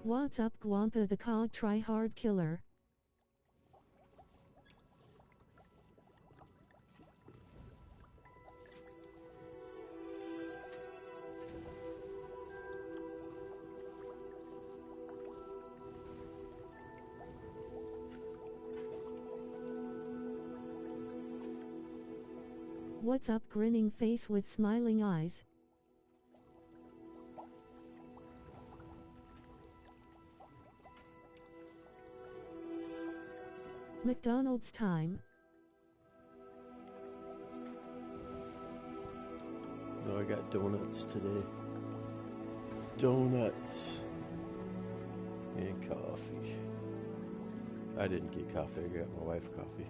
What's up, Gwampa the COD try-hard killer? What's up, grinning face with smiling eyes? McDonald's time. No, I got donuts today. Donuts. And coffee. I didn't get coffee, I got my wife coffee.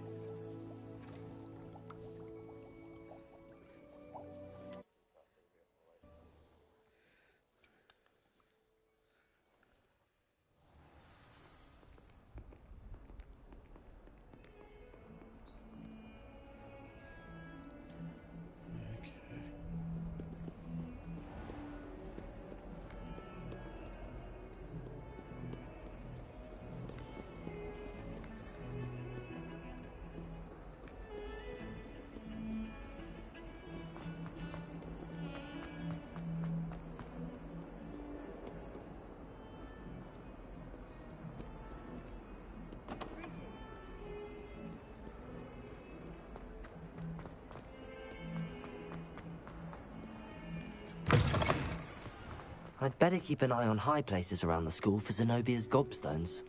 I'd better keep an eye on high places around the school for Zenobia's gobstones.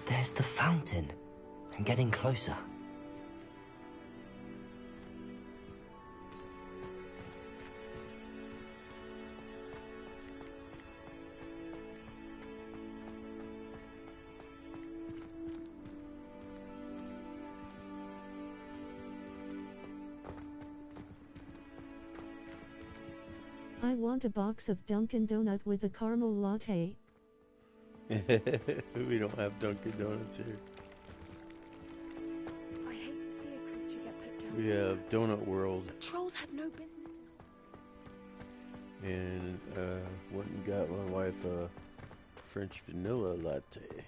There's the fountain. I'm getting closer. I want a box of Dunkin' Donut with a caramel latte. We don't have Dunkin' Donuts here. I hate to see a creature get put down. We have Donut World. Trolls have no business. And went and got my wife a French vanilla latte.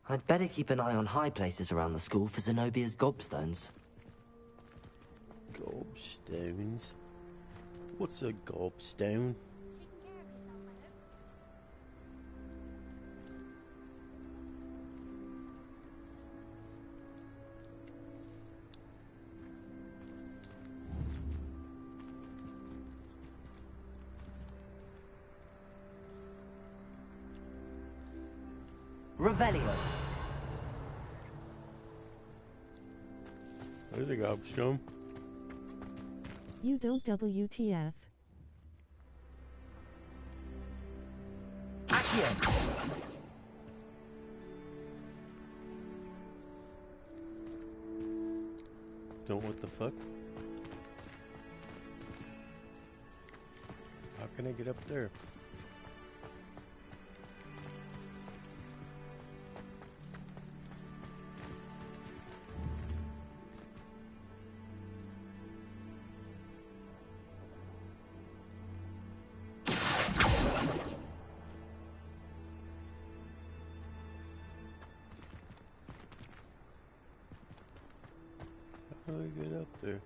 I'd better keep an eye on high places around the school for Zenobia's gobstones. Gobstones? What's a gobstone? Revelio. There's a gobstone. You don't WTF. Accio. Don't what the fuck? How can I get up there? How do I get up there?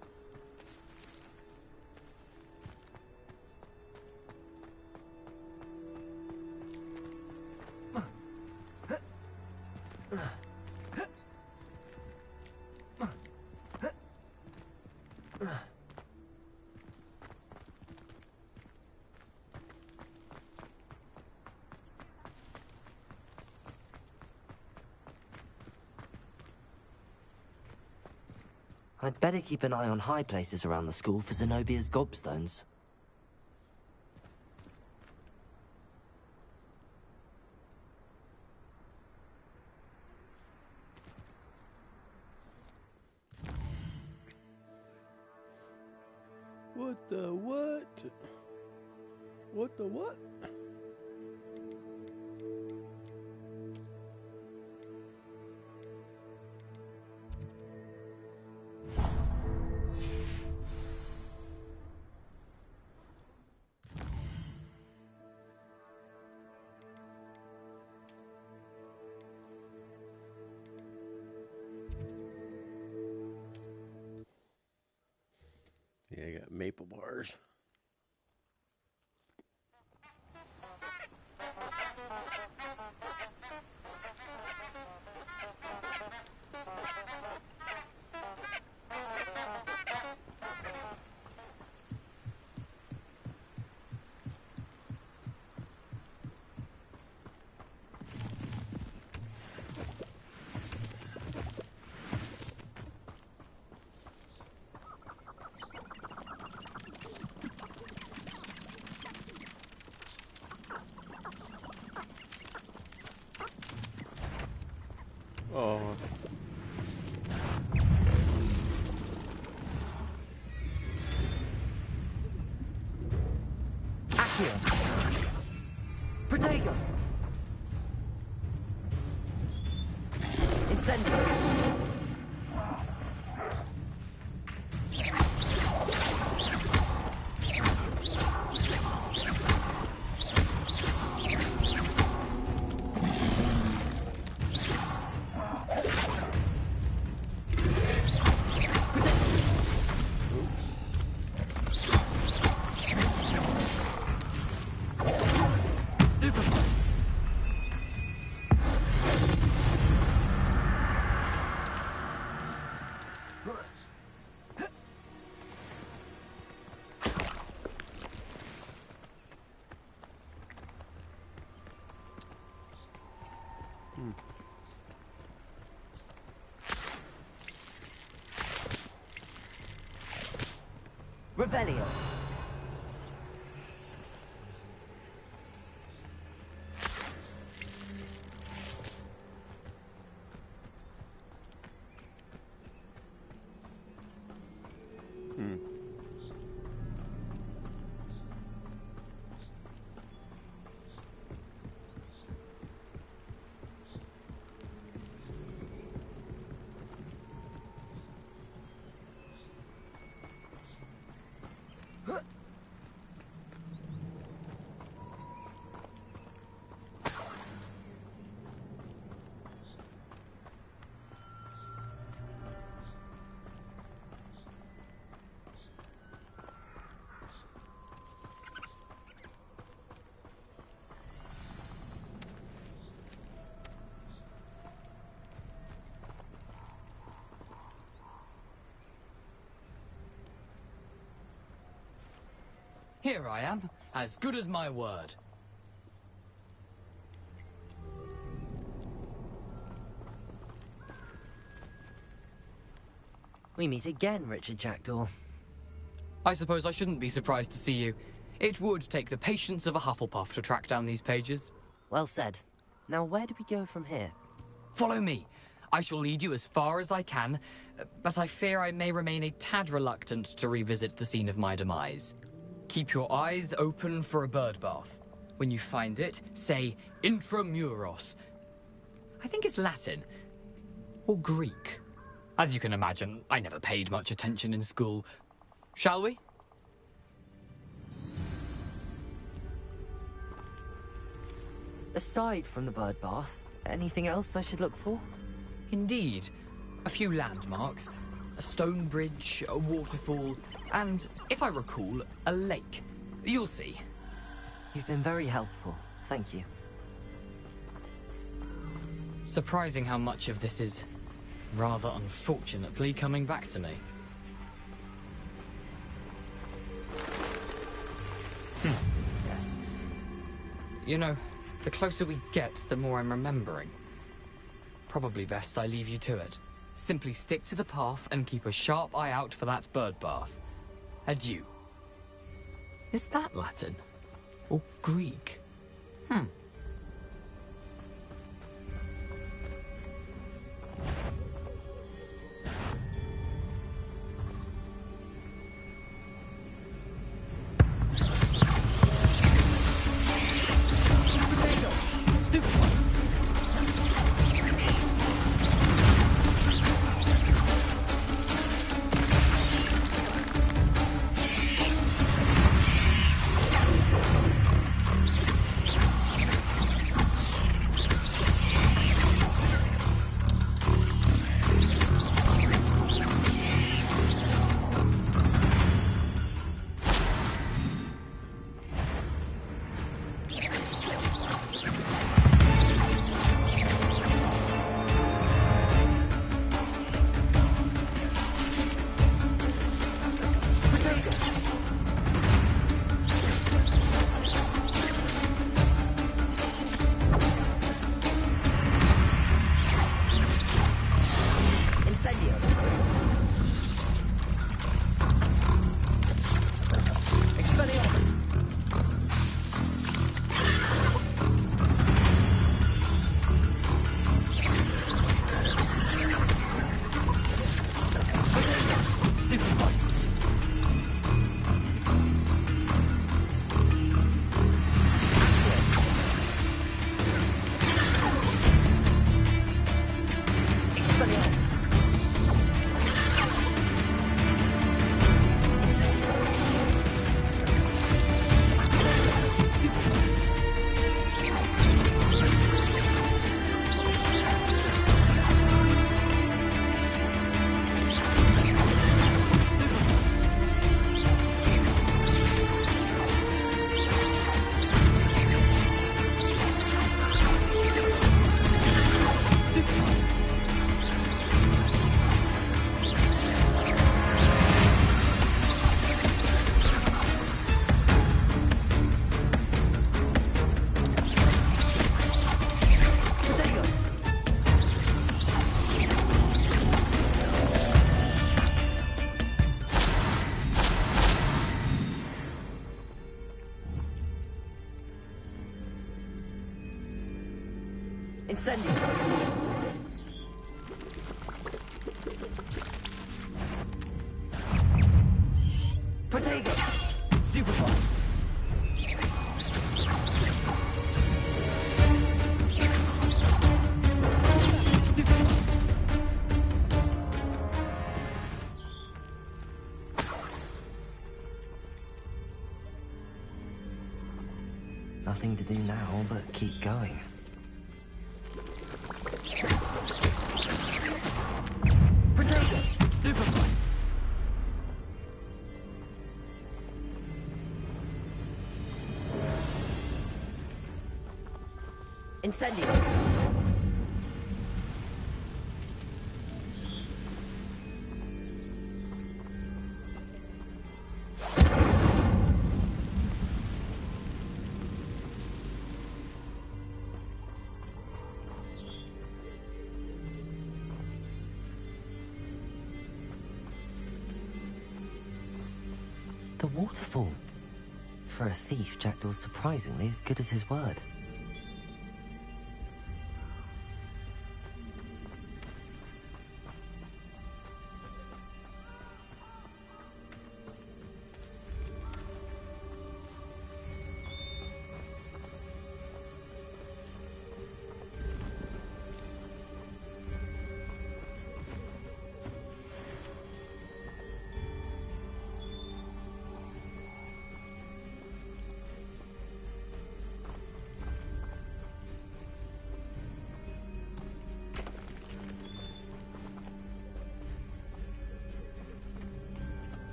I'd better keep an eye on high places around the school for Zenobia's gobstones. What the what? What the what? maple bars. Oh. Accio. Protego. Incendio. Revelio. Here I am, as good as my word. We meet again, Richard Jackdaw. I suppose I shouldn't be surprised to see you. It would take the patience of a Hufflepuff to track down these pages. Well said. Now where do we go from here? Follow me. I shall lead you as far as I can, but I fear I may remain a tad reluctant to revisit the scene of my demise. Keep your eyes open for a bird bath. When you find it, say intramuros. I think it's Latin. Or Greek. As you can imagine, I never paid much attention in school. Shall we? Aside from the bird bath, anything else I should look for? Indeed. A few landmarks. A stone bridge, a waterfall, and, if I recall, a lake. You'll see. You've been very helpful. Thank you. Surprising how much of this is, rather unfortunately, coming back to me. Yes. You know, the closer we get, the more I'm remembering. Probably best I leave you to it. Simply stick to the path and keep a sharp eye out for that bird bath. Adieu. Is that Latin? Or Greek? Stupid one. Incendio! Protego! Stupefy! Nothing to do now but keep going. Protego! Stupefy! Incendio! The waterfall. For a thief, Jackdaw's surprisingly as good as his word.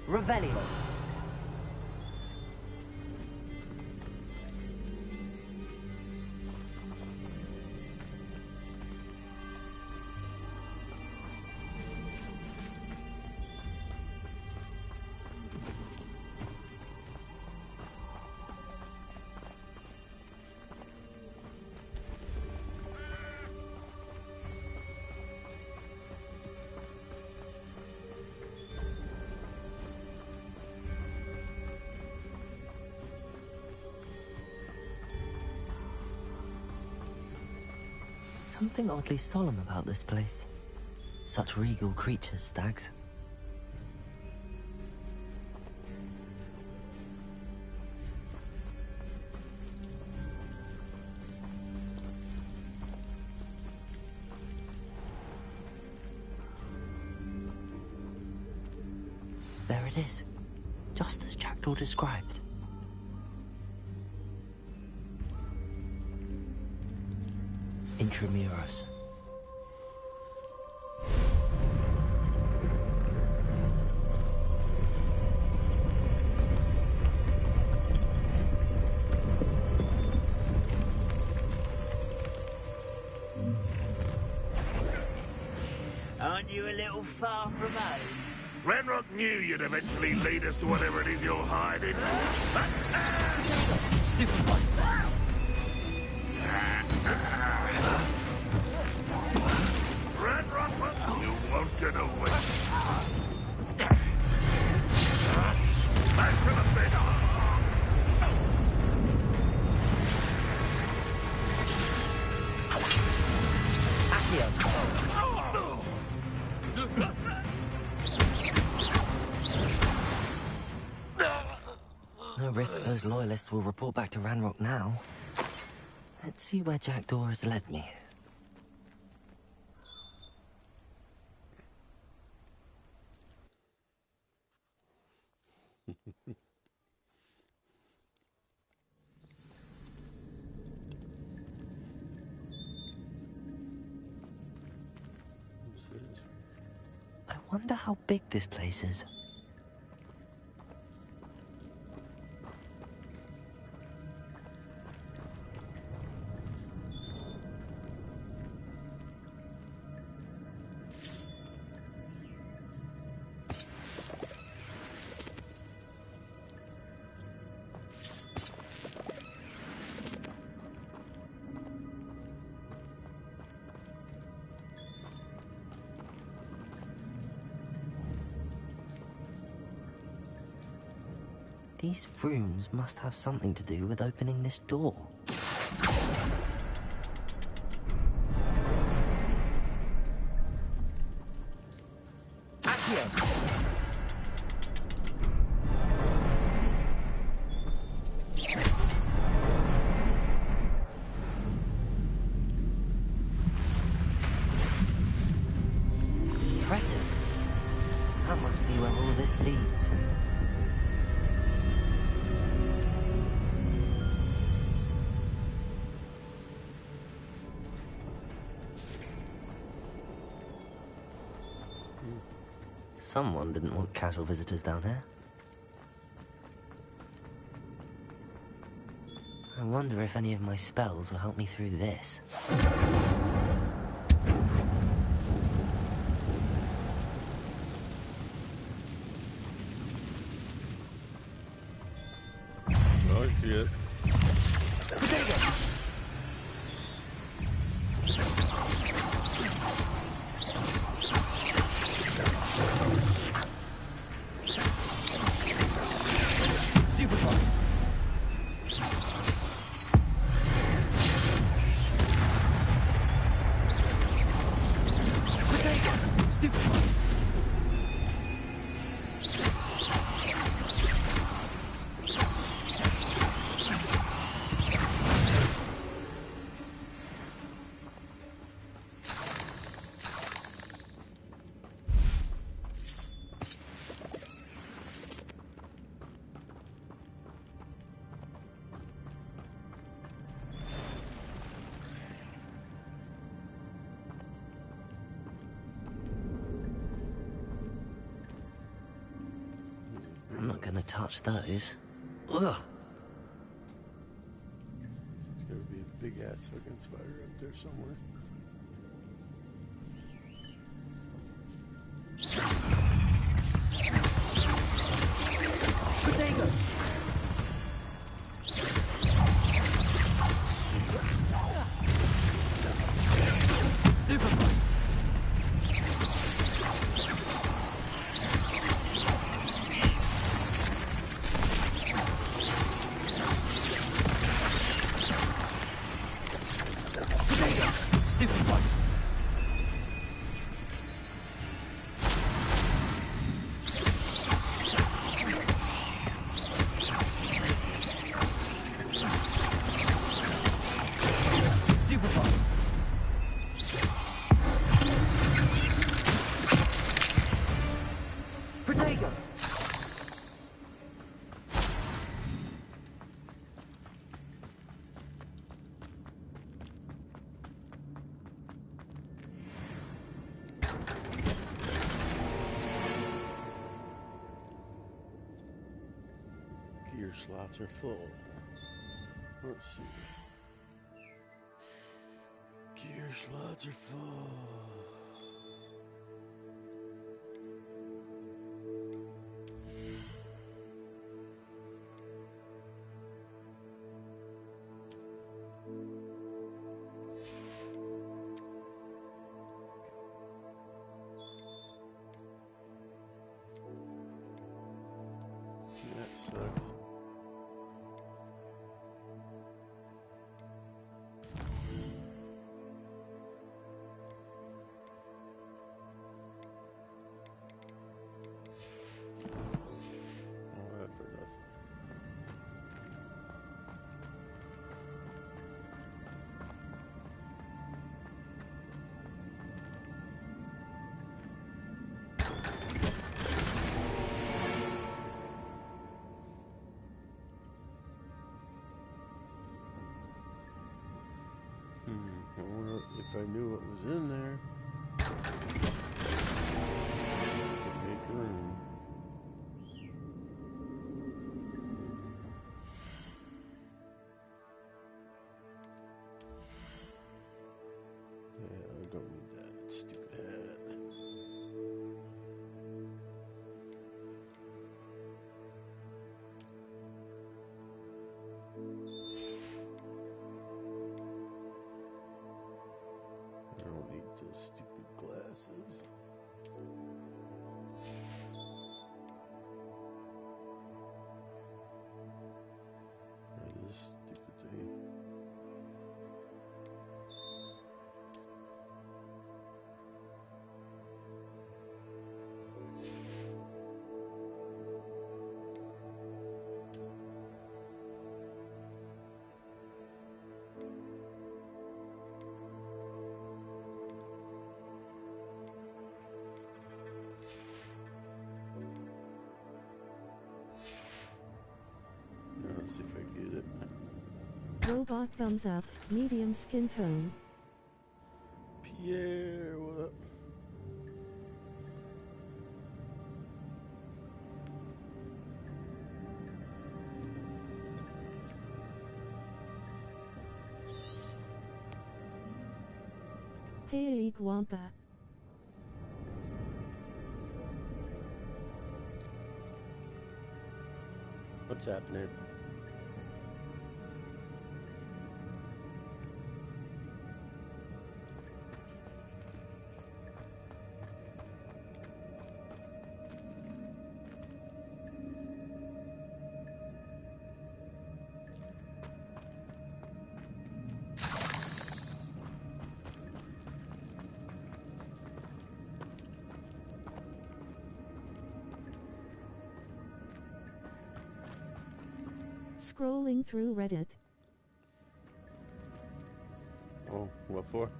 Revelio. Something oddly solemn about this place. Such regal creatures, stags. There it is, just as Jackdaw described. Intramuros. Aren't you a little far from home? Ranrock knew you'd eventually lead us to whatever it is you're hiding. Ranrock, you won't get away. Smash him a bit. No risk those loyalists will report back to Ranrock now. Let's see where Jackdaw has led me. I wonder how big this place is. These rooms must have something to do with opening this door. Impressive. That must be where all this leads. Someone didn't want casual visitors down here. I wonder if any of my spells will help me through this. Oh shit. I'm not gonna touch those. Ugh! There's gotta be a big ass fucking spider up there somewhere. Potato! Stupid! Gear slots are full. Let's see. Gear slots are full. That sucks. All that for nothing. I wonder if I knew what was in there. Could make room. Yeah, I don't need that stupid hat. I don't need those stupid glasses. Let's see if I get it. Robot thumbs up, medium skin tone. Pierre, what up? Hey, Gwampa. What's happening? Scrolling through Reddit. Oh, what for?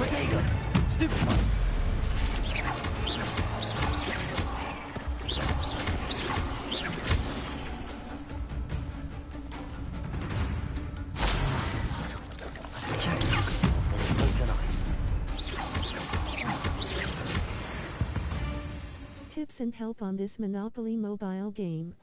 Wait, there you go. Stupid one. Jack, you could solve this, so can I. Tips and help on this Monopoly mobile game.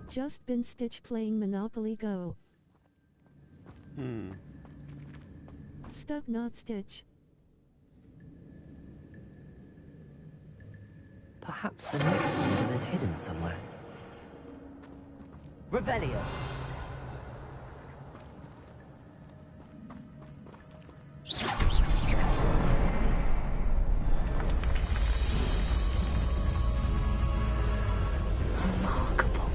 Just been Stitch playing Monopoly Go. Stuck not Stitch. Perhaps the next symbol is hidden somewhere. Revelio. Remarkable.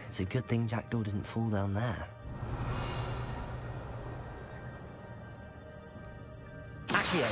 It's a good thing Jackdaw didn't fall down there. Accio!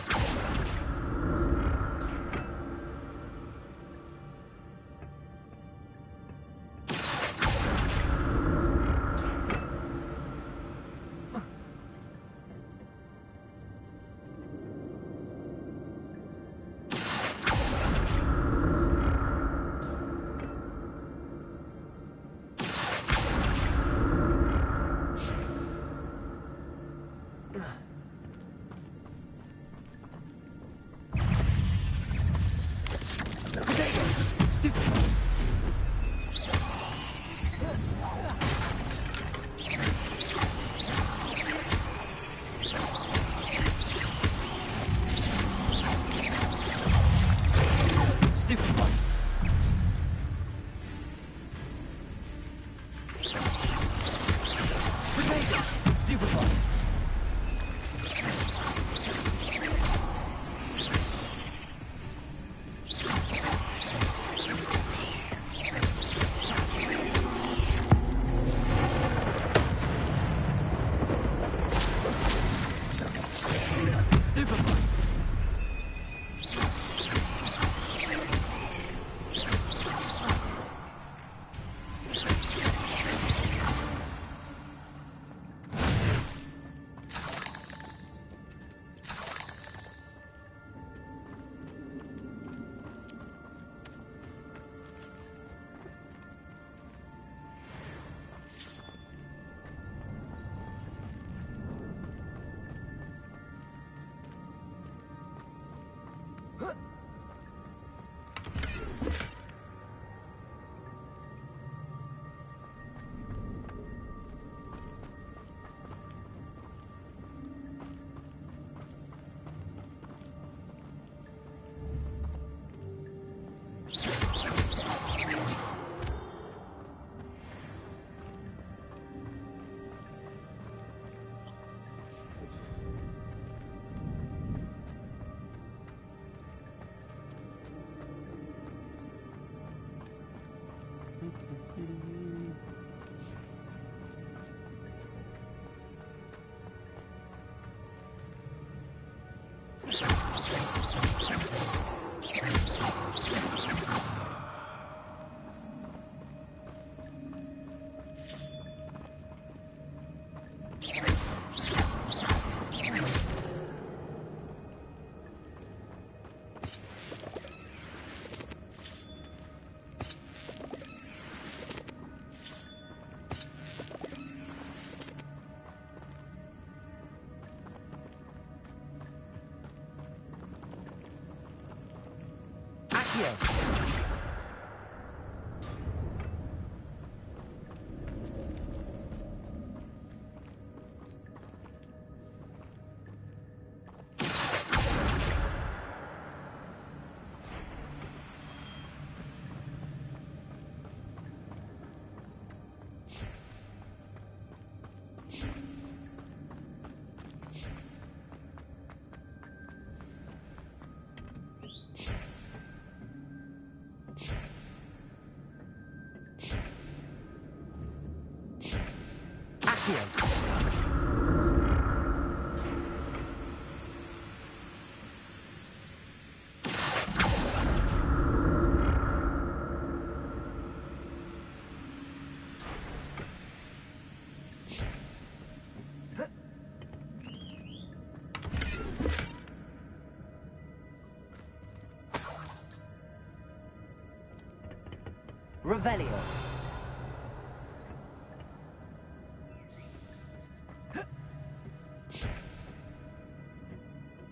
Revelio.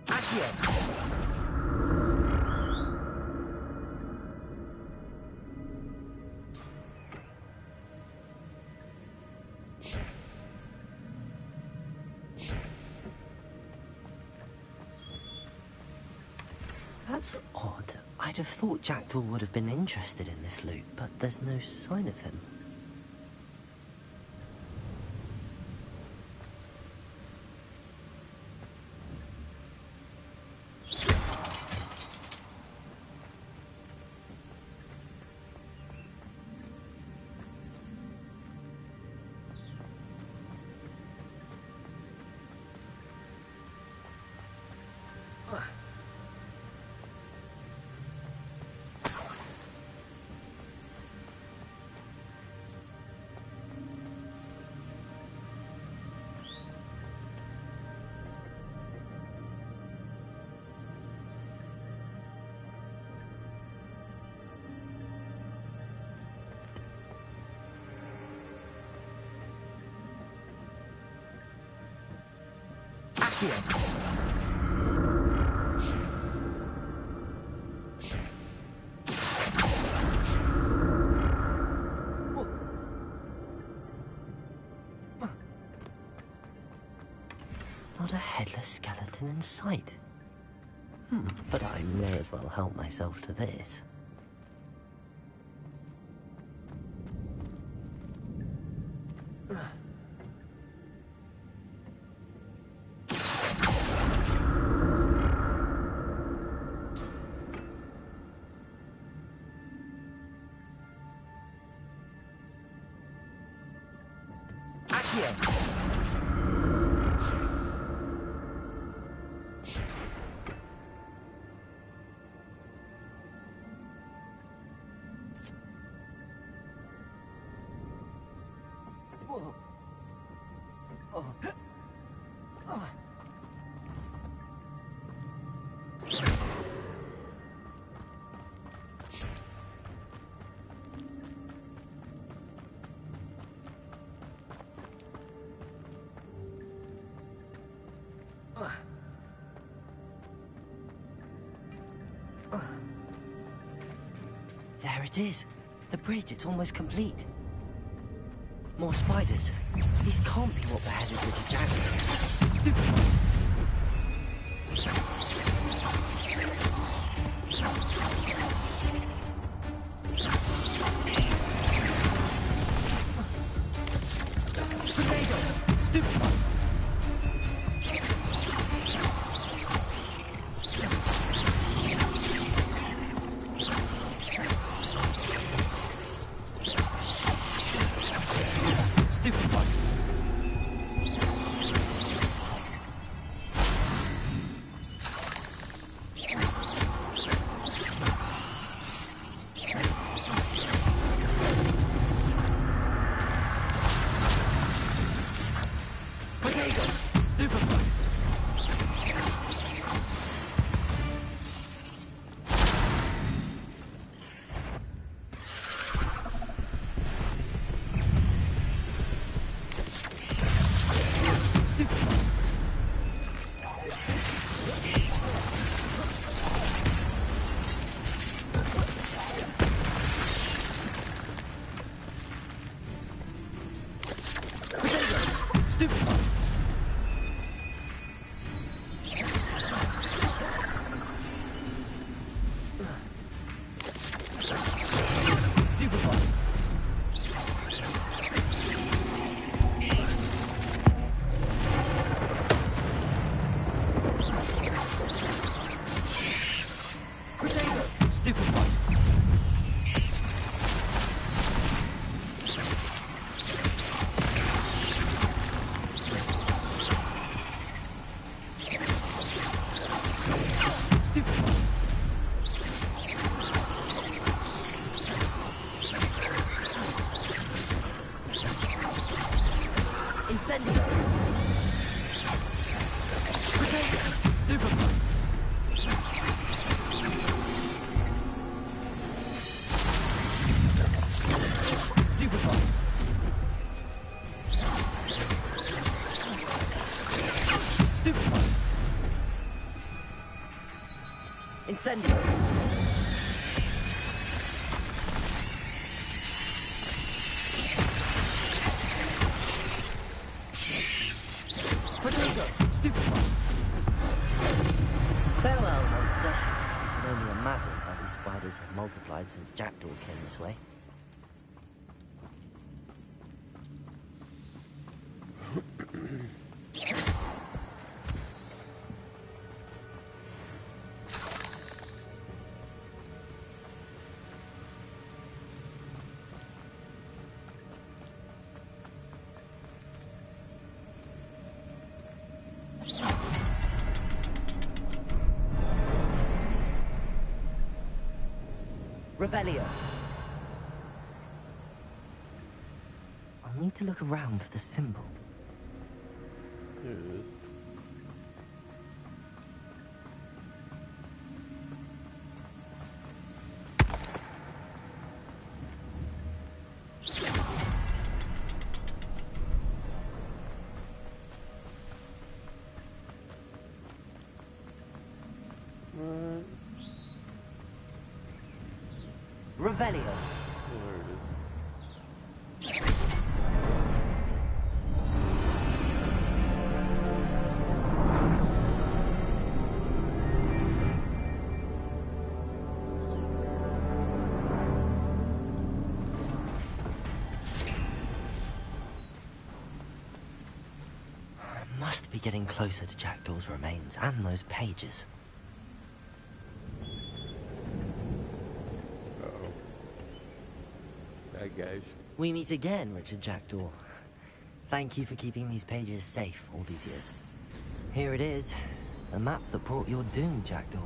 Accio. That's odd. I'd have thought Jackdaw would have been interested in this loot, but there's no sign of him. Not a headless skeleton in sight. But I may as well help myself to this. There it is. The bridge, it's almost complete. More spiders. These can't be what beheaded Richard Jackson. Stupid one. Stupid one. Potato. Stupid one. Incendio. Potato. Stupid one. Stupid one. Stupid one. Incendio. Potato. Stupid one. Farewell, monster. I can only imagine how these spiders have multiplied since Jackdaw came this way. Revelio. I'll need to look around for the symbol. Here it is. Revelio. There it is. I must be getting closer to Jackdaw's remains and those pages. Bad guys. We meet again, Richard Jackdaw. Thank you for keeping these pages safe all these years. Here it is. The map that brought your doom, Jackdaw.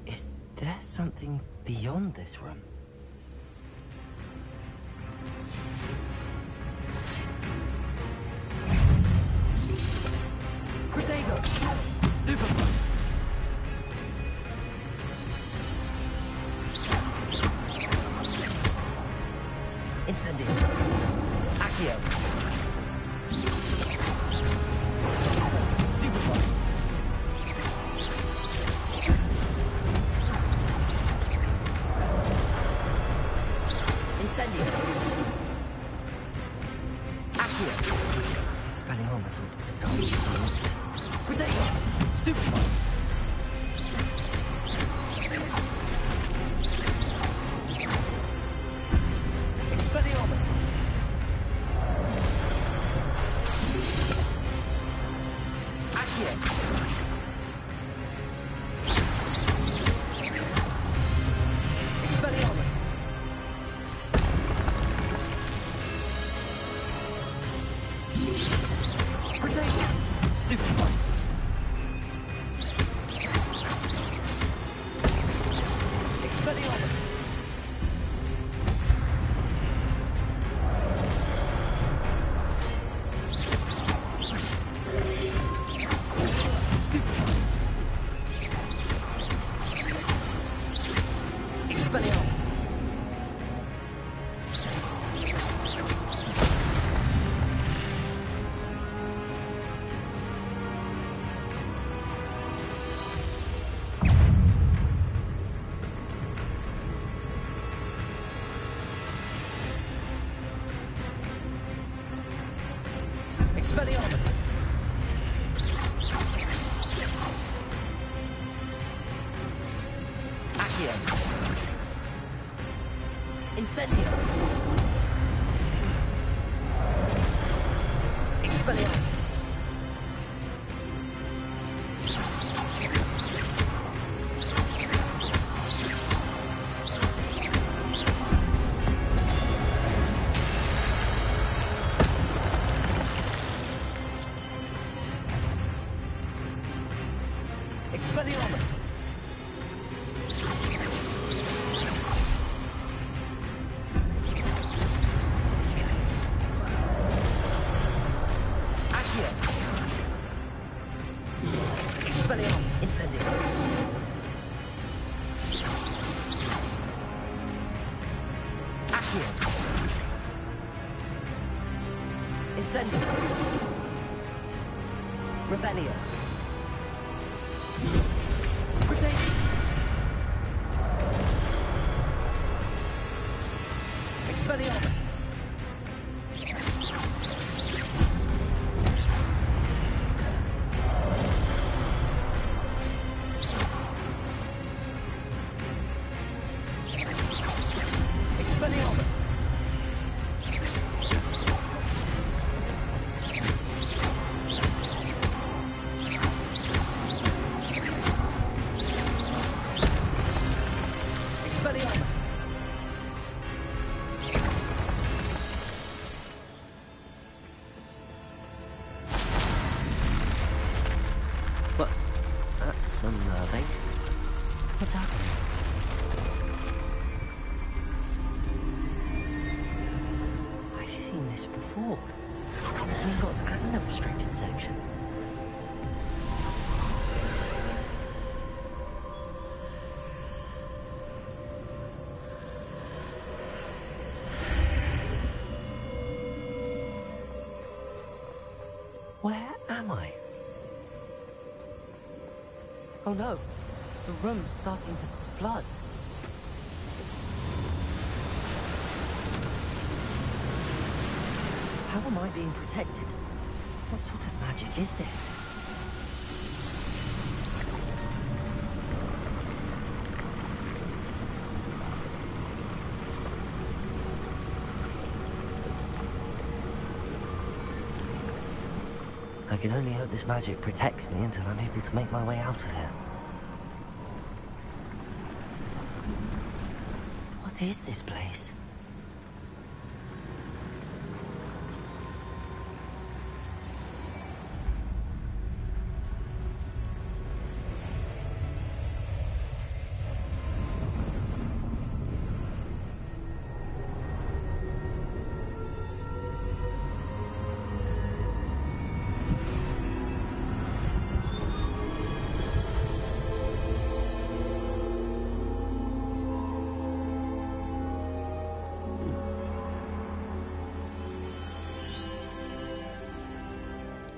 Is there something beyond this room? Protego! Stupid one! Incendio. Accio. Stupid one. Incendio. Accio. Expelliarmus ought to disarm the bullets. Potato. Stupid one. Expelliarmus. Accio. Expelliarmus. Potato. Stupid one. Expelliarmus. Expelliarmus. Incendio. Expelliarmus. Expelliarmus. Accio. Expelliarmus. Incendio. Accio. Incendio. Revelio. Expelliarmus. Expelliarmus. Expelliarmus. What? That's unnerving. What's happening? I've seen this before. Gringotts and the restricted section. Where am I? Oh no, the room's starting to flood. How am I being protected? What sort of magic is this? I can only hope this magic protects me until I'm able to make my way out of here. What is this place?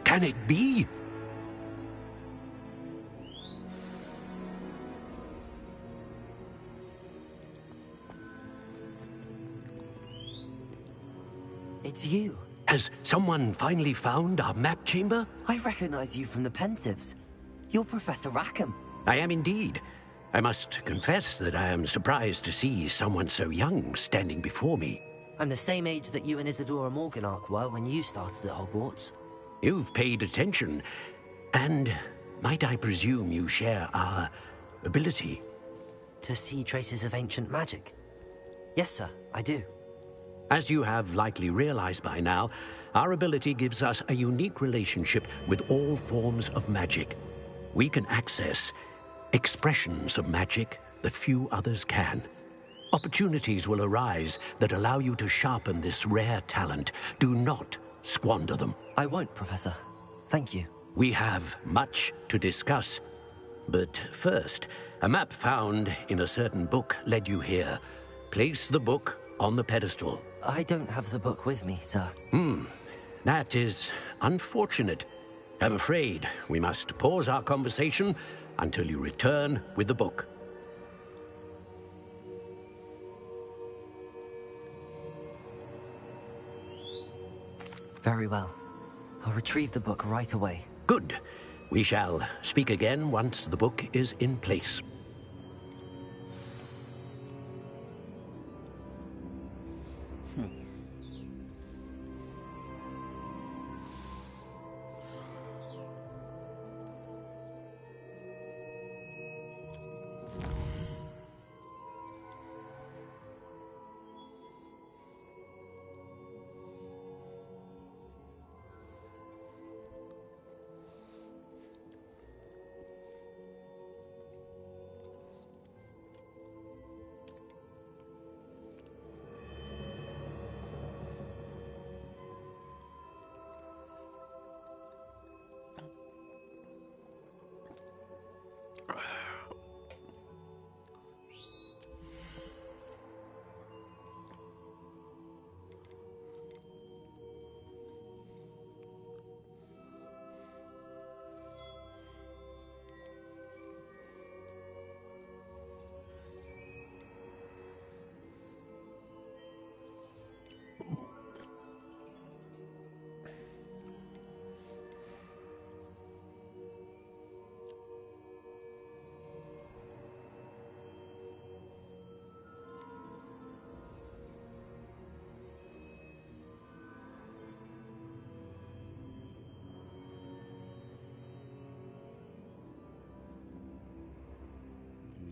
Can it be? It's you. Has someone finally found our map chamber? I recognize you from the Pensives. You're Professor Rackham. I am indeed. I must confess that I am surprised to see someone so young standing before me. I'm the same age that you and Isadora Morganach were when you started at Hogwarts. You've paid attention, and might I presume you share our ability? To see traces of ancient magic? Yes, sir, I do. As you have likely realized by now, our ability gives us a unique relationship with all forms of magic. We can access expressions of magic that few others can. Opportunities will arise that allow you to sharpen this rare talent. Do not squander them. I won't, Professor. Thank you. We have much to discuss. But first, a map found in a certain book led you here. Place the book on the pedestal. I don't have the book with me, sir. That is unfortunate. I'm afraid we must pause our conversation until you return with the book. Very well. I'll retrieve the book right away. Good. We shall speak again once the book is in place. You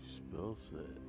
spells it.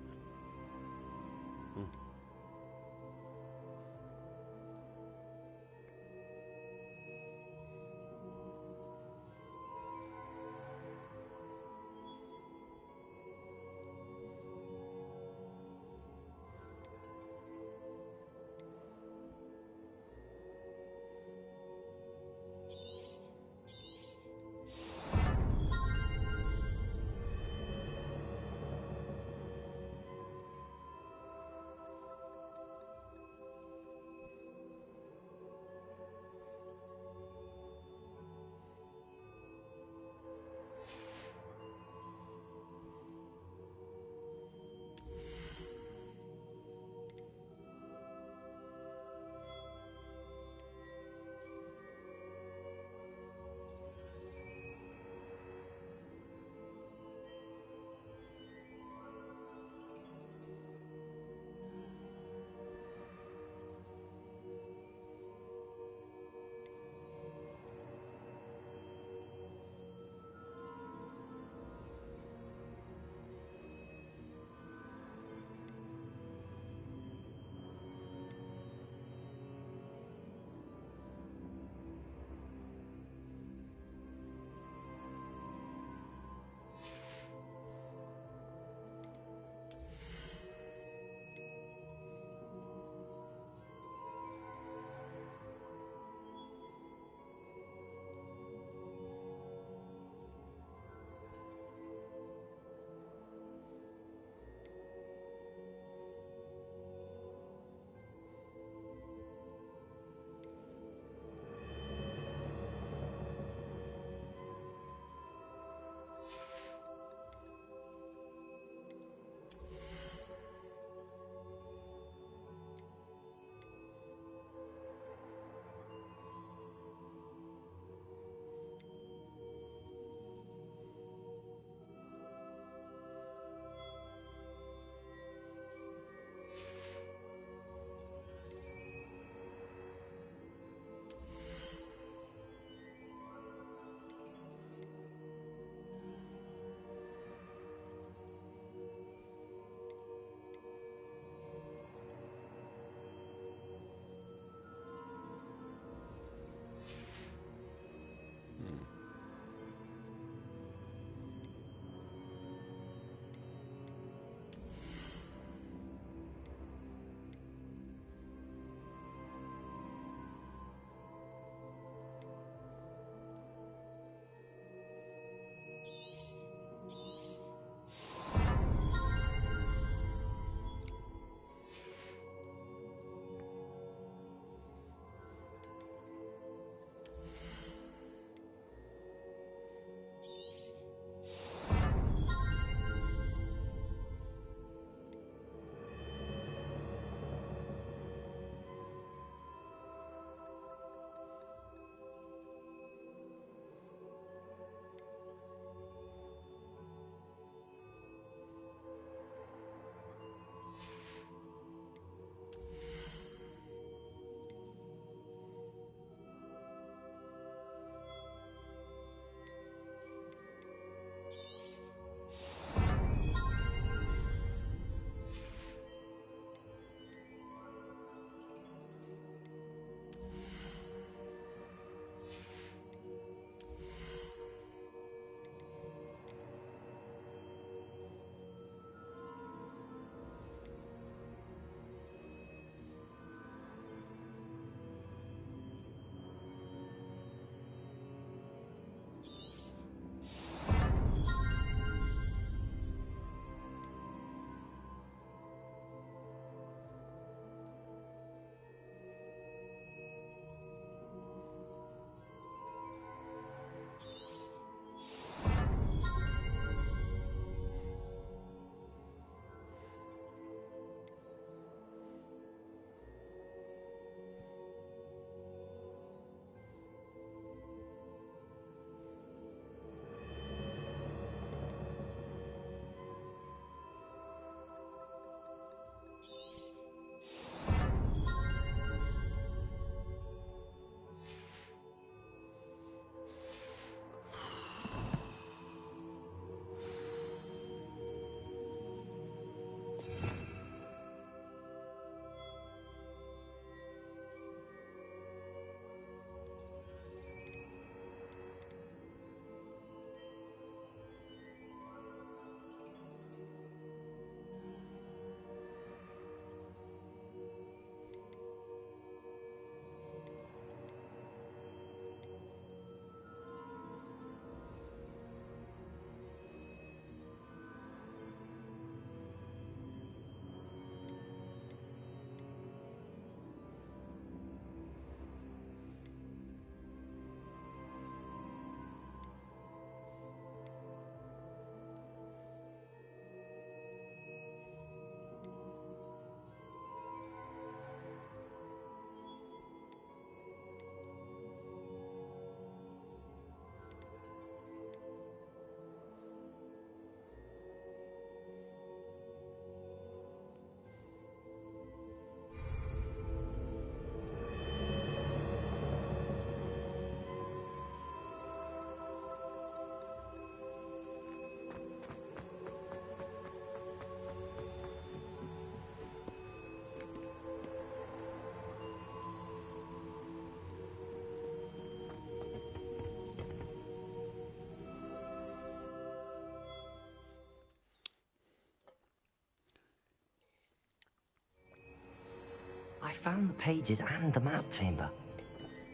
I found the pages and the map chamber.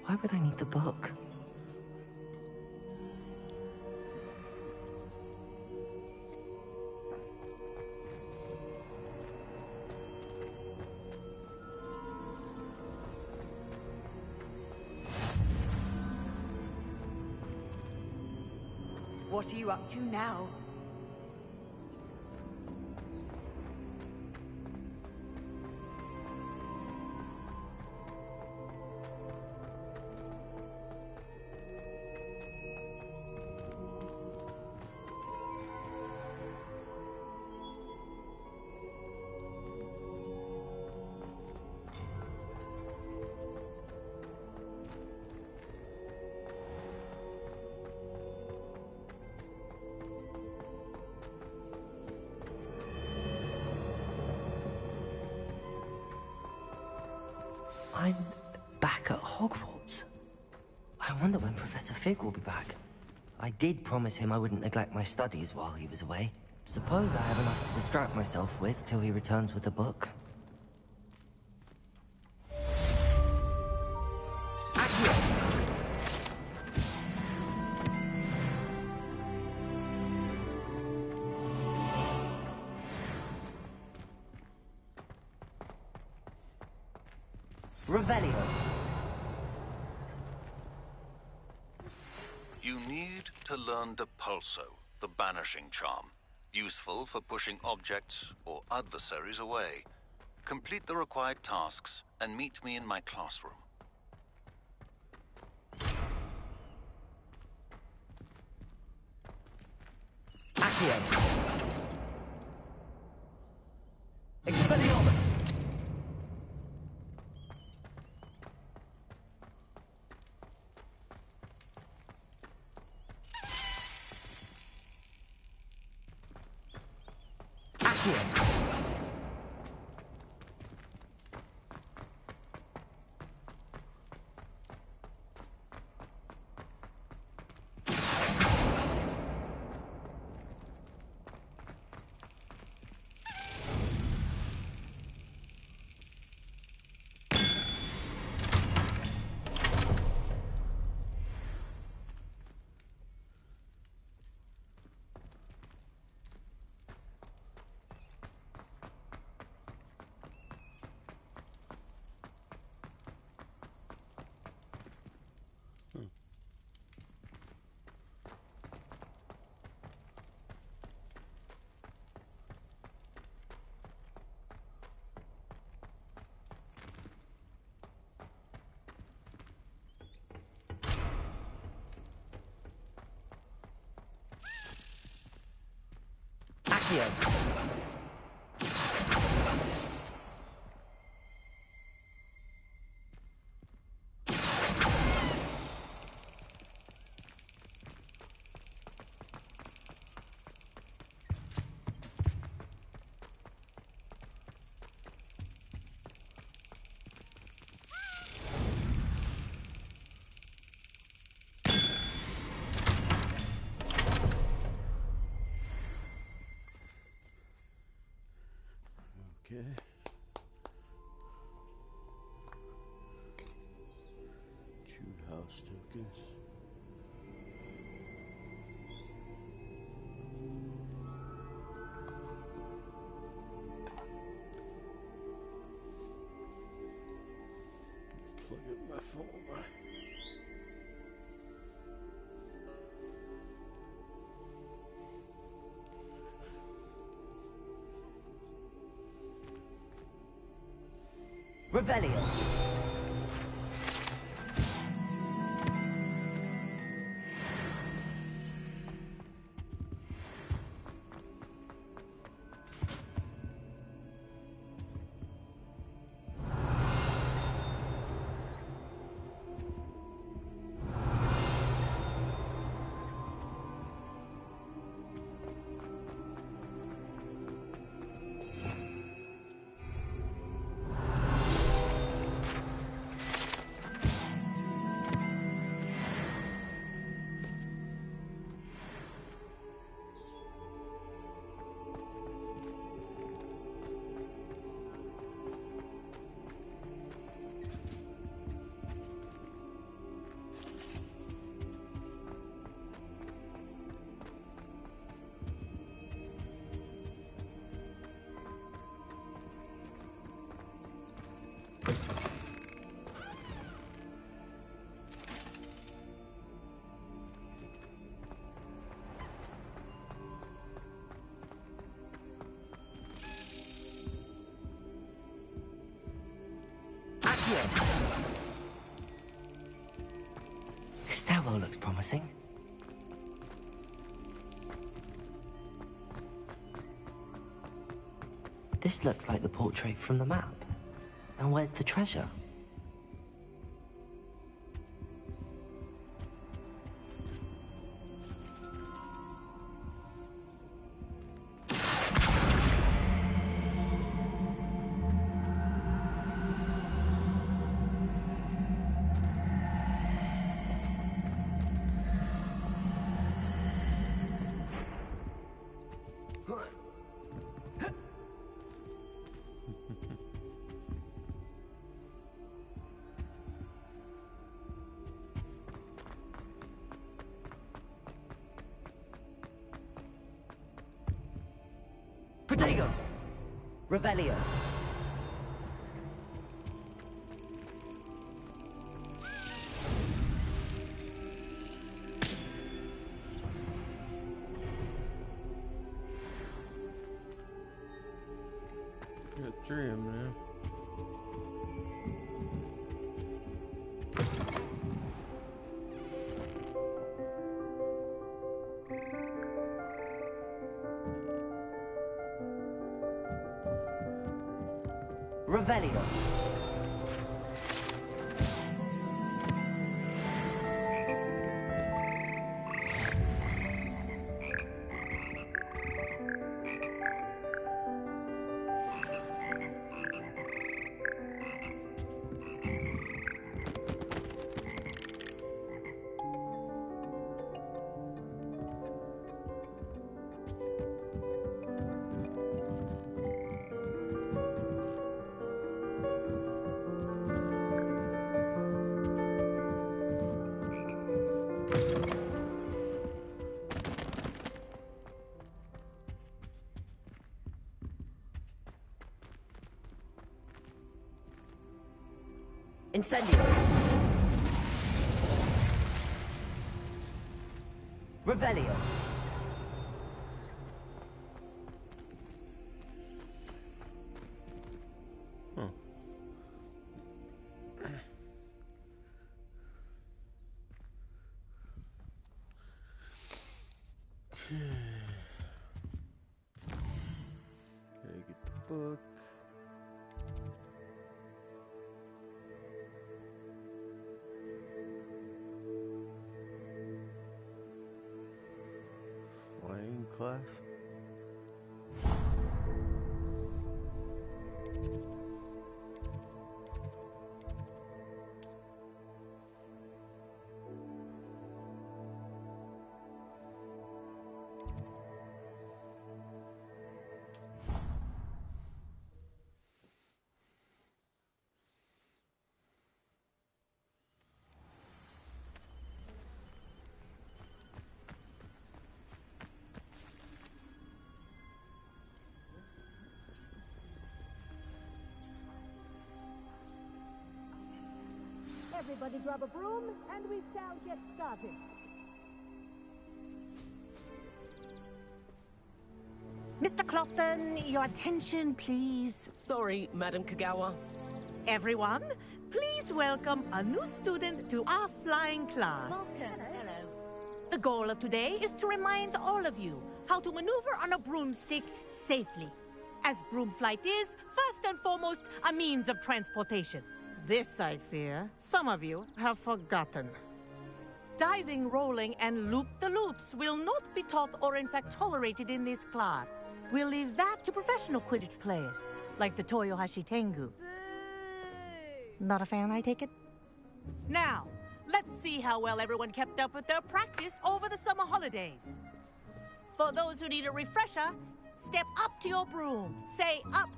Why would I need the book? What are you up to now? I'm back at Hogwarts. I wonder when Professor Fig will be back. I did promise him I wouldn't neglect my studies while he was away. Suppose I have enough to distract myself with till he returns with the book. Revelio. You need to learn Depulso, the banishing charm. Useful for pushing objects or adversaries away. Complete the required tasks and meet me in my classroom. Accio. Expelliarmus. Accio. Okay. Chewed house tokens. Plug up my phone. Revelio. Here. This stairwell looks promising. This looks like the portrait from the map. And where's the treasure? Protego! Revelio. Got 3 of them now. Revelio. Incendio. Revelio. Okay, get the book. Flying class. Everybody grab a broom, and we shall get started. Mr. Clopton, your attention, please. Sorry, Madam Kagawa. Everyone, please welcome a new student to our flying class. Welcome. Hello. The goal of today is to remind all of you how to maneuver on a broomstick safely, as broom flight is, first and foremost, a means of transportation. This, I fear, some of you have forgotten. Diving, rolling, and loop-the-loops will not be taught or in fact tolerated in this class. We'll leave that to professional Quidditch players, like the Toyohashi Tengu. Not a fan, I take it? Now, let's see how well everyone kept up with their practice over the summer holidays. For those who need a refresher, step up to your broom, say up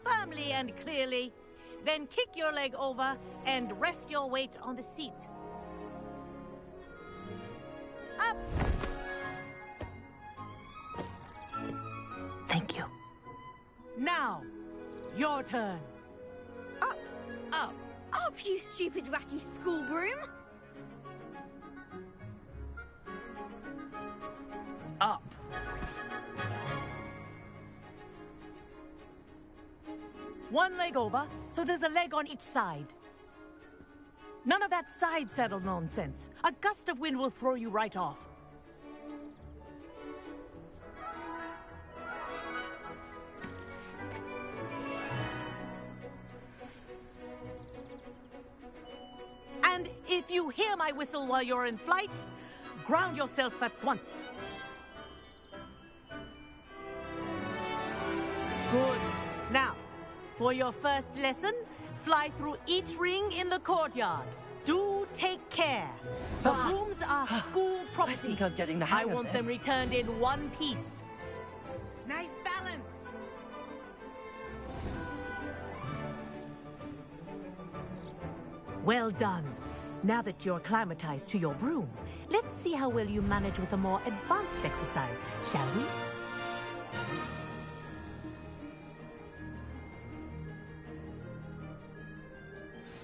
firmly and clearly, then kick your leg over and rest your weight on the seat. Up! Thank you. Now, your turn. Up, Up. up, you stupid ratty school broom. Up. One leg over, so there's a leg on each side. None of that side saddle nonsense. A gust of wind will throw you right off. And if you hear my whistle while you're in flight, ground yourself at once. Good. Now, for your first lesson, fly through each ring in the courtyard. Do take care. The rooms are school property. I think I'm getting the hang of I want this. them returned in one piece. Nice balance. Well done. Now that you're acclimatized to your broom, let's see how well you manage with a more advanced exercise, shall we?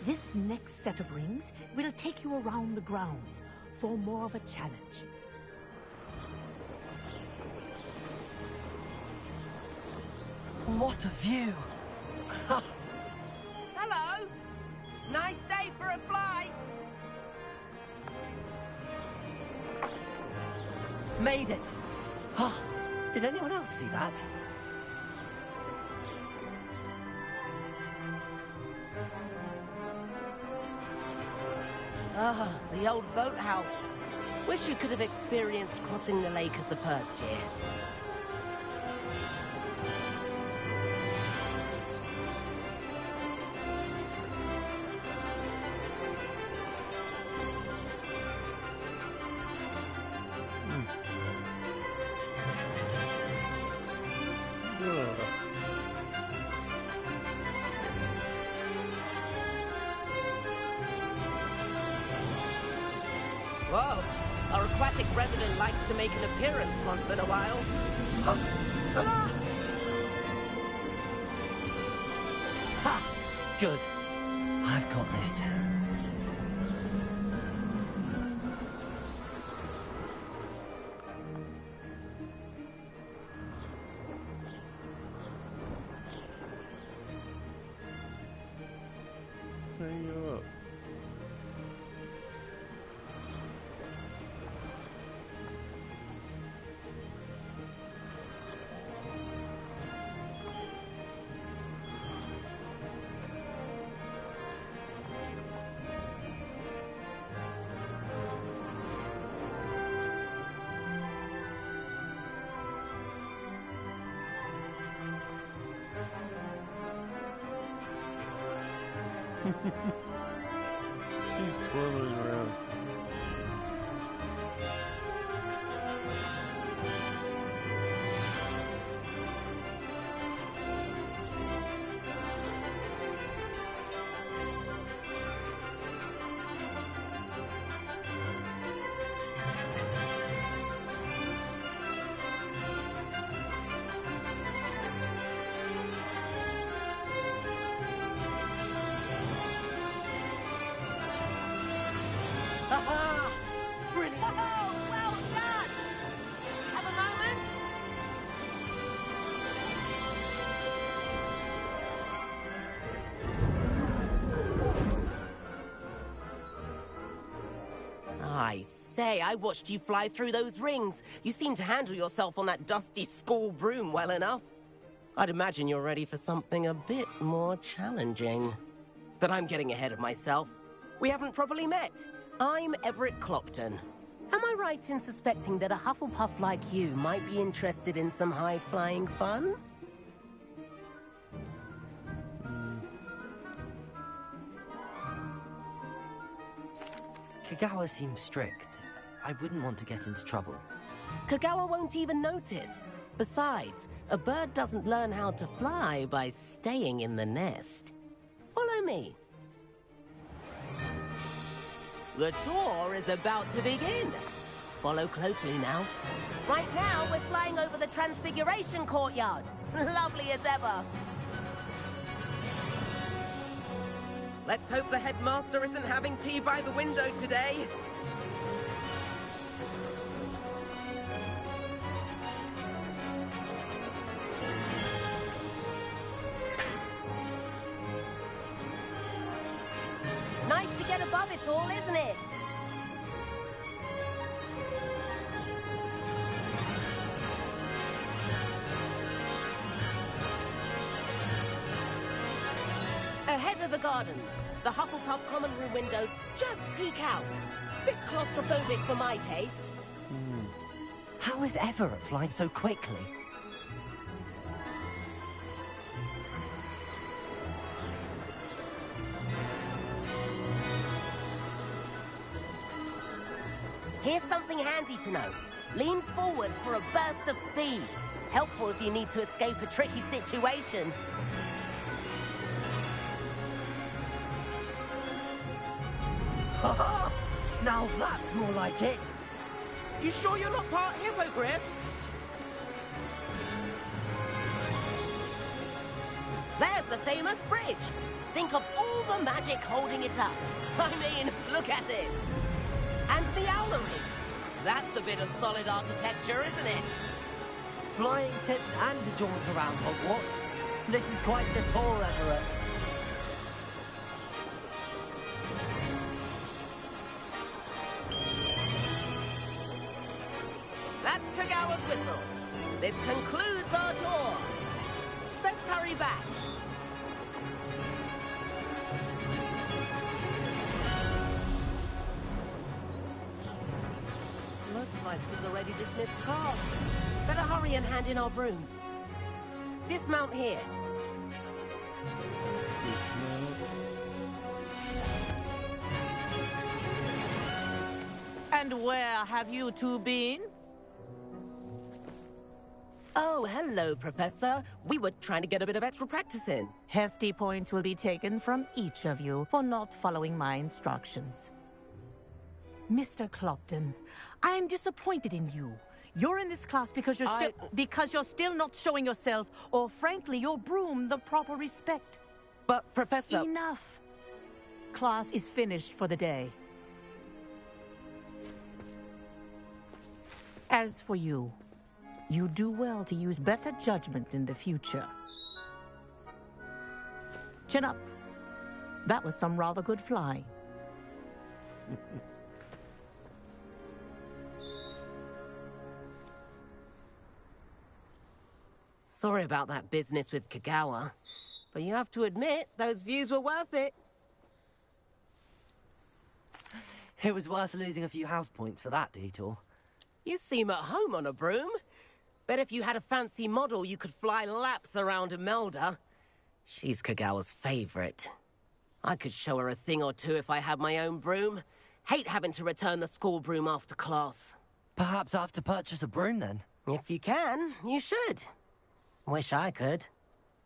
This next set of rings will take you around the grounds for more of a challenge. What a view! Hello! Nice day for a flight! Made it! Oh, did anyone else see that? Ah, the old boathouse. Wish you could have experienced crossing the lake as the first year. Whoa, our aquatic resident likes to make an appearance once in a while. Ha! Good. I've got this. Hang up. She's twirling around. Brilliant! Oh, well done! Have a moment? I say, I watched you fly through those rings. You seem to handle yourself on that dusty school broom well enough. I'd imagine you're ready for something a bit more challenging. But I'm getting ahead of myself. We haven't properly met. I'm Everett Clopton. Am I right in suspecting that a Hufflepuff like you might be interested in some high-flying fun? Kagawa seems strict. I wouldn't want to get into trouble. Kagawa won't even notice. Besides, a bird doesn't learn how to fly by staying in the nest. Follow me. The tour is about to begin. Follow closely now. Right now, we're flying over the Transfiguration Courtyard. Lovely as ever. Let's hope the headmaster isn't having tea by the window today. Nice to get above of it all, isn't it? Ahead of the gardens, the Hufflepuff common room windows just peek out. Bit claustrophobic for my taste. How is Everett flying so quickly? Here's something handy to know. Lean forward for a burst of speed. Helpful if you need to escape a tricky situation. Now that's more like it. You sure you're not part hippogriff? There's the famous bridge. Think of all the magic holding it up. I mean, look at it. And the owlery. That's a bit of solid architecture, isn't it? Flying tips and a jaunt around Hogwarts. This is quite the tour, Everett. That's Kagawa's whistle. This concludes our tour. Best hurry back. Looks like she's already dismissed cars. Better hurry and hand in our brooms. Dismount here. And where have you two been? Oh, hello, Professor. We were trying to get a bit of extra practice in. Hefty points will be taken from each of you for not following my instructions. Mr. Clopton, I am disappointed in you. You're in this class because you're still not showing yourself, or frankly, your broom the proper respect. But, Professor... Enough. Class is finished for the day. As for you, you do well to use better judgment in the future. Chin up. That was some rather good flying. Sorry about that business with Kagawa, but you have to admit, those views were worth it. It was worth losing a few house points for that detour. You seem at home on a broom. Bet if you had a fancy model, you could fly laps around Imelda. She's Kagawa's favorite. I could show her a thing or two if I had my own broom. Hate having to return the school broom after class. Perhaps I have to purchase a broom then? If you can, you should. Wish I could.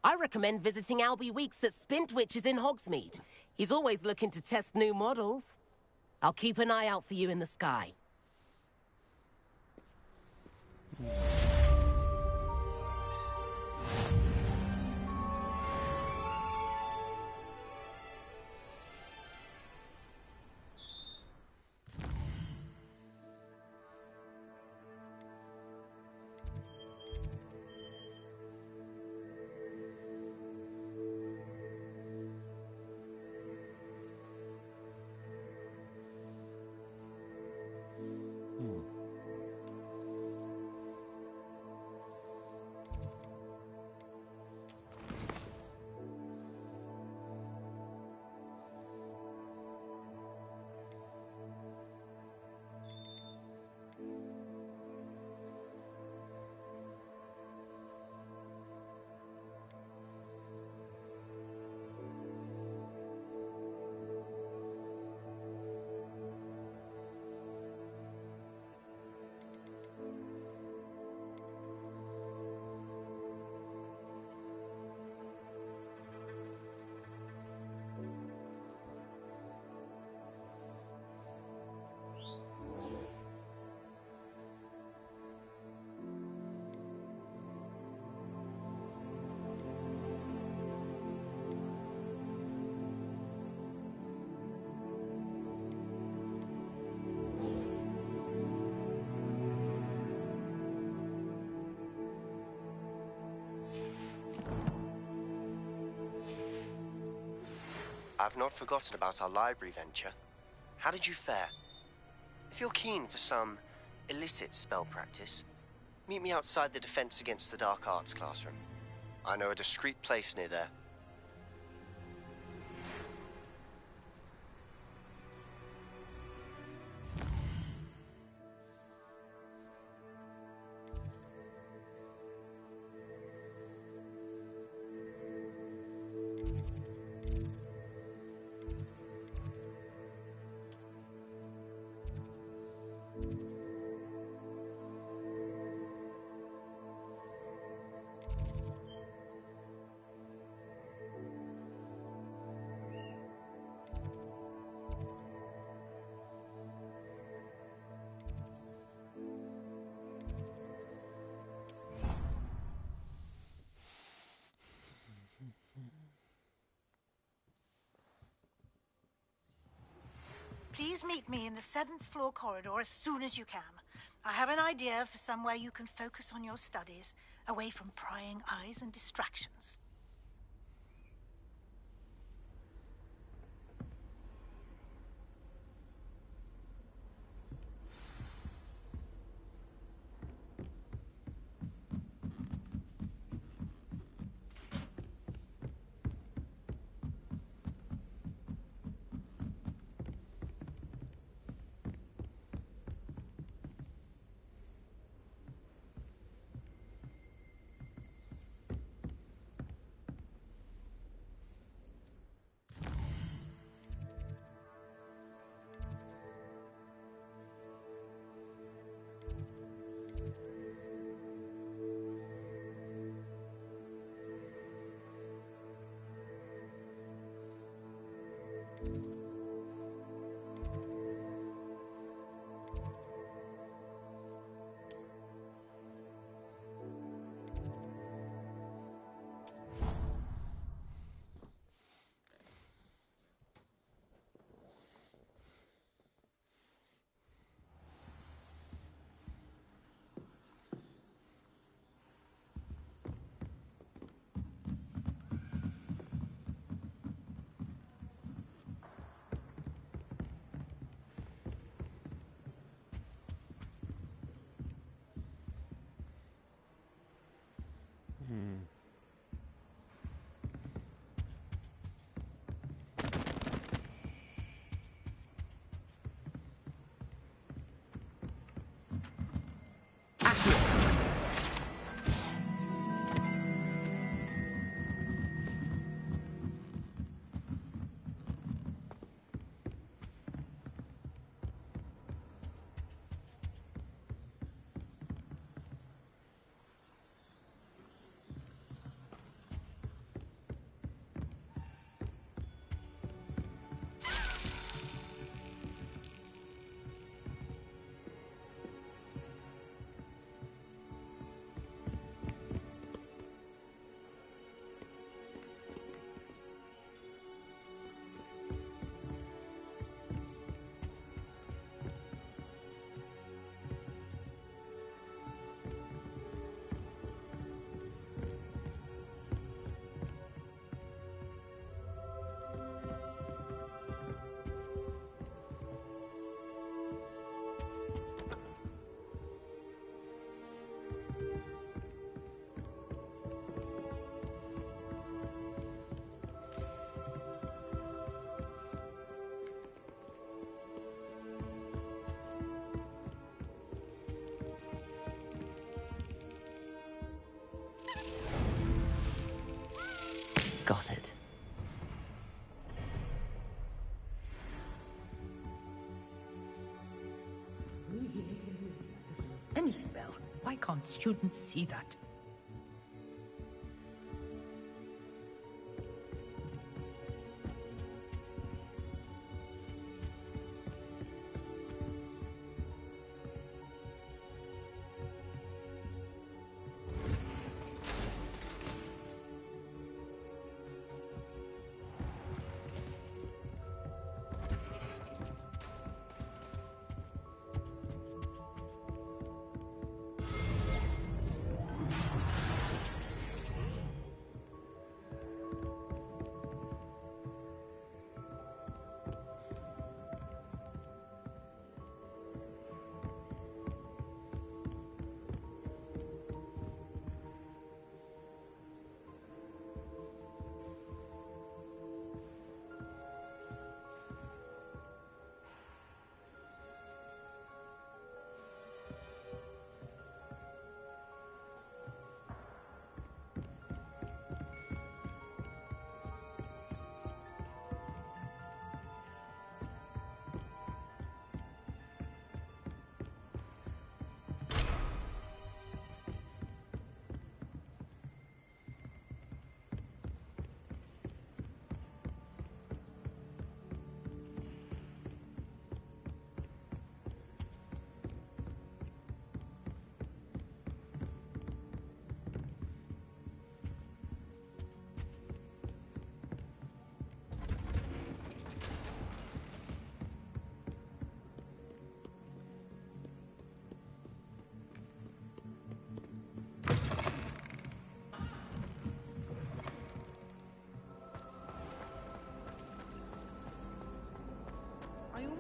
I recommend visiting Albie Weeks at Spintwitches in Hogsmeade. He's always looking to test new models. I'll keep an eye out for you in the sky. I've not forgotten about our library venture. how did you fare? If you're keen for some illicit spell practice, meet me outside the Defense Against the Dark Arts classroom. I know a discreet place near there. Please meet me in the 7th floor corridor as soon as you can. I have an idea for somewhere you can focus on your studies, away from prying eyes and distractions. Got it. Any spell. Why can't students see that?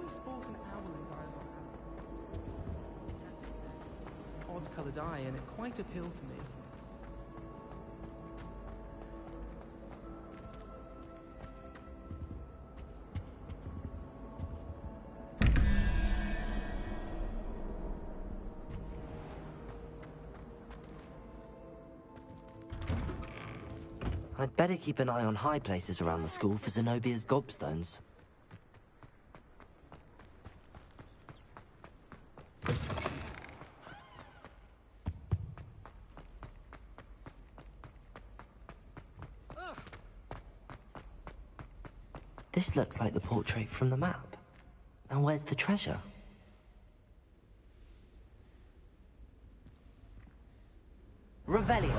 never sport an owl in Diagon Alley. Odd-coloured eye, and it quite appealed to me. I'd better keep an eye on high places around the school for Zenobia's gobstones. This looks like the portrait from the map. Now where's the treasure? Revelio.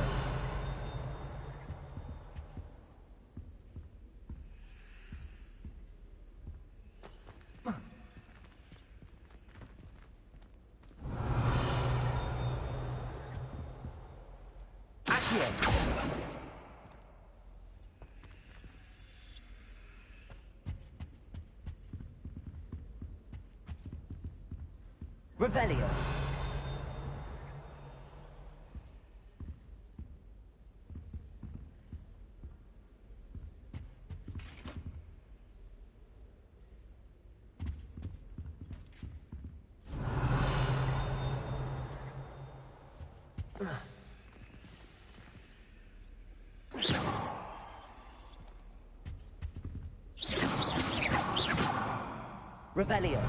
Revelio. Revelio.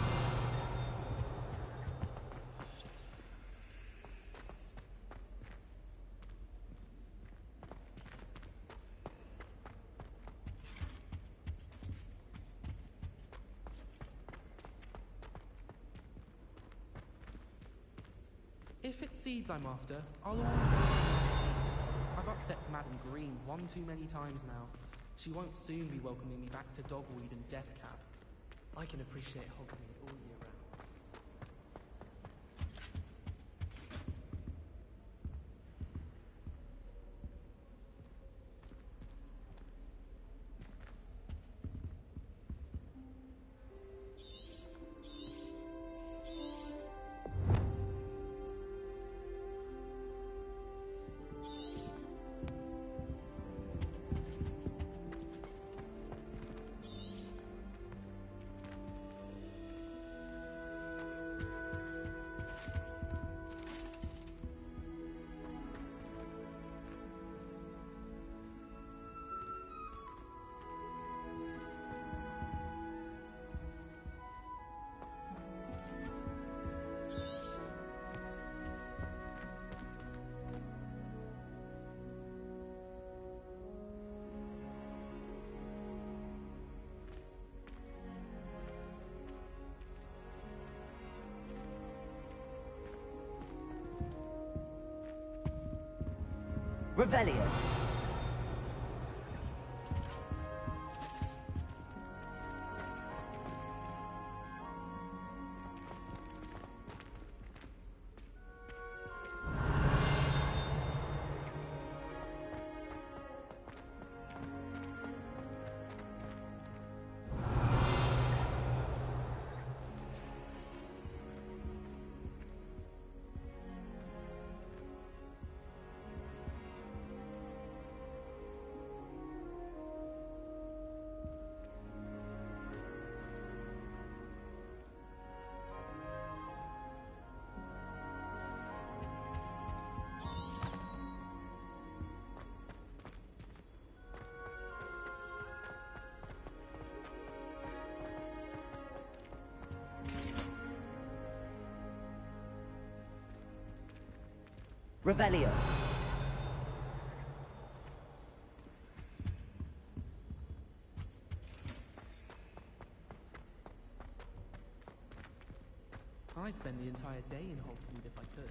If it's seeds I'm after, I'll always... I've upset Madam Green one too many times now. She won't soon be welcoming me back to Dogweed and Deathcap. I can appreciate Hogwarts all year round. Revelio. Revelio. I'd spend the entire day in Hogwarts if I could.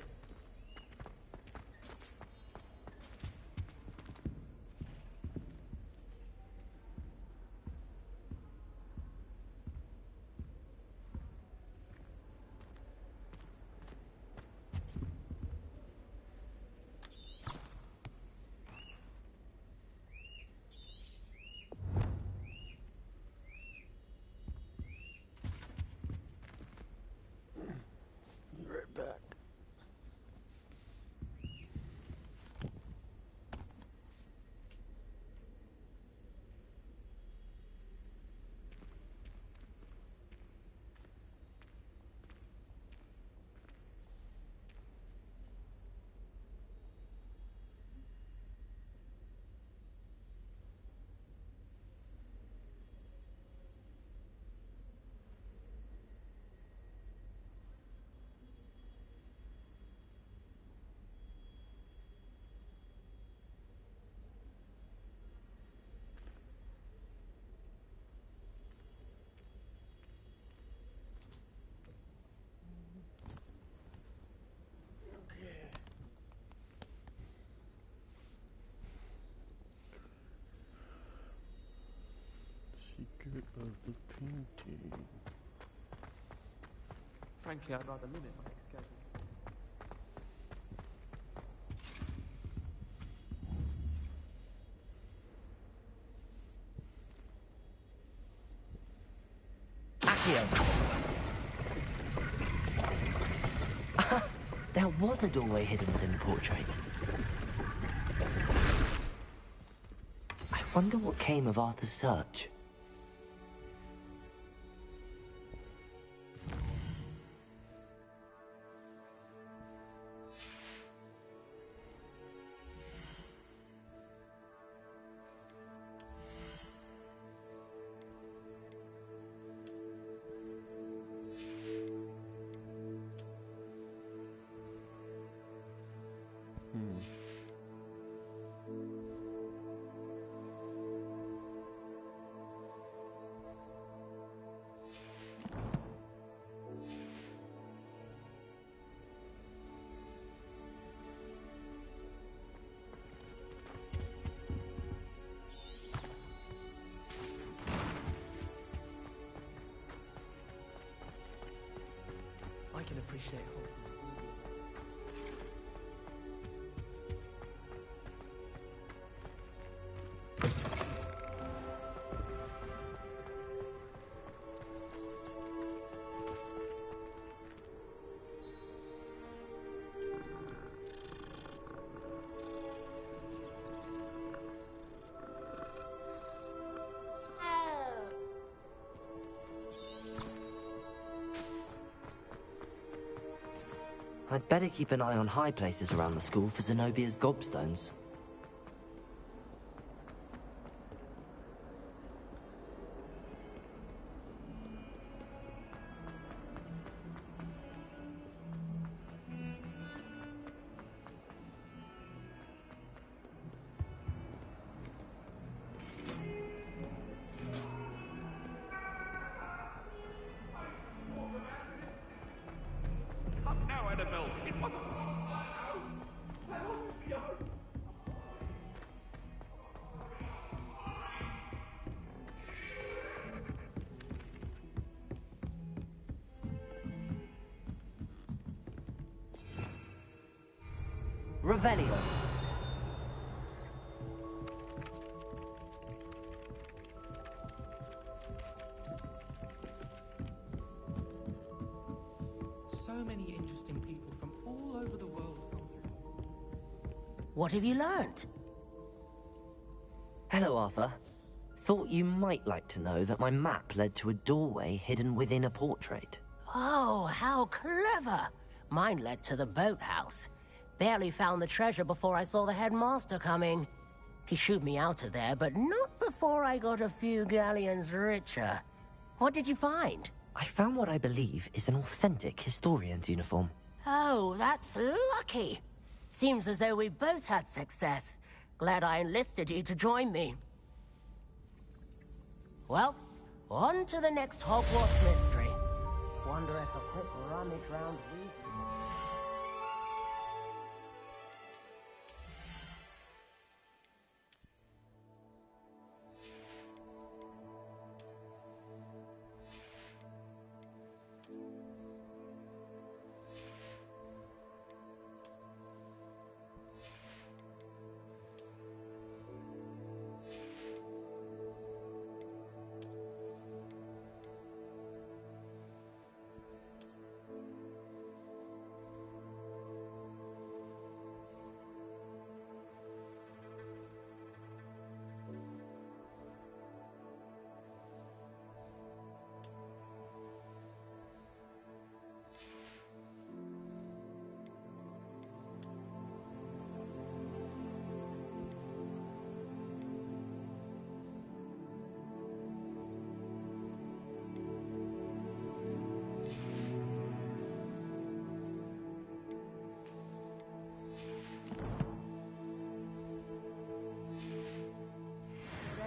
secret of the painting. Frankly, I'd rather limit my escape. There was a doorway hidden within the portrait. I wonder what came of Arthur's search. I can appreciate Hogwarts. I'd better keep an eye on high places around the school for Zenobia's gobstones. Now, Annabelle, it was... Revelio. So many interesting people from all over the world. What have you learned? Hello, Arthur. Thought you might like to know that my map led to a doorway hidden within a portrait. Oh, how clever! Mine led to the boathouse. Barely found the treasure before I saw the headmaster coming. He shooed me out of there, but not before I got a few galleons richer. What did you find? I found what I believe is an authentic historian's uniform. Oh, that's lucky. Seems as though we both had success. Glad I enlisted you to join me. Well, on to the next Hogwarts mystery. Wonder if a quick rummage round these...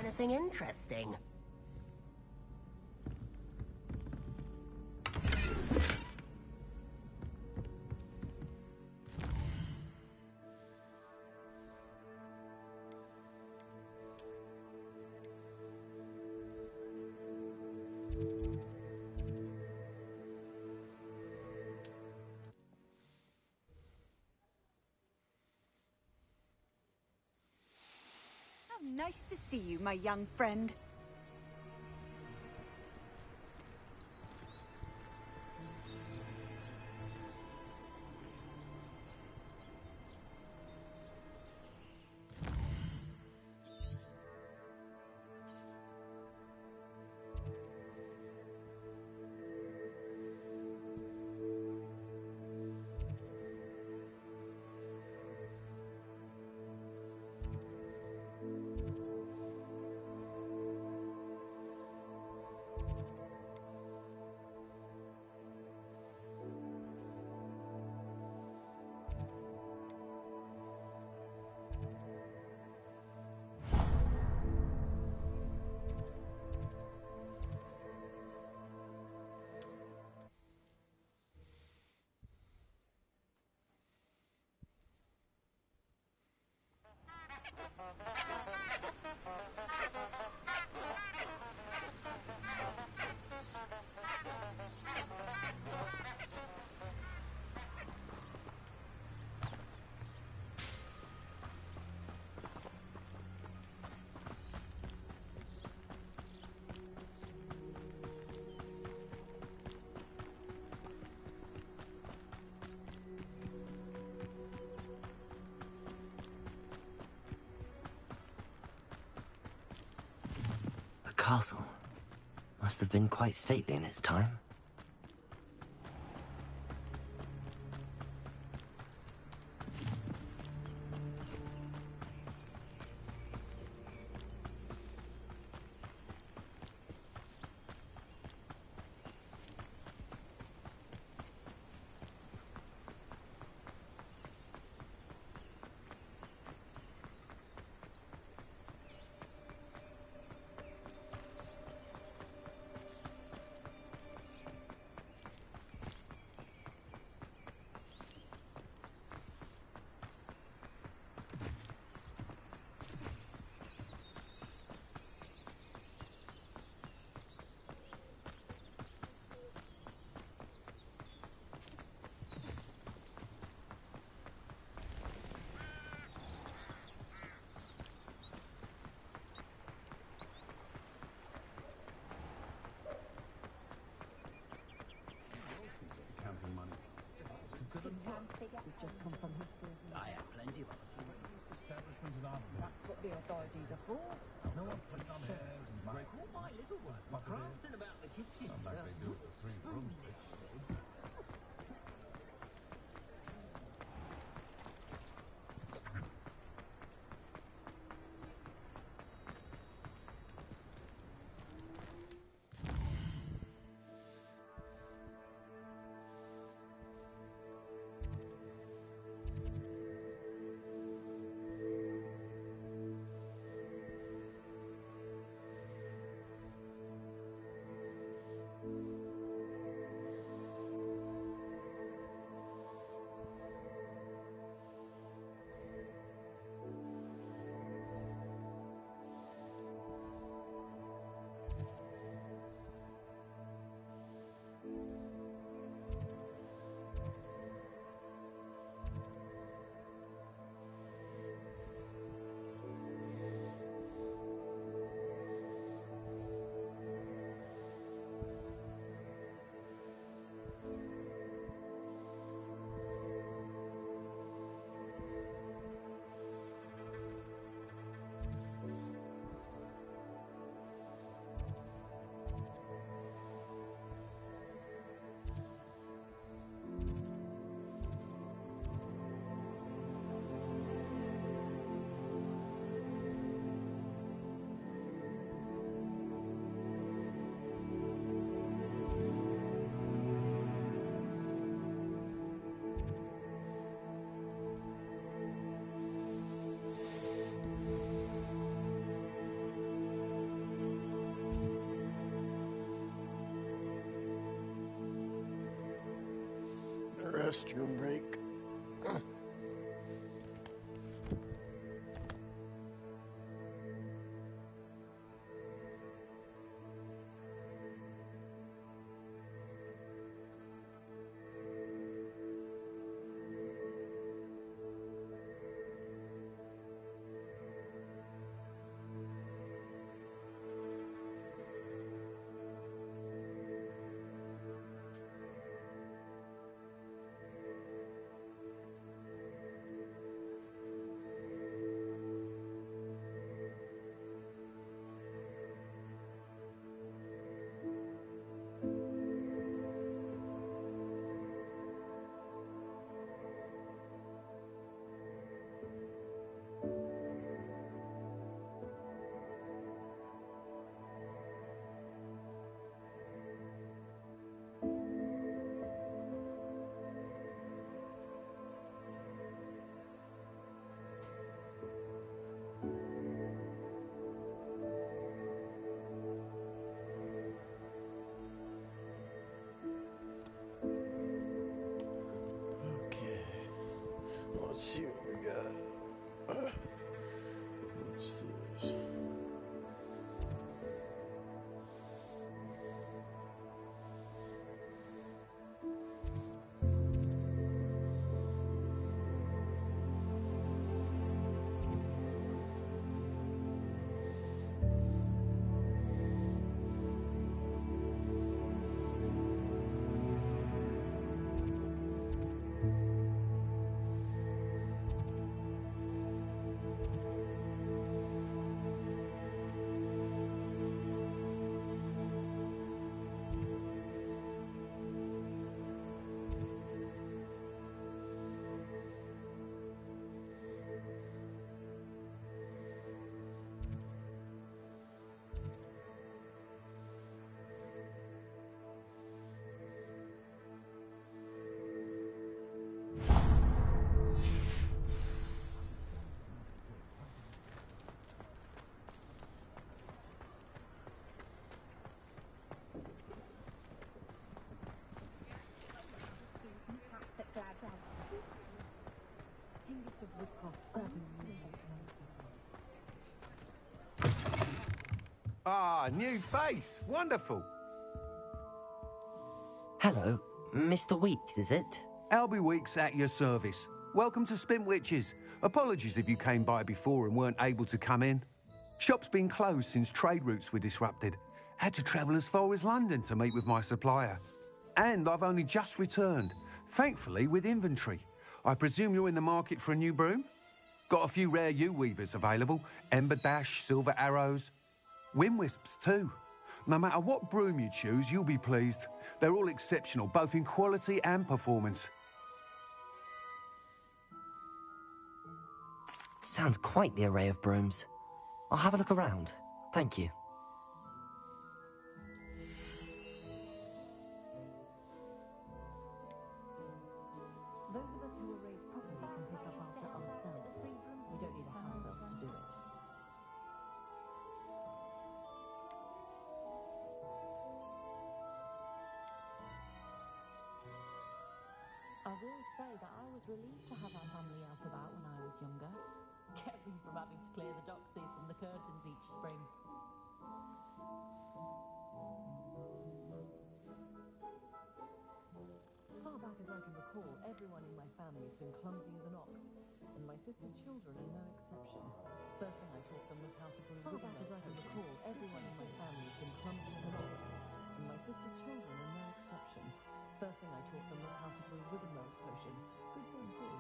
Anything interesting? How nice to see you, my young friend. Castle must have been quite stately in its time. I have plenty of establishments in Ireland. That's what the authorities are for. No one putting on hairs and break. Oh, my little one. Prancing about the kitchen. Not like they do with the three broomsticks. Restroom break. Let's see what we got. What's this? Ah, new face. Wonderful. Hello, Mr. Weeks, is it? Albie Weeks at your service. Welcome to Spintwitches. Apologies if you came by before and weren't able to come in. Shop's been closed since trade routes were disrupted. Had to travel as far as London to meet with my supplier. And I've only just returned, thankfully with inventory. I presume you're in the market for a new broom? Got a few rare U-weavers available. Ember Dash, Silver Arrows. Wind Wisps too. No matter what broom you choose, you'll be pleased. They're all exceptional, both in quality and performance. Sounds quite the array of brooms. I'll have a look around. Thank you. Those of us who were raised properly can pick up after ourselves. We don't need a house elf to do it. I will say that I was relieved to have our family out about when I was younger. Kept me from having to clear the doxies from the curtains each spring. Far back as I can recall, everyone in my family has been clumsy as an ox, and my sister's children are no exception. First thing I taught them was how to brew Far back as I can recall, everyone in my family has been clumsy as an ox, and my sister's children are no exception. First thing I taught them was how to brew rhythm milk potion. Good thing too.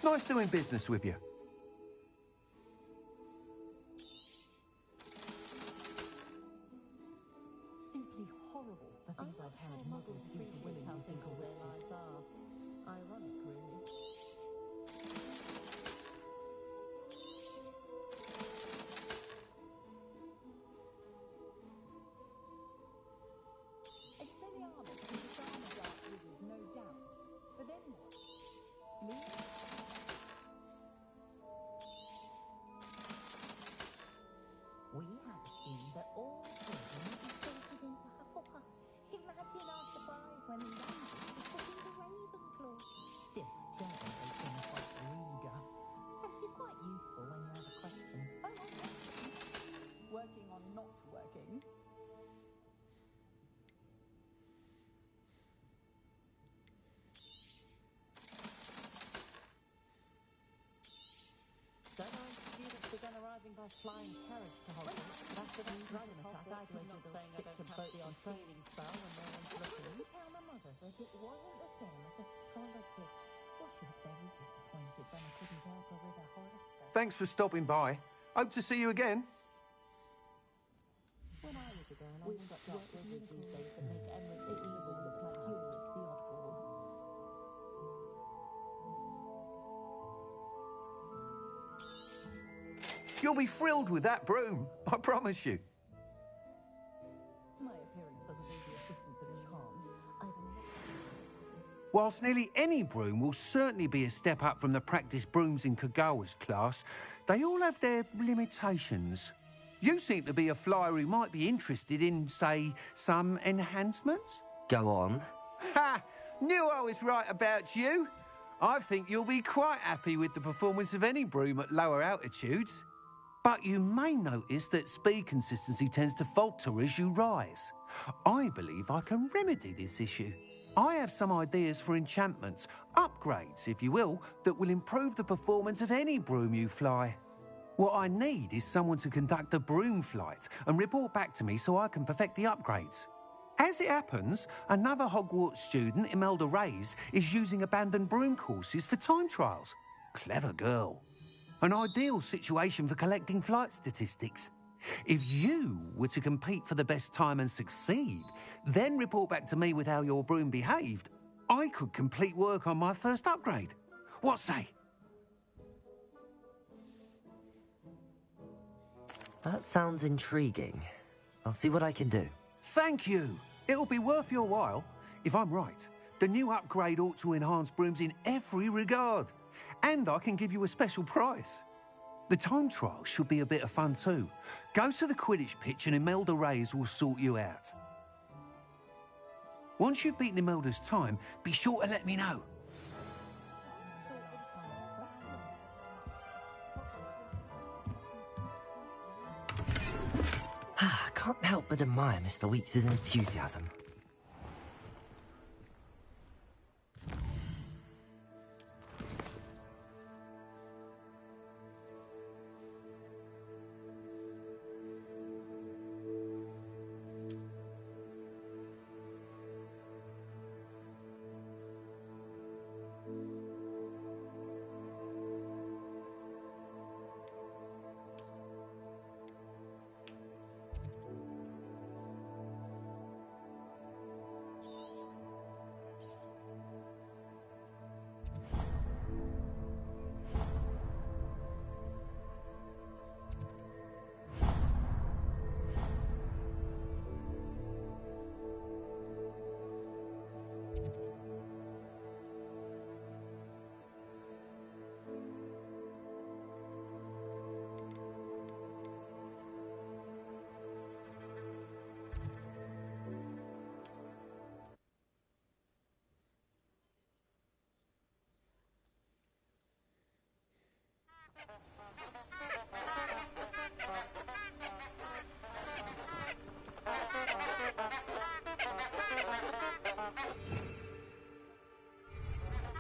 Nice doing business with you. Simply horrible, the things I've heard muggles do to women who think of their lives are. Ironic, really. Expelliarmus can disarm a dark wizard, no doubt. But then what? Me? We have assumed that all children will be sorted into Hufflepuff. Imagine our surprise when Raven was put into Ravenclaw. Still, Gerda has been quite rude. And she's quite useful when you have a question. Oh, working on not working. Don't mind students began arriving by flying carriage to Hogwarts, but after the dragon attack, I told them to stick to boats on training spell when no one's looking. I tell my mother that it wasn't the same as a scholarship. Well, she was very disappointed when I couldn't help her with her horoscope. Thanks for stopping by. Hope to see you again. When I was a girl, I knew that dark wizards these days that make Emerald the evil look like Hewlett, the oddball. You'll be thrilled with that broom, I promise you. My appearance doesn't need the assistance of charms. Whilst nearly any broom will certainly be a step up from the practice brooms in Kagawa's class, they all have their limitations. You seem to be a flyer who might be interested in, say, some enhancements? Go on. Ha! Knew I was right about you. I think you'll be quite happy with the performance of any broom at lower altitudes. But you may notice that speed consistency tends to falter as you rise. I believe I can remedy this issue. I have some ideas for enchantments, upgrades, if you will, that will improve the performance of any broom you fly. What I need is someone to conduct a broom flight and report back to me so I can perfect the upgrades. As it happens, another Hogwarts student, Imelda Reyes, is using abandoned broom courses for time trials. Clever girl. An ideal situation for collecting flight statistics. If you were to compete for the best time and succeed, then report back to me with how your broom behaved, I could complete work on my first upgrade. What say? That sounds intriguing. I'll see what I can do. Thank you. It'll be worth your while. If I'm right, the new upgrade ought to enhance brooms in every regard. And I can give you a special price. The time trial should be a bit of fun too. Go to the Quidditch pitch and Imelda Reyes will sort you out. Once you've beaten Imelda's time, be sure to let me know. I can't help but admire Mr. Weeks' enthusiasm.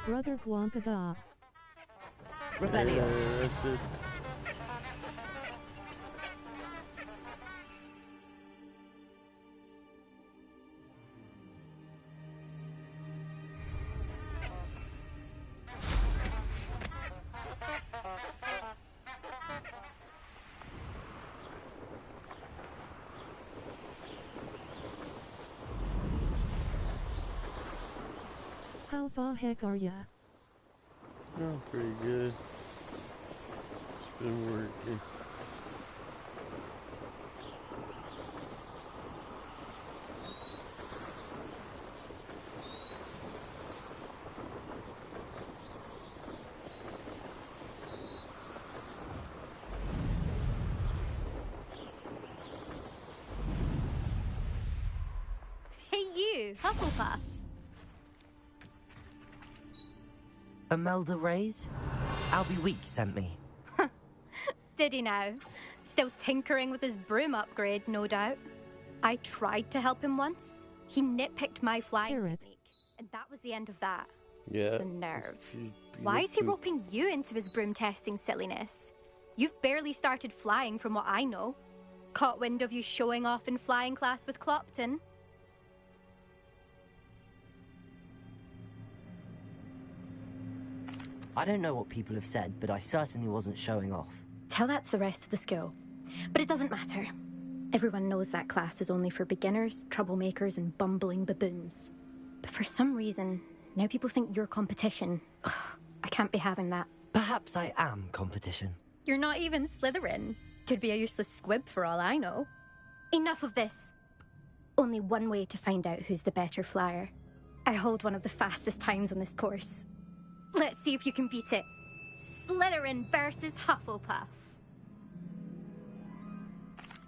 Brother Gwampa da. Rebellion. That's it. How the heck are ya? Oh, pretty good. It's been working. Hey you, Hufflepuff. Imelda Reyes? Albie Weeks sent me. Did he now? Still tinkering with his broom upgrade, no doubt. I tried to help him once. He nitpicked my flying technique, and that was the end of that. Yeah. The nerve. Why is he roping you into his broom testing silliness? You've barely started flying from what I know. Caught wind of you showing off in flying class with Clopton. I don't know what people have said, but I certainly wasn't showing off. Tell that to the rest of the school. But it doesn't matter. Everyone knows that class is only for beginners, troublemakers, and bumbling baboons. But for some reason, now people think you're competition. Ugh, I can't be having that. Perhaps I am competition. You're not even Slytherin. Could be a useless squib for all I know. Enough of this. Only one way to find out who's the better flyer. I hold one of the fastest times on this course. Let's see if you can beat it. Slytherin versus Hufflepuff.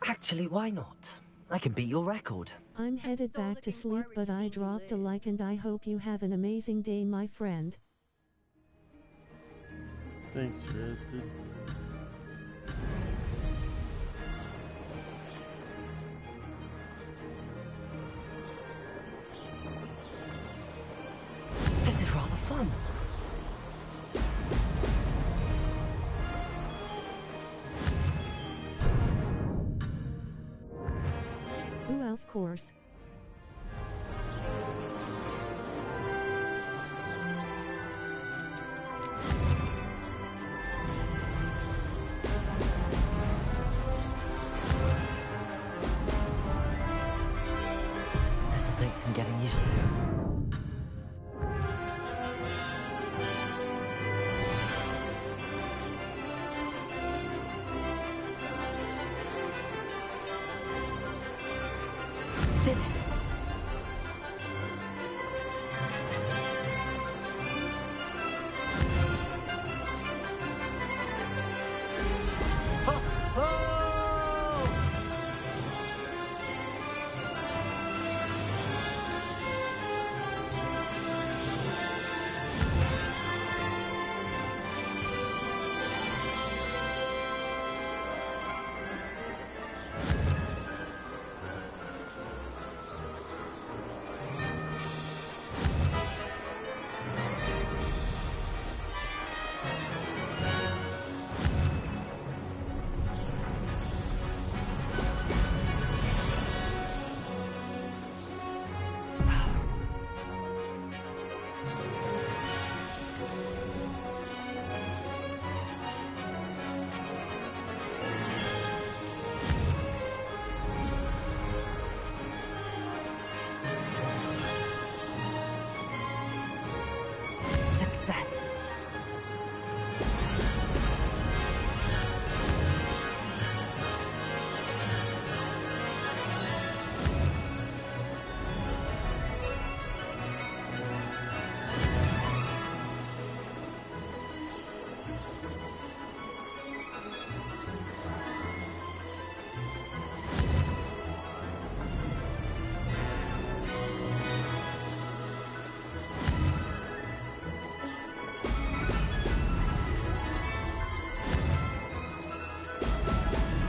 Actually, why not? I can beat your record. I'm headed back to sleep, but I dropped a like and I hope you have an amazing day, my friend. Thanks, Rested. This is rather fun. Ooh, of course. This'll take some getting used to. Did it? Success.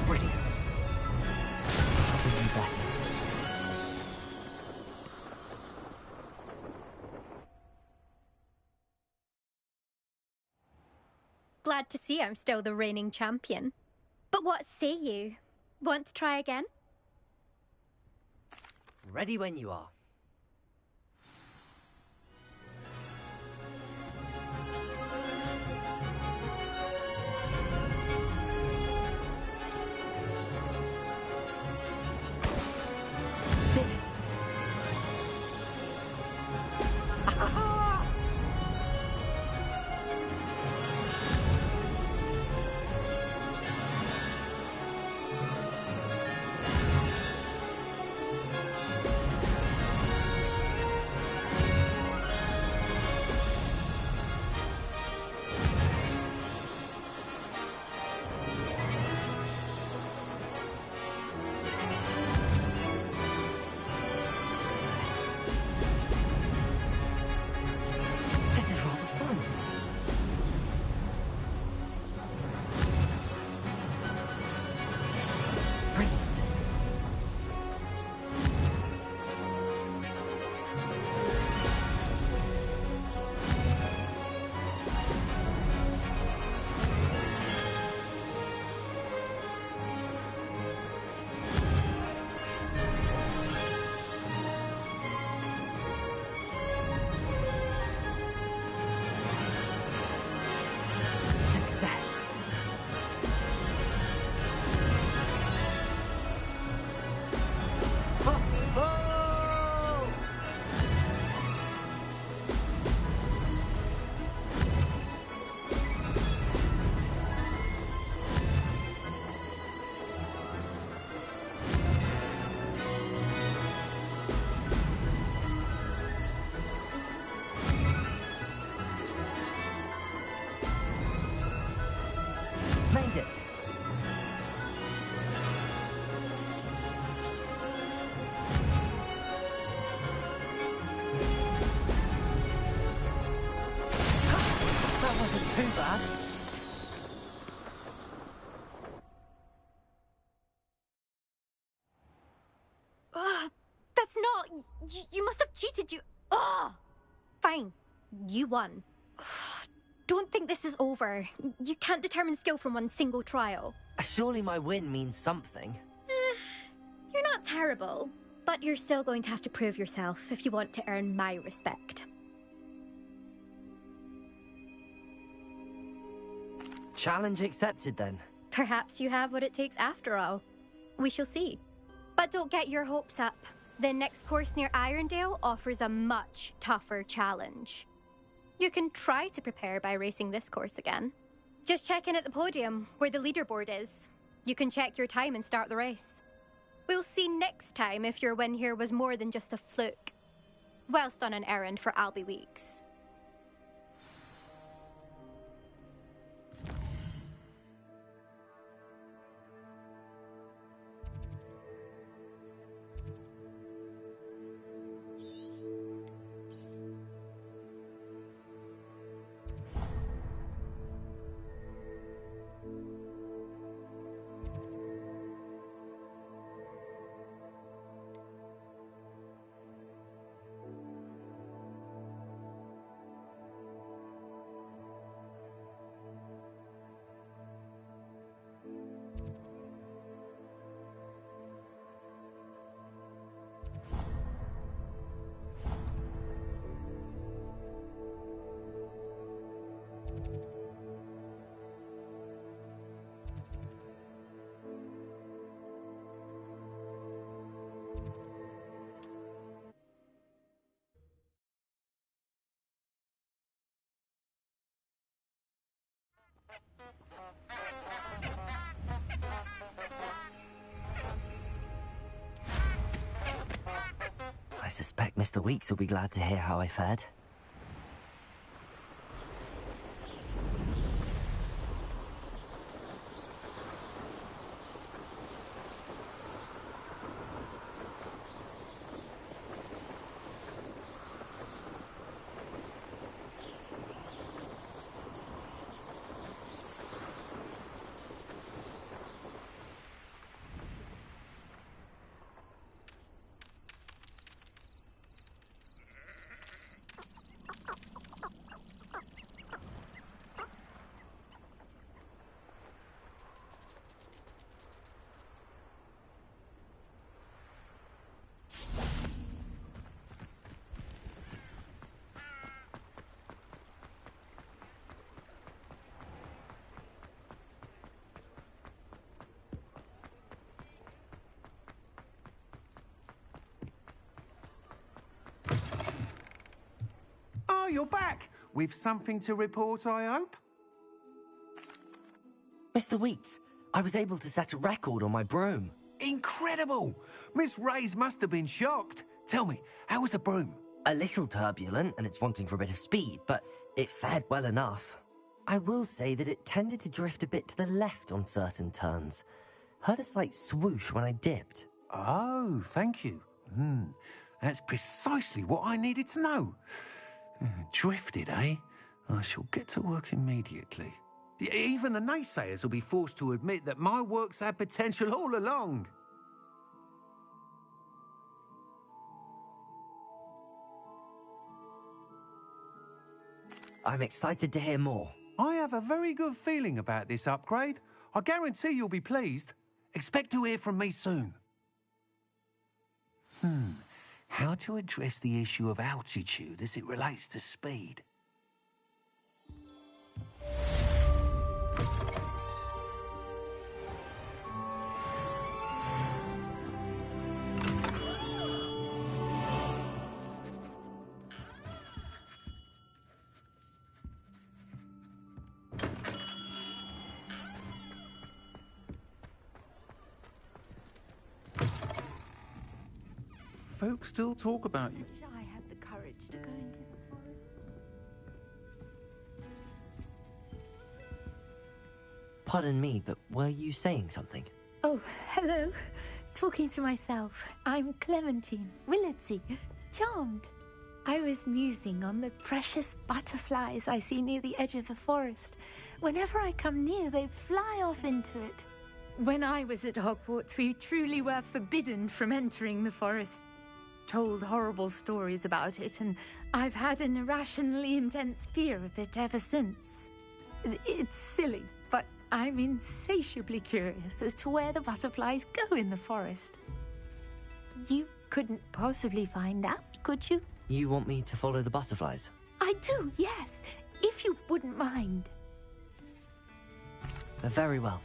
Brilliant. Even better. Glad to see I'm still the reigning champion. But what say you? Want to try again? Ready when you are. Did it? bad. That's not... You must have cheated, you... Ugh! Fine. You won. Don't think this is over. You can't determine skill from one single trial. Surely my win means something. You're not terrible, but you're still going to have to prove yourself if you want to earn my respect. Challenge accepted, then. Perhaps you have what it takes after all. We shall see. But don't get your hopes up. The next course near Irondale offers a much tougher challenge. You can try to prepare by racing this course again. Just check in at the podium, where the leaderboard is. You can check your time and start the race. We'll see next time if your win here was more than just a fluke. Whilst on an errand for Albie Weeks. I suspect Mr. Weeks will be glad to hear how I fared. Oh, you're back! With something to report, I hope? Mr. Weeks, I was able to set a record on my broom. Incredible! Miss Reyes must have been shocked. Tell me, how was the broom? A little turbulent, and it's wanting for a bit of speed, but it fared well enough. I will say that it tended to drift a bit to the left on certain turns. Heard a slight swoosh when I dipped. Oh, thank you. That's precisely what I needed to know. Drifted, eh? I shall get to work immediately. Even the naysayers will be forced to admit that my work's had potential all along. I'm excited to hear more. I have a very good feeling about this upgrade. I guarantee you'll be pleased. Expect to hear from me soon. How to address the issue of altitude as it relates to speed? Folks still talk about you. I had the courage to go into the forest. Pardon me, but were you saying something? Oh, hello. Talking to myself. I'm Clementine Willardsey. Charmed. I was musing on the precious butterflies I see near the edge of the forest. Whenever I come near, they fly off into it. When I was at Hogwarts, we truly were forbidden from entering the forest. Told horrible stories about it, and I've had an irrationally intense fear of it ever since. It's silly, but I'm insatiably curious as to where the butterflies go in the forest. You couldn't possibly find out, could you? You want me to follow the butterflies? I do, yes, if you wouldn't mind. Very well.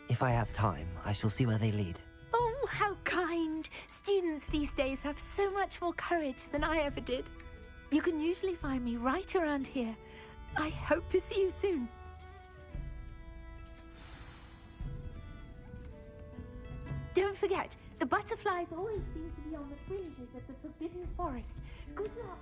If I have time, I shall see where they lead. Oh, how kind. Students these days have so much more courage than I ever did. You can usually find me right around here. I hope to see you soon. Don't forget, the butterflies always seem to be on the fringes of the Forbidden Forest. Good luck.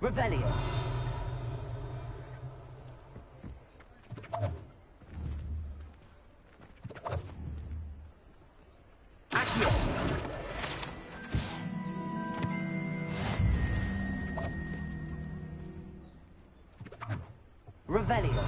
Revelio. Accio. Revelio.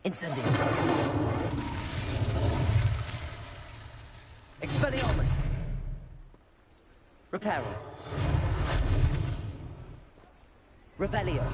Incendio. Expelliarmus. Reparo. Revelio.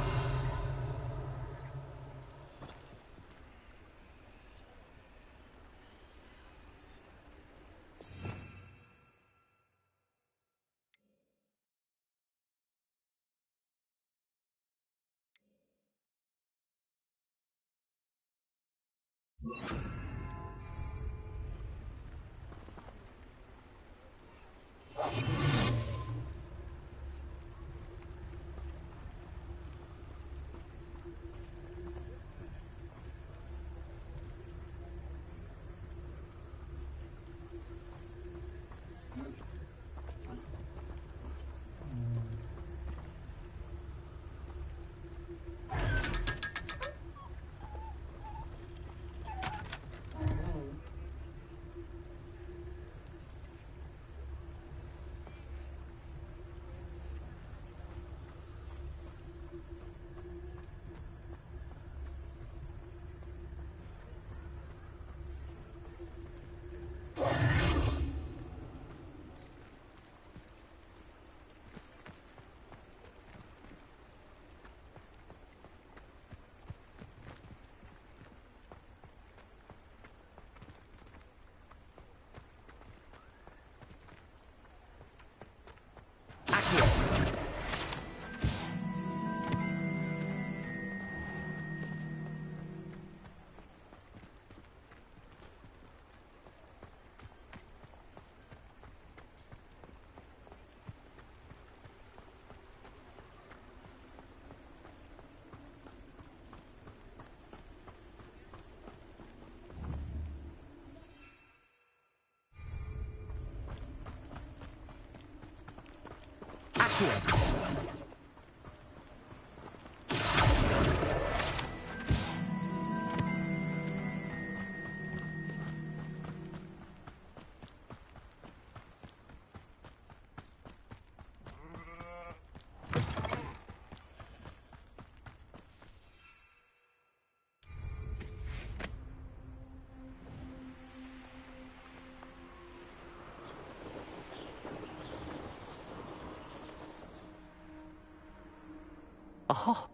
Oh,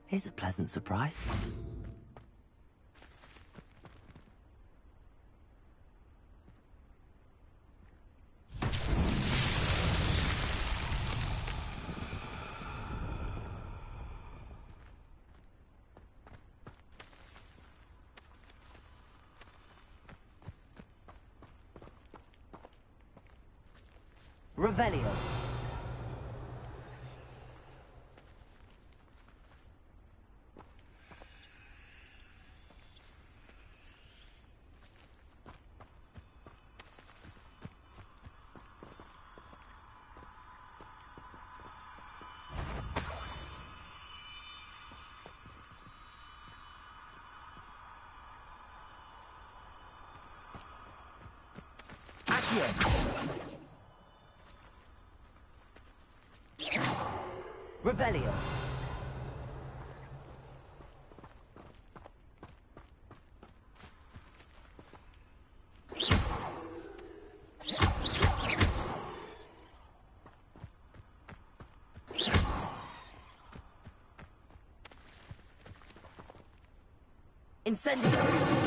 Here's a pleasant surprise. Revelio. Revelio. Incendio.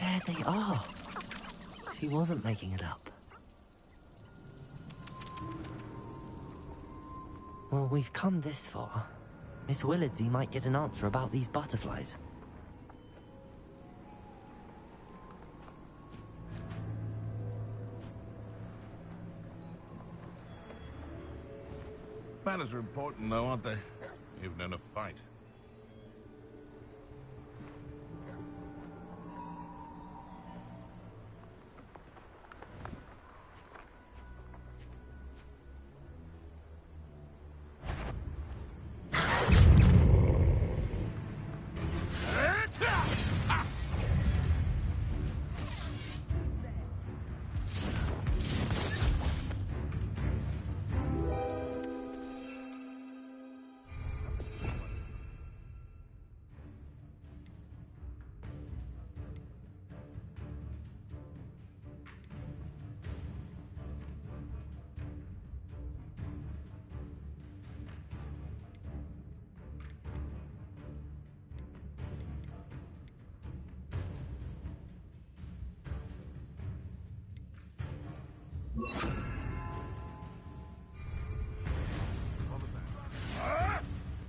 There they are. She wasn't making it up. Well, we've come this far. Miss Willardsey might get an answer about these butterflies. Manners are important, though, aren't they? Even in a fight.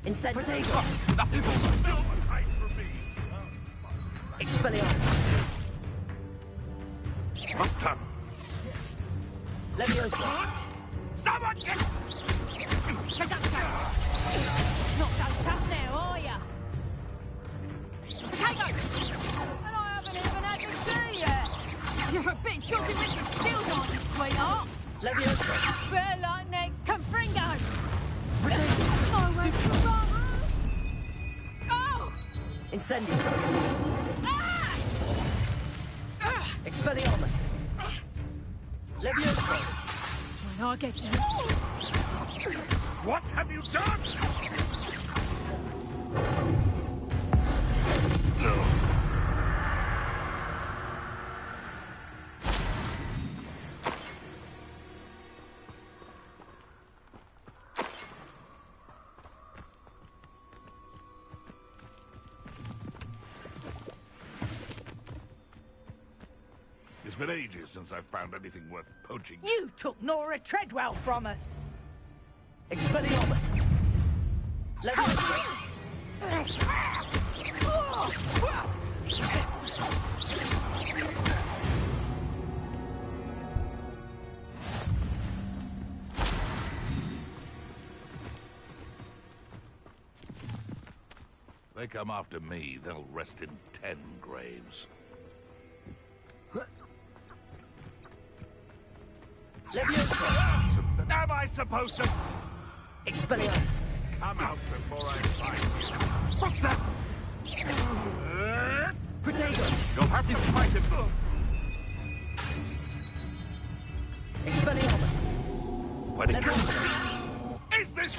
Incendio! Expelliarmus! Leviosa! Someone get... Not so tough now, are ya? Potato! And I haven't even had to see yet! You're a bit jumpy with your skills, aren't you, sweetheart? Leviosa! Better luck next, Confringo! Incendio! Expelliarmus! Leviosa! When I get you... What have you done? been ages since I've found anything worth poaching. You took Nora Treadwell from us. Expelliarmus! They come after me, they'll rest in 10 graves. Am I supposed to... Expelliarmus! Come out before I find you. What's that? Protego! You'll have to fight him. Expelliarmus! Where'd it go? Is this...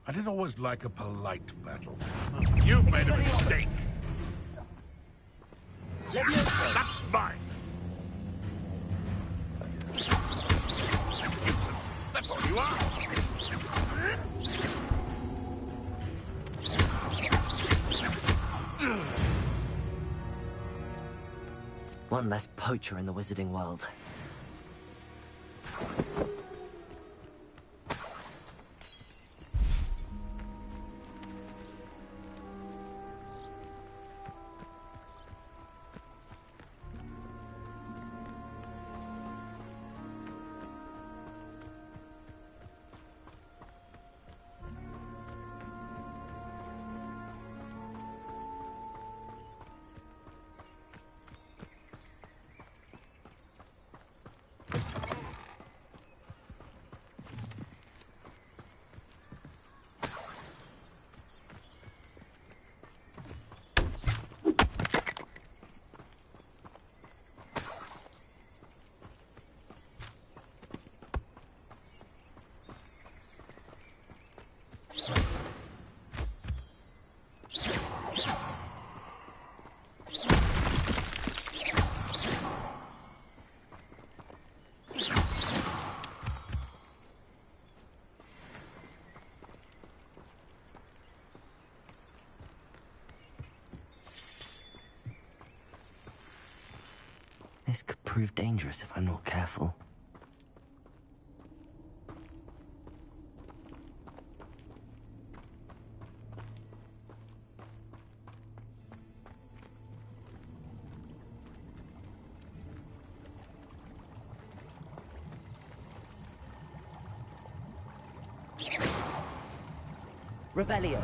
I didn't always like a polite battle. You've made a mistake. That's mine. Nuisance. That's all you are. One less poacher in the wizarding world. This could prove dangerous if I'm not careful. Revelio.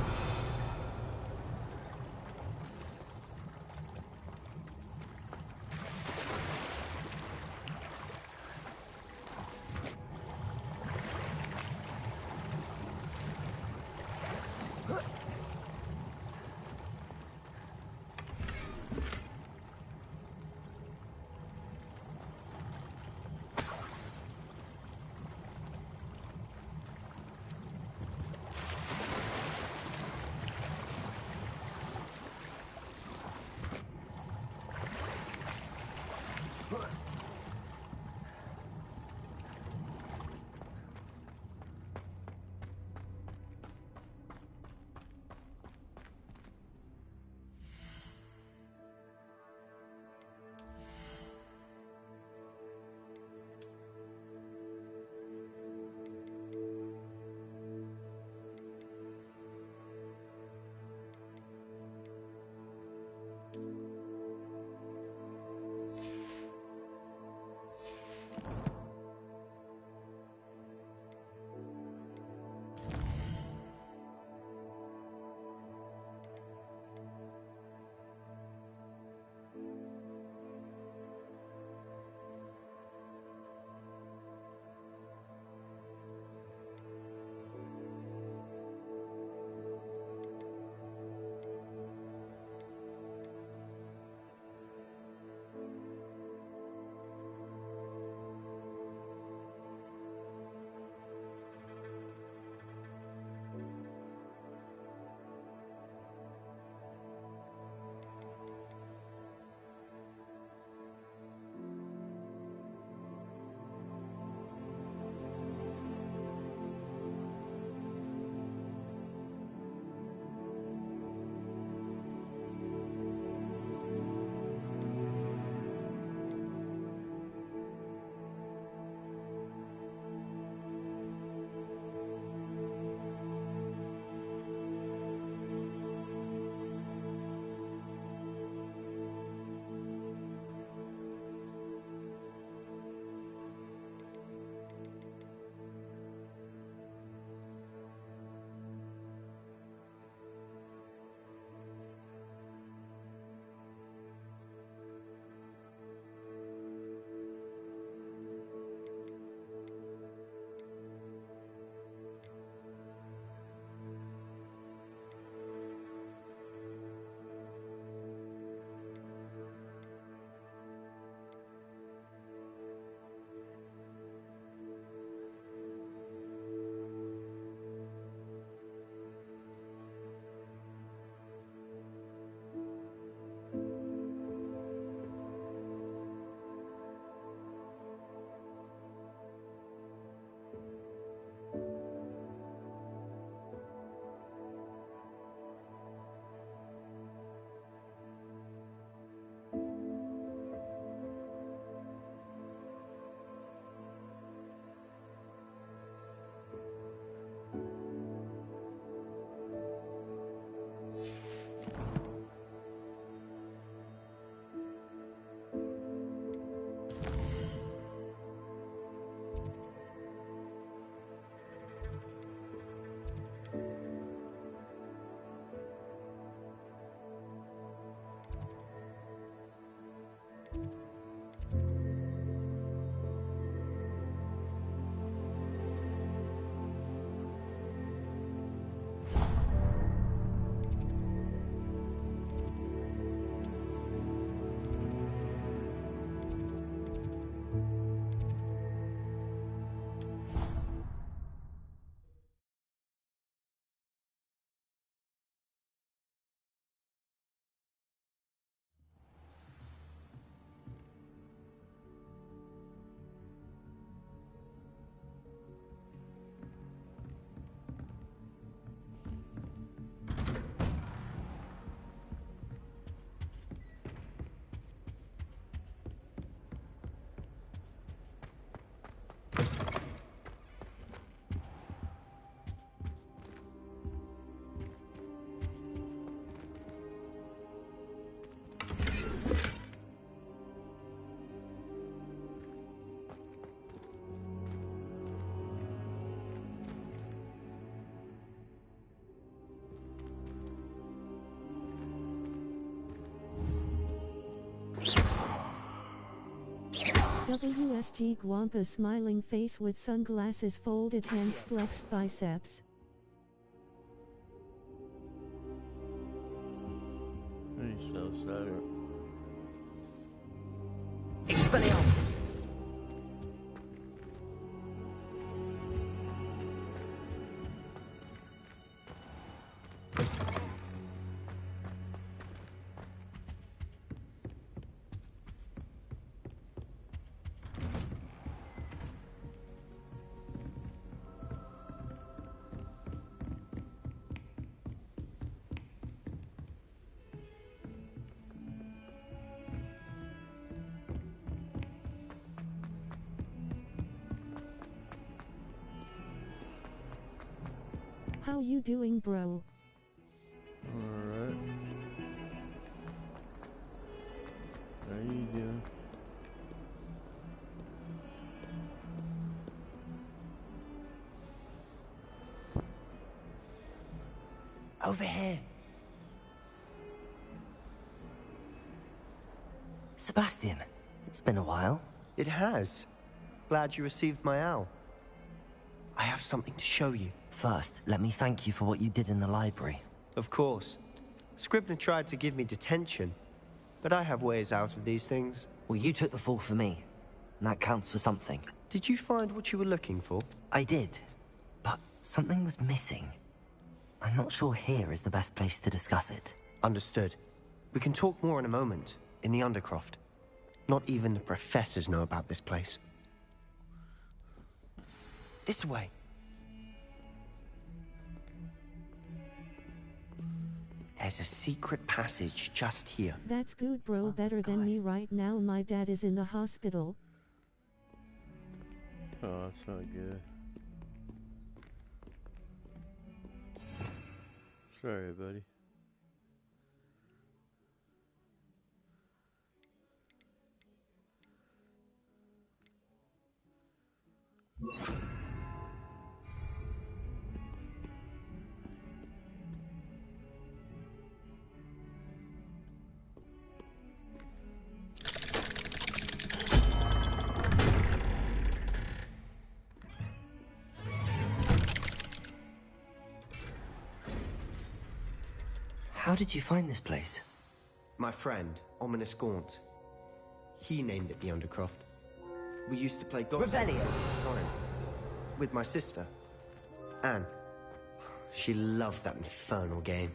WSG Gwampa smiling face with sunglasses, folded hands, flexed biceps. He's so silent. Expelliarmus! How you doing, bro? Alright. How you doing? Over here. Sebastian, it's been a while. It has. Glad you received my owl. I have something to show you. First, let me thank you for what you did in the library. Of course. Scribner tried to give me detention, but I have ways out of these things. Well, you took the fall for me, and that counts for something. Did you find what you were looking for? I did, but something was missing. I'm not sure here is the best place to discuss it. Understood. We can talk more in a moment, in the Undercroft. Not even the professors know about this place. This way. There's a secret passage just here. That's good, bro. Better than me right now. My dad is in the hospital. Oh, that's not good. Sorry, buddy. How did you find this place? My friend, Ominous Gaunt. He named it the Undercroft. We used to play golf Rebellion all the time. With my sister, Anne. She loved that infernal game.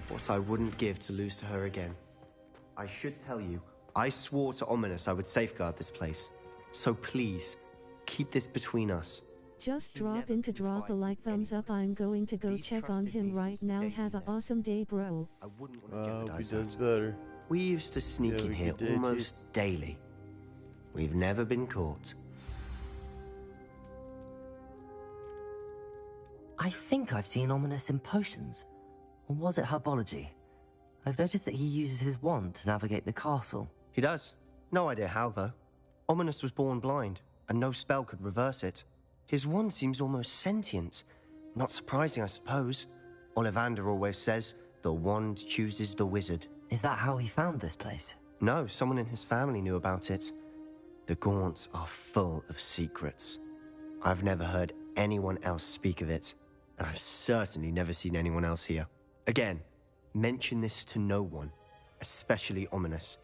What I wouldn't give to lose to her again. I should tell you, I swore to Ominous I would safeguard this place. So please, keep this between us. Just drop in to drop a like, thumbs up. I'm going to go check on him right now. Have an awesome day, bro. I wouldn't want I to hope he jeopardize does that. better. We used to sneak Yeah, in we here could do too. almost daily. We've never been caught. I think I've seen Ominous in potions. Or was it herbology? I've noticed that he uses his wand to navigate the castle. He does. No idea how, though. Ominous was born blind, and no spell could reverse it. His wand seems almost sentient. Not surprising, I suppose. Ollivander always says, the wand chooses the wizard. Is that how he found this place? No, someone in his family knew about it. The Gaunts are full of secrets. I've never heard anyone else speak of it, and I've certainly never seen anyone else here. Again, mention this to no one, especially Ominous.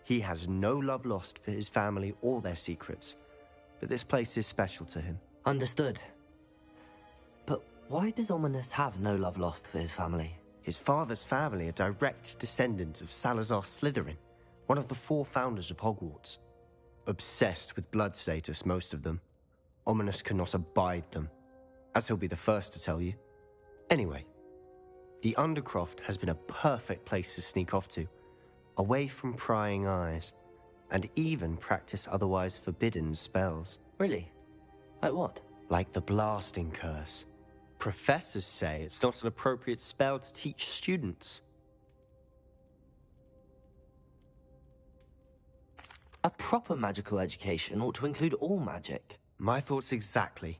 He has no love lost for his family or their secrets, but this place is special to him. Understood. But why does Ominous have no love lost for his family? His father's family are direct descendants of Salazar Slytherin, one of the 4 founders of Hogwarts. Obsessed with blood status, most of them. Ominous cannot abide them, as he'll be the first to tell you. Anyway, the Undercroft has been a perfect place to sneak off to, away from prying eyes, and even practice otherwise forbidden spells. Really? Like what? Like the blasting curse. Professors say it's not an appropriate spell to teach students. A proper magical education ought to include all magic. My thoughts exactly.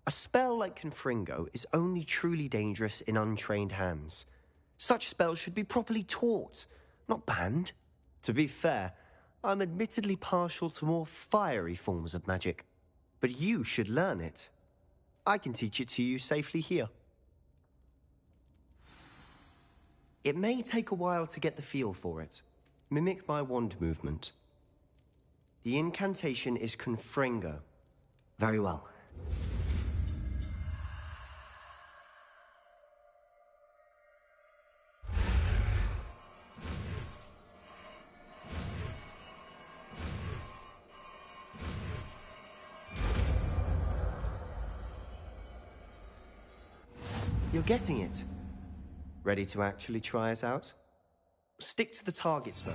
A spell like Confringo is only truly dangerous in untrained hands. Such spells should be properly taught, not banned. To be fair, I'm admittedly partial to more fiery forms of magic, but you should learn it. I can teach it to you safely here. It may take a while to get the feel for it. Mimic my wand movement. The incantation is Confringo. Very well. You're getting it. Ready to actually try it out? Stick to the targets, though.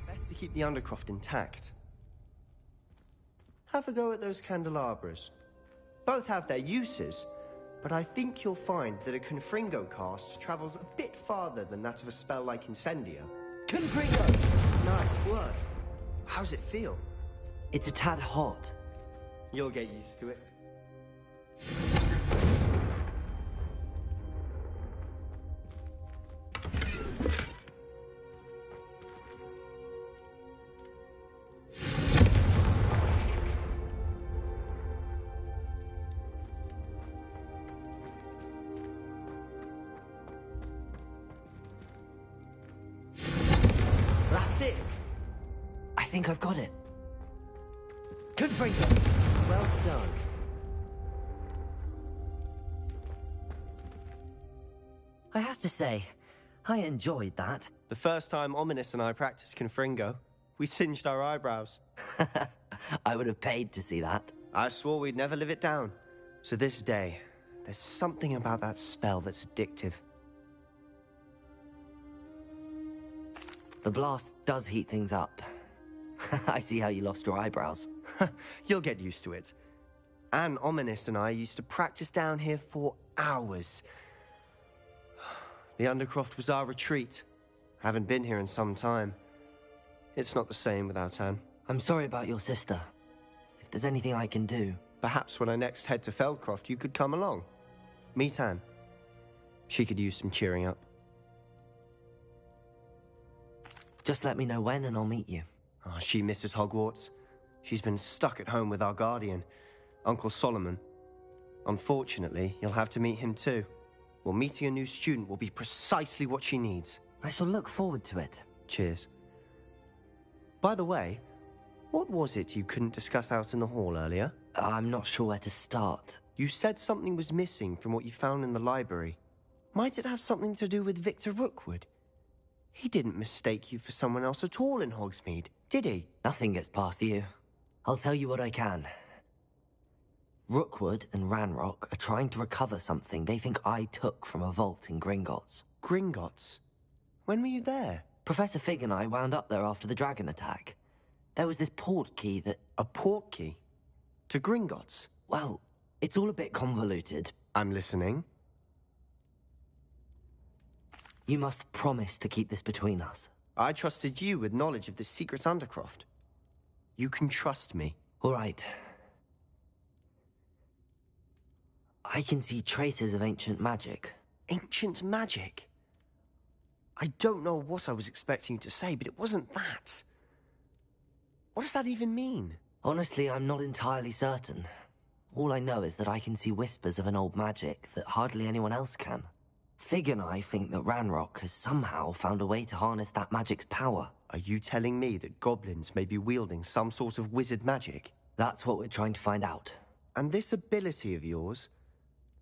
Best to keep the Undercroft intact. Have a go at those candelabras. Both have their uses, but I think you'll find that a Confringo cast travels a bit farther than that of a spell like Incendio. Confringo! Nice work. How's it feel? It's a tad hot. You'll get used to it. That's it! I think I've got it. Confringo! Well done. I have to say, I enjoyed that. The first time Ominous and I practiced Confringo, we singed our eyebrows. I would have paid to see that. I swore we'd never live it down. So this day, there's something about that spell that's addictive. The blast does heat things up. I see how you lost your eyebrows. You'll get used to it. Anne, Ominous and I used to practice down here for hours. The Undercroft was our retreat. Haven't been here in some time. It's not the same without Anne. I'm sorry about your sister. If there's anything I can do... Perhaps when I next head to Feldcroft, you could come along. Meet Anne. She could use some cheering up. Just let me know when and I'll meet you. Oh, she misses Hogwarts. She's been stuck at home with our guardian, Uncle Solomon. Unfortunately, you'll have to meet him too. Well, meeting a new student will be precisely what she needs. I shall look forward to it. Cheers. By the way, what was it you couldn't discuss out in the hall earlier? I'm not sure where to start. You said something was missing from what you found in the library. Might it have something to do with Victor Rookwood? He didn't mistake you for someone else at all in Hogsmeade, did he? Nothing gets past you. I'll tell you what I can. Rookwood and Ranrock are trying to recover something they think I took from a vault in Gringotts. Gringotts? When were you there? Professor Fig and I wound up there after the dragon attack. There was this port key that... A port key? To Gringotts? Well, it's all a bit convoluted. I'm listening. You must promise to keep this between us. I trusted you with knowledge of the secret Undercroft. You can trust me. All right. I can see traces of ancient magic. Ancient magic? I don't know what I was expecting you to say, but it wasn't that. What does that even mean? Honestly, I'm not entirely certain. All I know is that I can see whispers of an old magic that hardly anyone else can. Fig and I think that Ranrock has somehow found a way to harness that magic's power. Are you telling me that goblins may be wielding some sort of wizard magic? That's what we're trying to find out. And this ability of yours,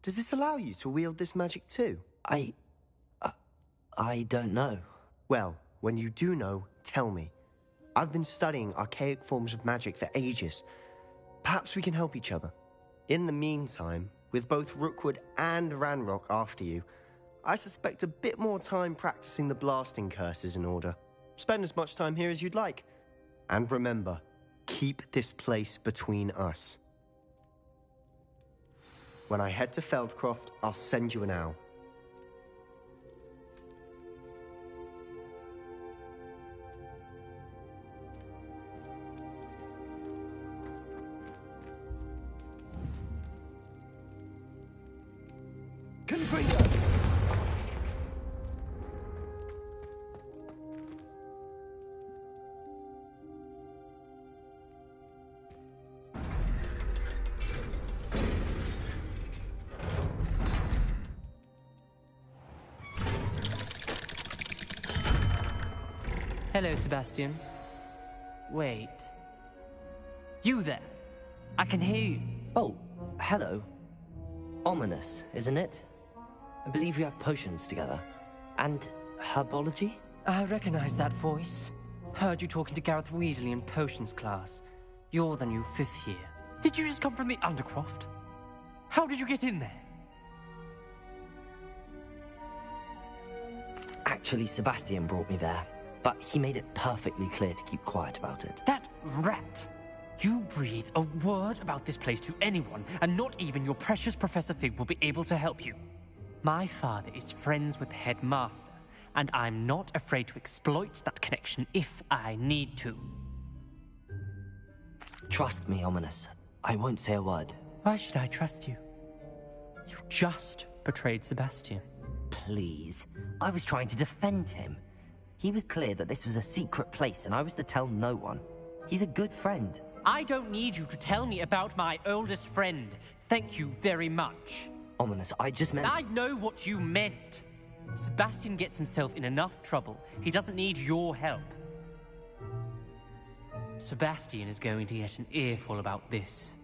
does it allow you to wield this magic too? I don't know. Well, when you do know, tell me. I've been studying archaic forms of magic for ages. Perhaps we can help each other. In the meantime, with both Rookwood and Ranrock after you, I suspect a bit more time practicing the blasting curse is in order. Spend as much time here as you'd like. And remember, keep this place between us. When I head to Feldcroft, I'll send you an owl. Trigger! Hello, Sebastian. Wait. You there? I can hear you. Oh, hello. Ominous, isn't it? I believe you have potions together. And herbology? I recognize that voice. Heard you talking to Gareth Weasley in potions class. You're the new 5th year. Did you just come from the Undercroft? How did you get in there? Actually, Sebastian brought me there. But he made it perfectly clear to keep quiet about it. That rat! You breathe a word about this place to anyone, and not even your precious Professor Fig will be able to help you. My father is friends with the headmaster, and I'm not afraid to exploit that connection if I need to. Trust me, Ominous. I won't say a word. Why should I trust you? You just betrayed Sebastian. Please. I was trying to defend him. He was clear that this was a secret place, and I was to tell no one. He's a good friend. I don't need you to tell me about my oldest friend. Thank you very much. Ominous, I just meant... I know what you meant. Sebastian gets himself in enough trouble. He doesn't need your help. Sebastian is going to get an earful about this.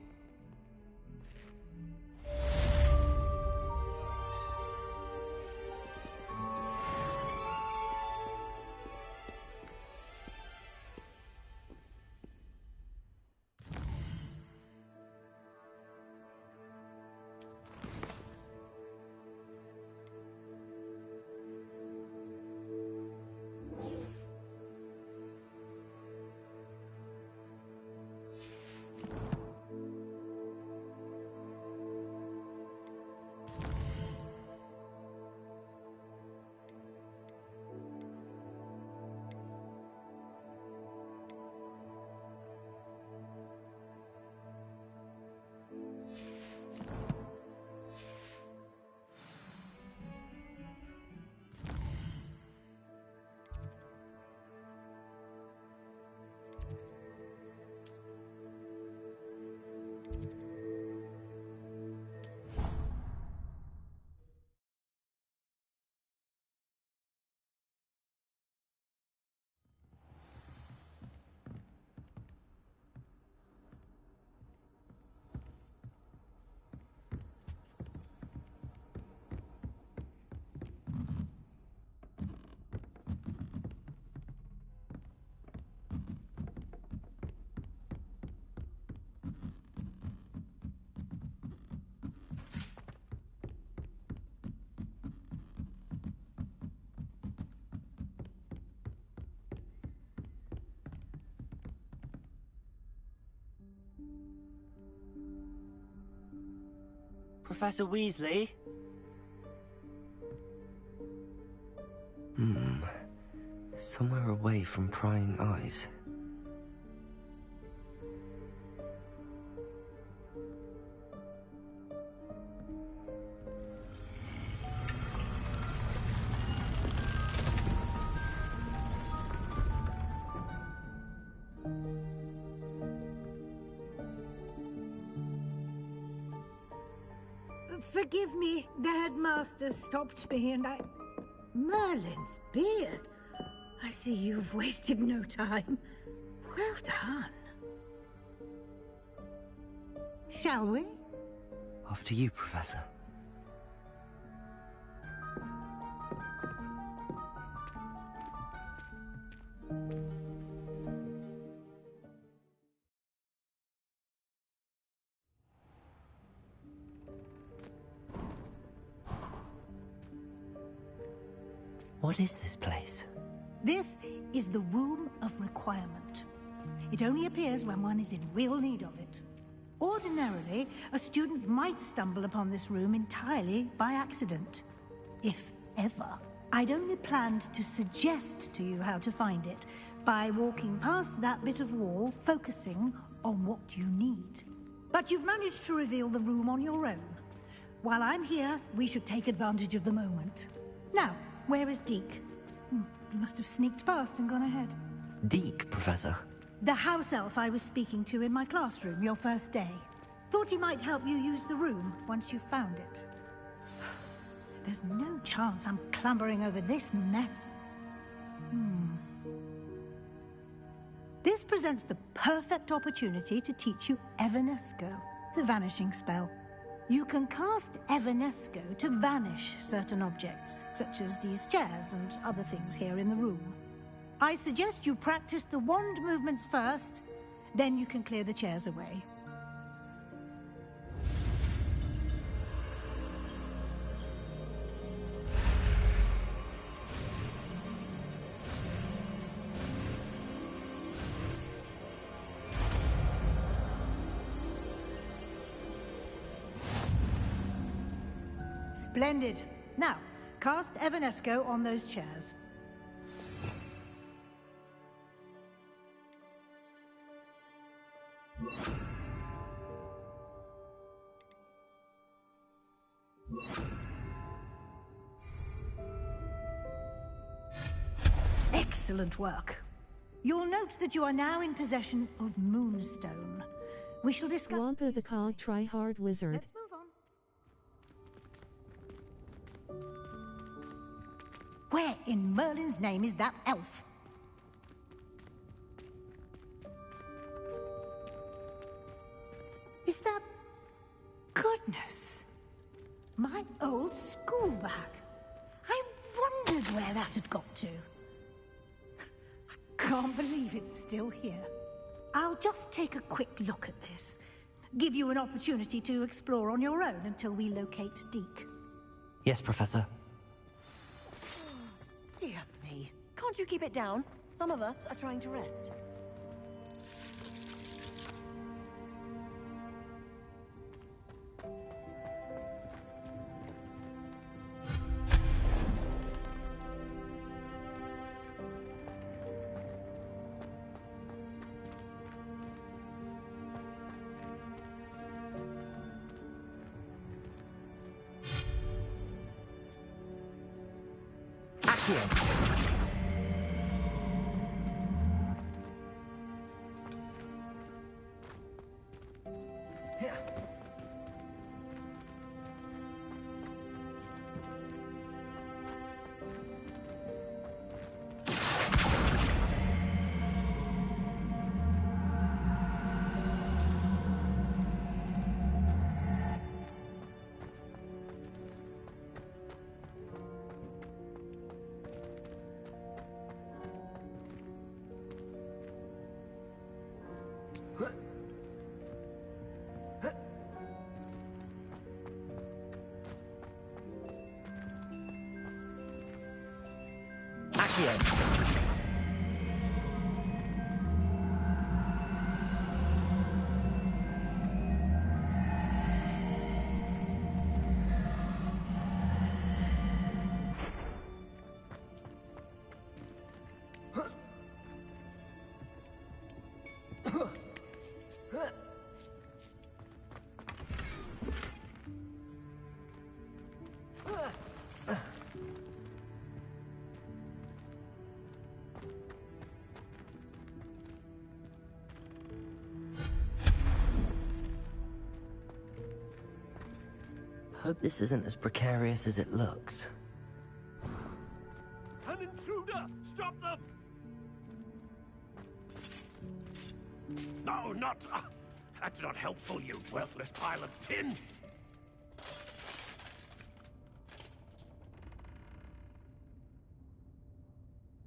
Professor Weasley? Somewhere away from prying eyes. Forgive me, the headmaster stopped me and I... Merlin's beard. I see you've wasted no time. Well done. Shall we? After you, Professor. What is this place? This is the Room of Requirement. It only appears when one is in real need of it. Ordinarily, a student might stumble upon this room entirely by accident. If ever. I'd only planned to suggest to you how to find it by walking past that bit of wall, focusing on what you need. But you've managed to reveal the room on your own. While I'm here, we should take advantage of the moment. Now, where is Deke? He must have sneaked past and gone ahead. Deke, Professor. The house elf I was speaking to in my classroom your first day. Thought he might help you use the room once you found it. There's no chance I'm clambering over this mess. This presents the perfect opportunity to teach you Evanesco, the vanishing spell. You can cast Evanesco to vanish certain objects, such as these chairs and other things here in the room. I suggest you practice the wand movements first, then you can clear the chairs away. Splendid. Now, cast Evanesco on those chairs. Excellent work. You'll note that you are now in possession of Moonstone. We shall discuss... Gwampa the cog try-hard wizard. Let's move on. Where in Merlin's name is that elf? Is that... Goodness! My old school bag. I wondered where that had got to. I can't believe it's still here. I'll just take a quick look at this. Give you an opportunity to explore on your own until we locate Deke. Yes, Professor. Dear me. Can't you keep it down? Some of us are trying to rest. Hope this isn't as precarious as it looks. An intruder! Stop them! No, not... that's not helpful, you worthless pile of tin!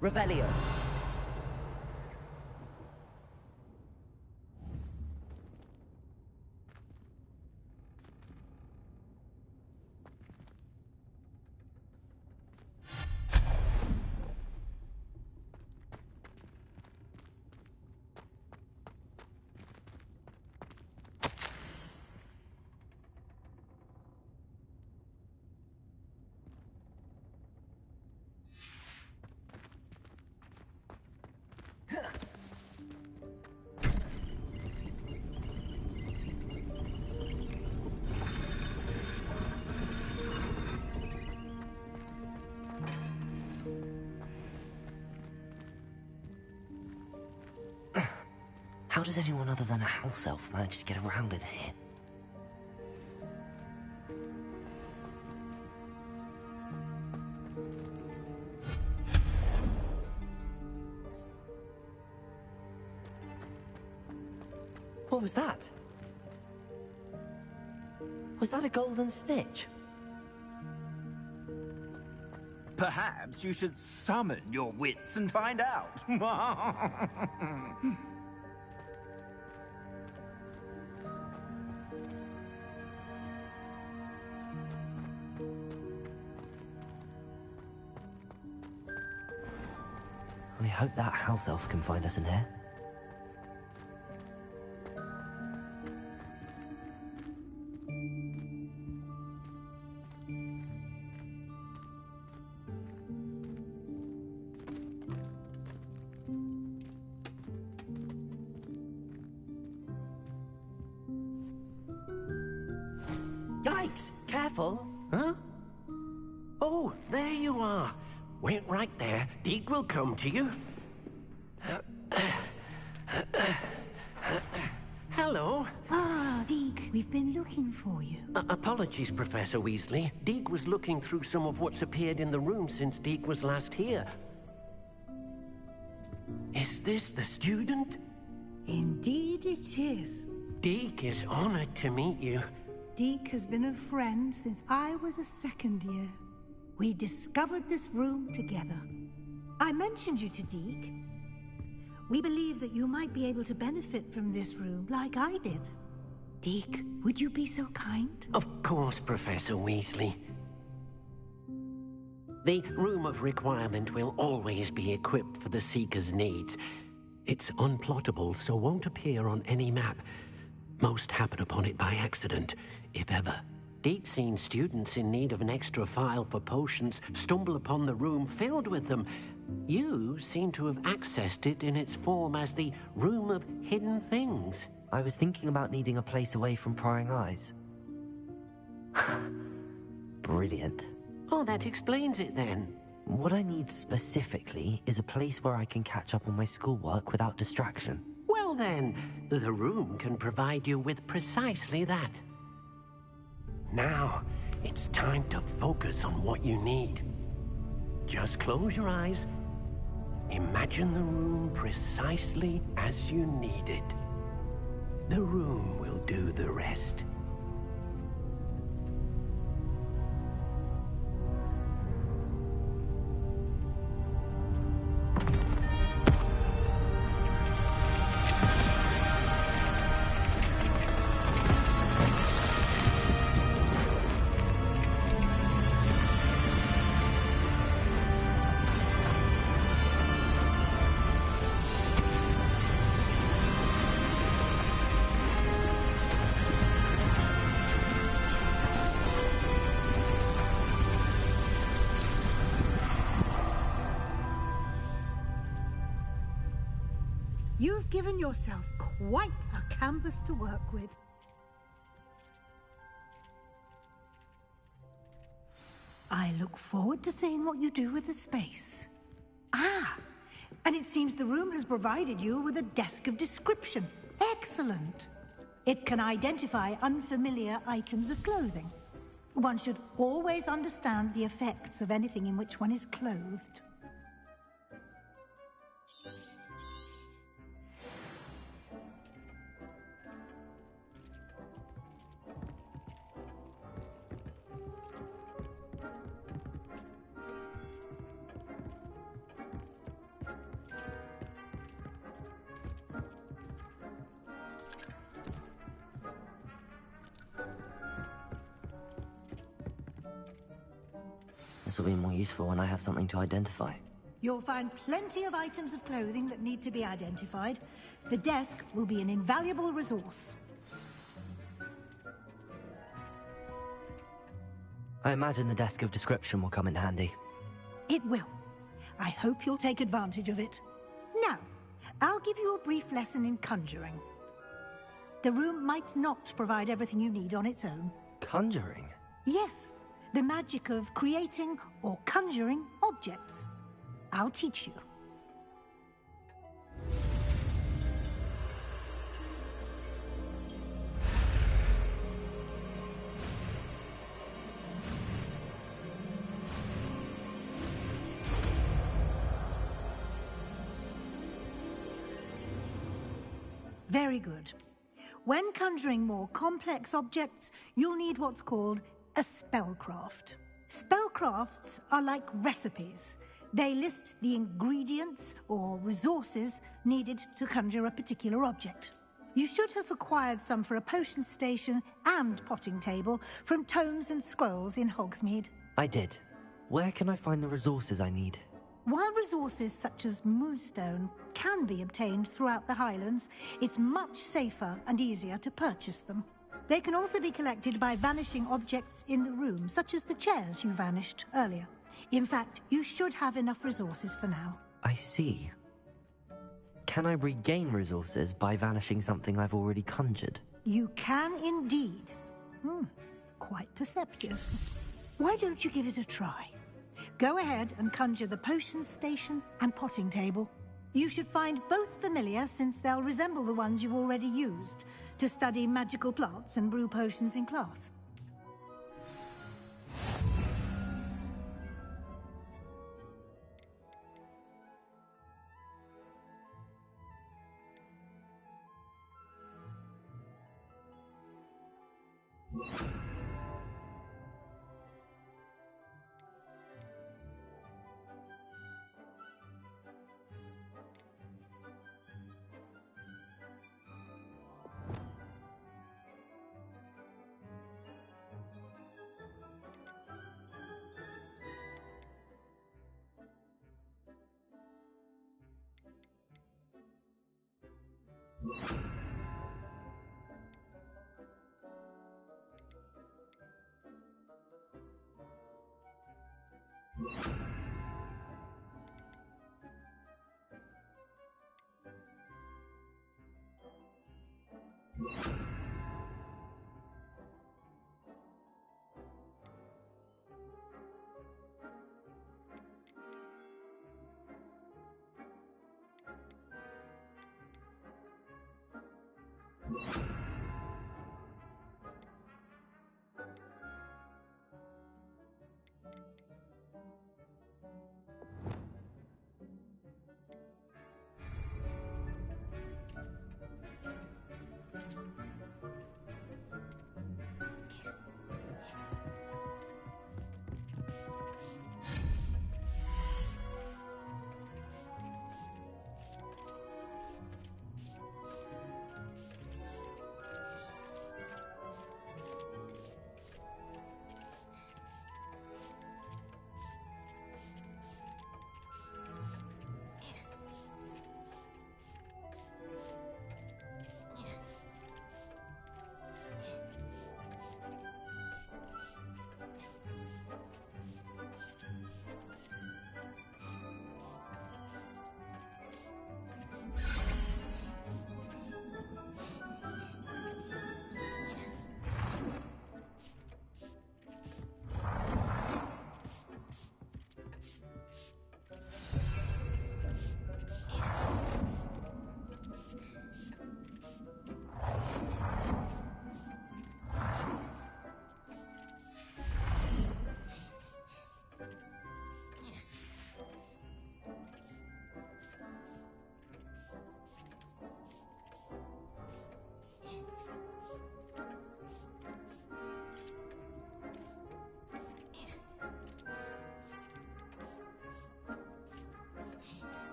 Revelio. How does anyone other than a house elf manage to get around in here? What was that? Was that a golden snitch? Perhaps you should summon your wits and find out. I hope that house elf can find us in here. Yikes! Careful! Huh? Oh, there you are. Wait right there. Deek will come to you. Hello. Ah, Deek, we've been looking for you. Apologies, Professor Weasley. Deek was looking through some of what's appeared in the room since Deek was last here. Is this the student? Indeed it is. Deek is honored to meet you. Deek has been a friend since I was a second year. We discovered this room together. I mentioned you to Deek. We believe that you might be able to benefit from this room like I did. Deek, would you be so kind? Of course, Professor Weasley. The Room of Requirement will always be equipped for the Seeker's needs. It's unplottable, so won't appear on any map. Most happen upon it by accident, if ever. Deek's seen students in need of an extra file for potions stumble upon the room filled with them. You seem to have accessed it in its form as the Room of Hidden Things. I was thinking about needing a place away from prying eyes. Brilliant. Oh, that explains it then. What I need specifically is a place where I can catch up on my schoolwork without distraction. Well then, the room can provide you with precisely that. Now, it's time to focus on what you need. Just close your eyes. Imagine the room precisely as you need it. The room will do the rest. You've given yourself quite a canvas to work with. I look forward to seeing what you do with the space. Ah, and it seems the room has provided you with a desk of description. Excellent. It can identify unfamiliar items of clothing. One should always understand the effects of anything in which one is clothed. This will be more useful when I have something to identify. You'll find plenty of items of clothing that need to be identified. The desk will be an invaluable resource. I imagine the desk of description will come in handy. It will. I hope you'll take advantage of it. Now, I'll give you a brief lesson in conjuring. The room might not provide everything you need on its own. Conjuring? Yes, the magic of creating or conjuring objects. I'll teach you. Very good. When conjuring more complex objects, you'll need what's called a spellcraft. Spellcrafts are like recipes. They list the ingredients or resources needed to conjure a particular object. You should have acquired some for a potion station and potting table from tomes and scrolls in Hogsmeade. I did. Where can I find the resources I need? While resources such as Moonstone can be obtained throughout the Highlands, it's much safer and easier to purchase them. They can also be collected by vanishing objects in the room, such as the chairs you vanished earlier. In fact, you should have enough resources for now. I see. Can I regain resources by vanishing something I've already conjured? You can indeed. Quite perceptive. Why don't you give it a try? Go ahead and conjure the potion station and potting table. You should find both familiar, since they'll resemble the ones you've already used to study magical plants and brew potions in class.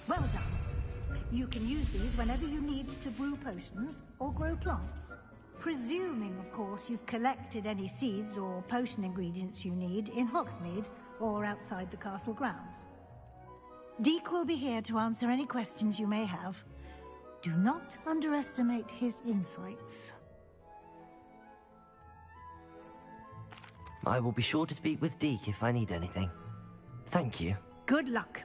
Well done. You can use these whenever you need to brew potions or grow plants. Presuming, of course, you've collected any seeds or potion ingredients you need in Hogsmeade or outside the castle grounds. Deek will be here to answer any questions you may have. Do not underestimate his insights. I will be sure to speak with Deek if I need anything. Thank you. Good luck.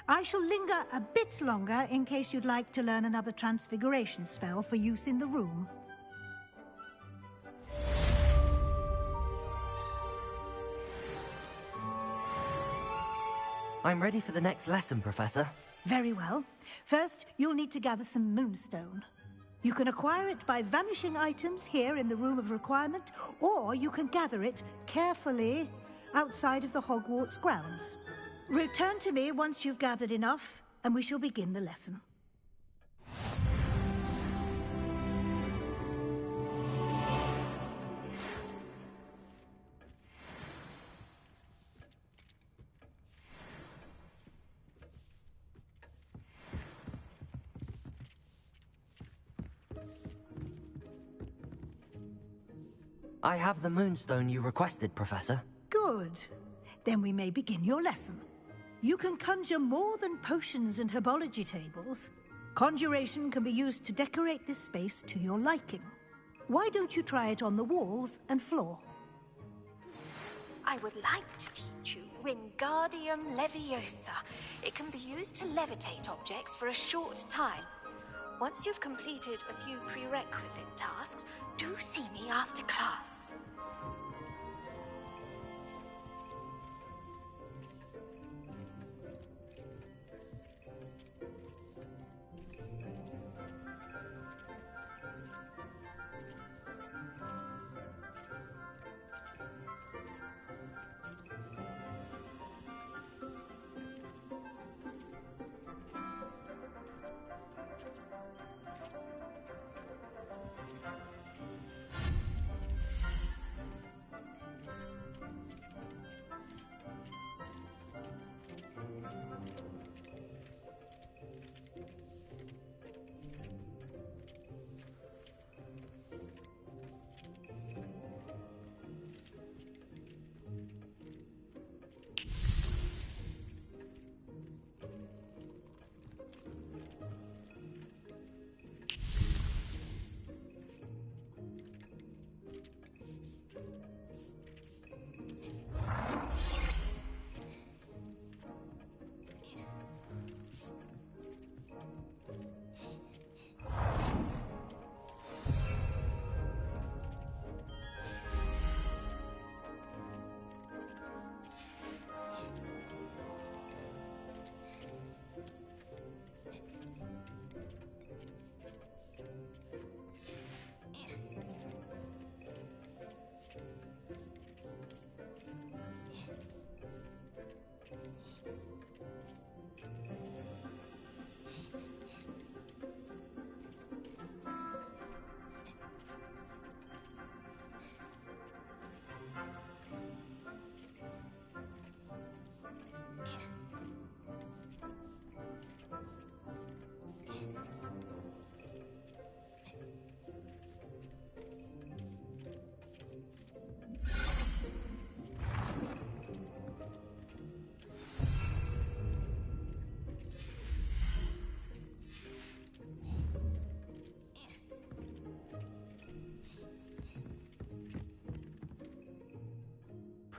I shall linger a bit longer in case you'd like to learn another transfiguration spell for use in the room. I'm ready for the next lesson, Professor. Very well. First, you'll need to gather some Moonstone. You can acquire it by vanishing items here in the Room of Requirement, or you can gather it carefully outside of the Hogwarts grounds. Return to me once you've gathered enough, and we shall begin the lesson. I have the moonstone you requested, Professor. Good. Then we may begin your lesson. You can conjure more than potions and herbology tables. Conjuration can be used to decorate this space to your liking. Why don't you try it on the walls and floor? I would like to teach you Wingardium Leviosa. It can be used to levitate objects for a short time. Once you've completed a few prerequisite tasks, do see me after class.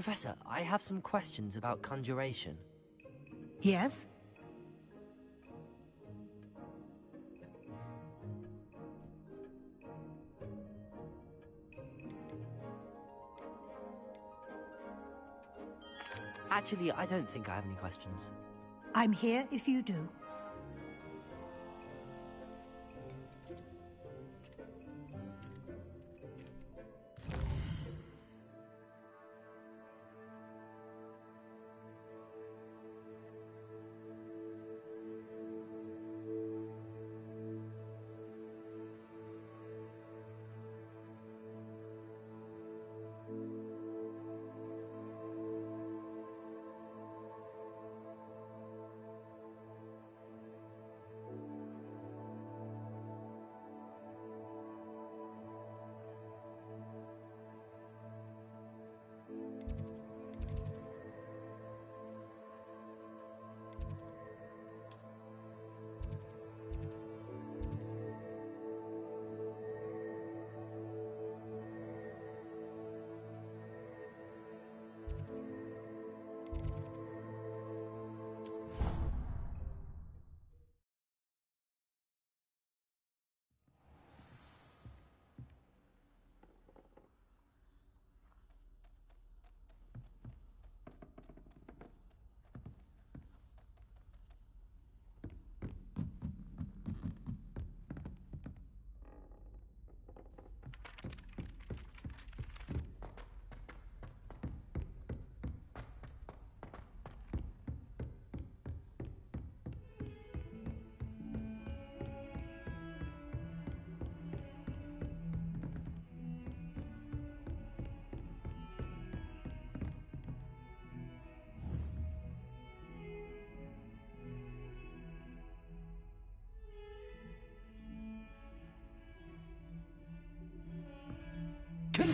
Professor, I have some questions about conjuration. Yes? Actually, I don't think I have any questions. I'm here if you do.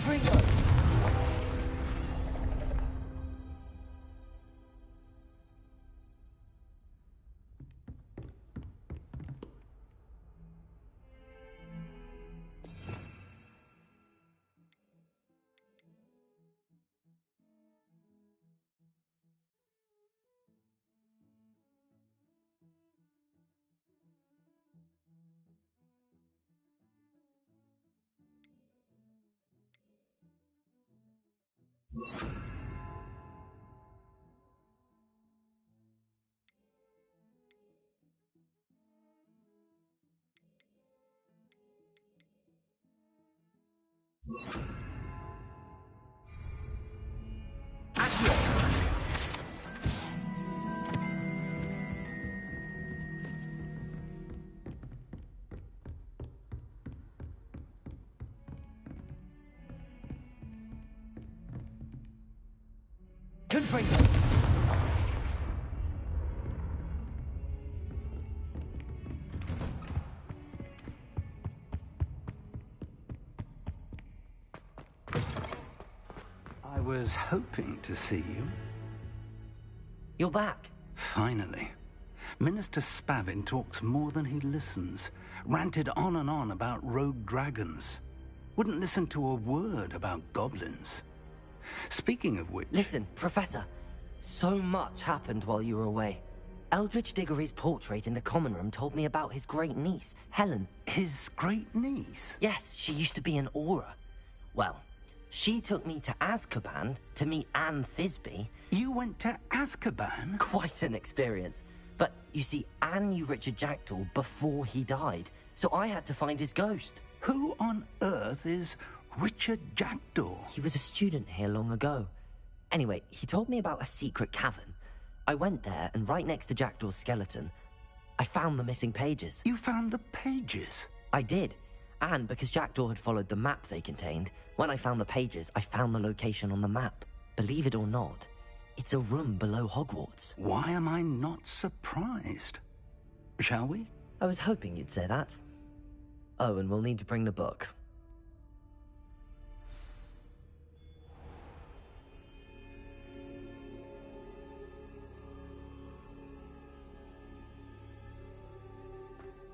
Confringo! Confringo! I was hoping to see you. You're back. Finally. Minister Spavin talks more than he listens. Ranted on and on about rogue dragons. Wouldn't listen to a word about goblins. Speaking of which... Listen, Professor. So much happened while you were away. Eldridge Diggory's portrait in the common room told me about his great niece, Helen. His great niece? Yes, she used to be an Auror. Well, she took me to Azkaban to meet Anne Thisbe. You went to Azkaban? Quite an experience. But, you see, Anne knew Richard Jackdaw before he died, so I had to find his ghost. Who on earth is Richard Jackdaw? He was a student here long ago. Anyway, he told me about a secret cavern. I went there, and right next to Jackdaw's skeleton, I found the missing pages. You found the pages? I did. And because Jackdaw had followed the map they contained, when I found the pages, I found the location on the map. Believe it or not, it's a room below Hogwarts. Why am I not surprised? Shall we? I was hoping you'd say that. Oh, and we'll need to bring the book.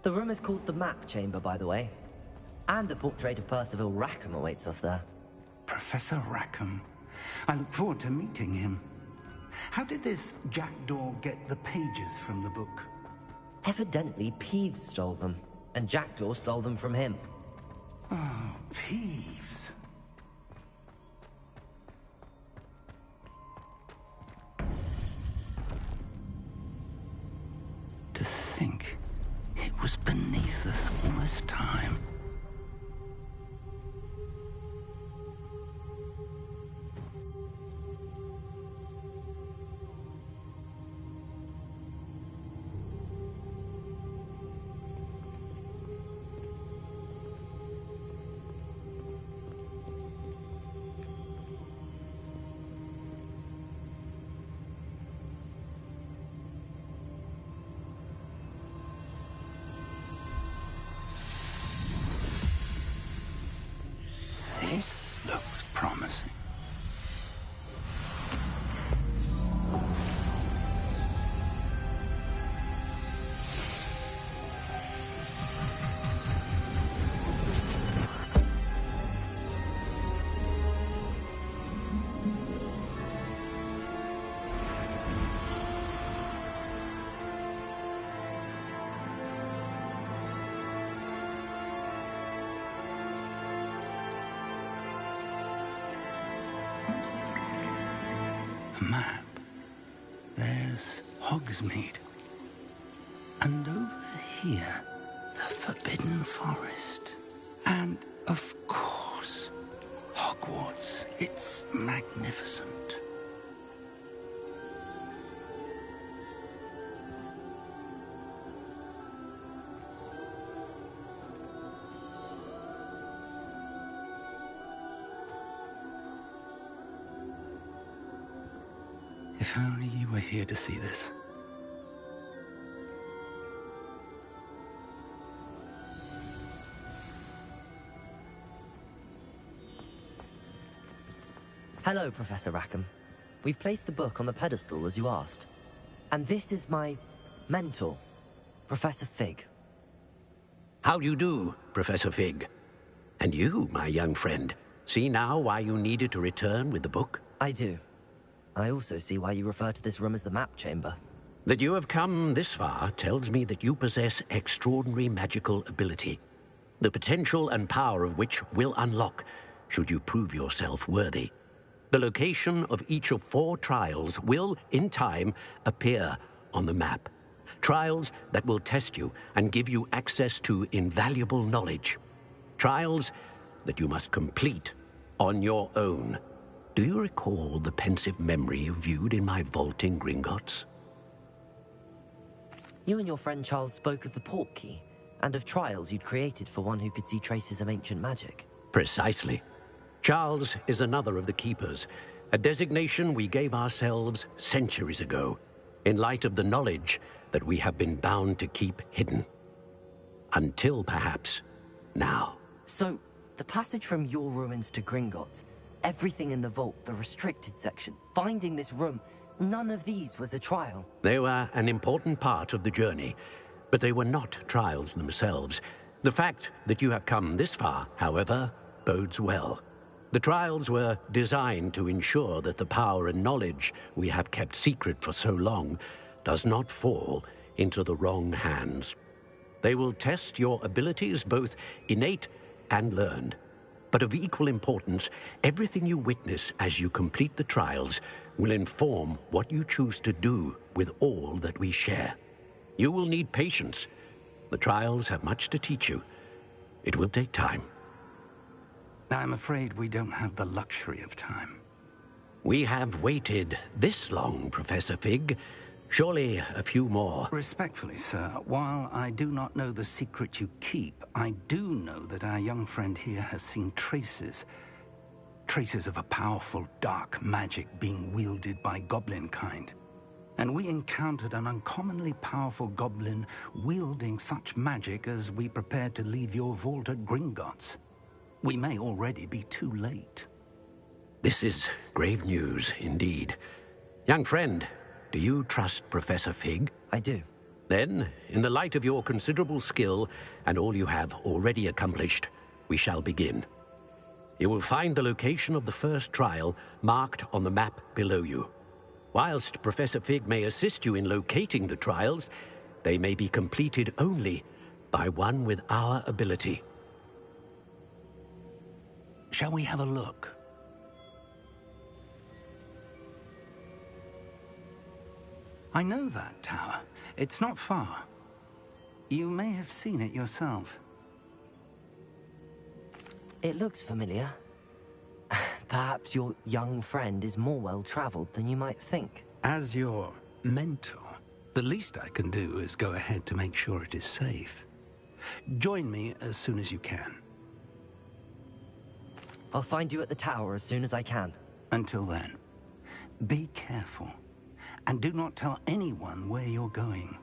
The room is called the Map Chamber, by the way. And a portrait of Percival Rackham awaits us there. Professor Rackham. I look forward to meeting him. How did this Jackdaw get the pages from the book? Evidently, Peeves stole them, and Jackdaw stole them from him. Oh, Peeves. To think it was beneath us all this time. This looks promising. Map. There's Hogsmeade. And over here, the Forbidden Forest. And, of course, Hogwarts. It's magnificent. If only you were here to see this. Hello, Professor Rackham. We've placed the book on the pedestal as you asked. And this is my mentor, Professor Fig. How do you do, Professor Fig? And you, my young friend, see now why you needed to return with the book? I do. I also see why you refer to this room as the map chamber. That you have come this far tells me that you possess extraordinary magical ability, the potential and power of which will unlock should you prove yourself worthy. The location of each of 4 trials will, in time, appear on the map. Trials that will test you and give you access to invaluable knowledge. Trials that you must complete on your own. Do you recall the pensive memory you viewed in my vault in Gringotts? You and your friend Charles spoke of the port key, and of trials you'd created for one who could see traces of ancient magic. Precisely. Charles is another of the Keepers, a designation we gave ourselves centuries ago, in light of the knowledge that we have been bound to keep hidden. Until, perhaps, now. So, the passage from your ruins to Gringotts, everything in the vault, the restricted section, finding this room, none of these was a trial. They were an important part of the journey, but they were not trials themselves. The fact that you have come this far, however, bodes well. The trials were designed to ensure that the power and knowledge we have kept secret for so long does not fall into the wrong hands. They will test your abilities, both innate and learned. But of equal importance, everything you witness as you complete the trials will inform what you choose to do with all that we share. You will need patience. The trials have much to teach you. It will take time. I'm afraid we don't have the luxury of time. We have waited this long, Professor Fig. Surely a few more. Respectfully, sir, while I do not know the secret you keep, I do know that our young friend here has seen traces of a powerful dark magic being wielded by goblin kind. And we encountered an uncommonly powerful goblin wielding such magic as we prepared to leave your vault at Gringotts. We may already be too late. This is grave news, indeed. Young friend, do you trust Professor Fig? I do. Then, in the light of your considerable skill and all you have already accomplished, we shall begin. You will find the location of the first trial marked on the map below you. Whilst Professor Fig may assist you in locating the trials, they may be completed only by one with our ability. Shall we have a look? I know that tower. It's not far. You may have seen it yourself. It looks familiar. Perhaps your young friend is more well-traveled than you might think. As your mentor, the least I can do is go ahead to make sure it is safe. Join me as soon as you can. I'll find you at the tower as soon as I can. Until then, be careful, and do not tell anyone where you're going.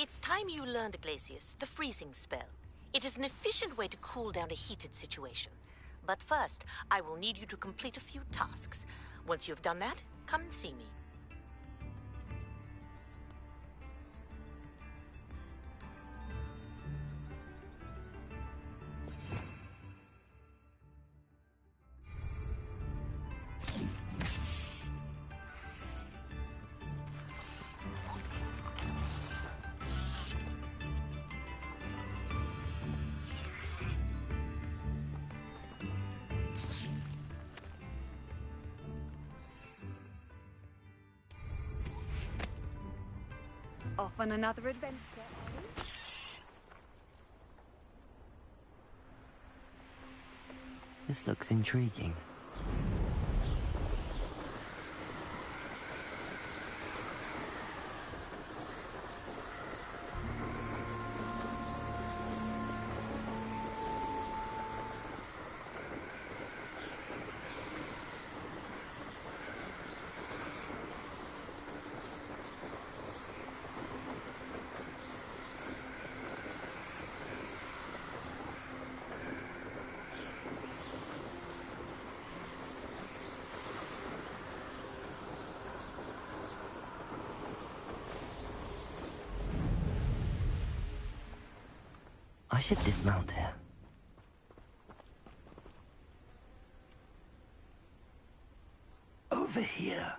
It's time you learned, Glacius, the freezing spell. It is an efficient way to cool down a heated situation. But first, I will need you to complete a few tasks. Once you've done that, come and see me. Off on another adventure. This looks intriguing. I should dismount here. Over here.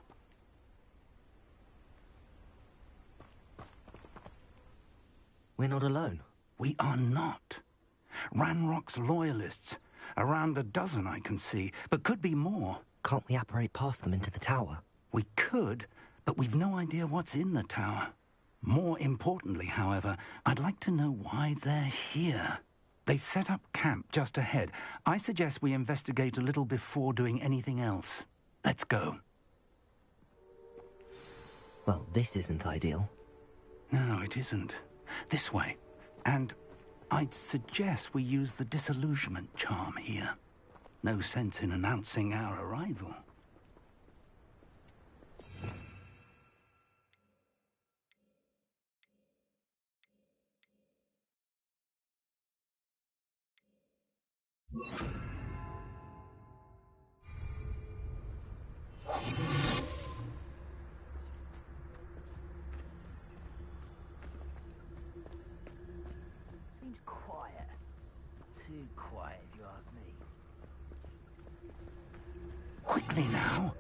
We're not alone. We are not. Ranrock's loyalists. Around a dozen I can see, but could be more. Can't we apparate past them into the tower? We could, but we've no idea what's in the tower. More importantly, however, I'd like to know why they're here. They've set up camp just ahead. I suggest we investigate a little before doing anything else. Let's go. Well, this isn't ideal. No, it isn't. This way. And I'd suggest we use the disillusionment charm here. No sense in announcing our arrival. Seems quiet. Too quiet, if you ask me. Quickly now.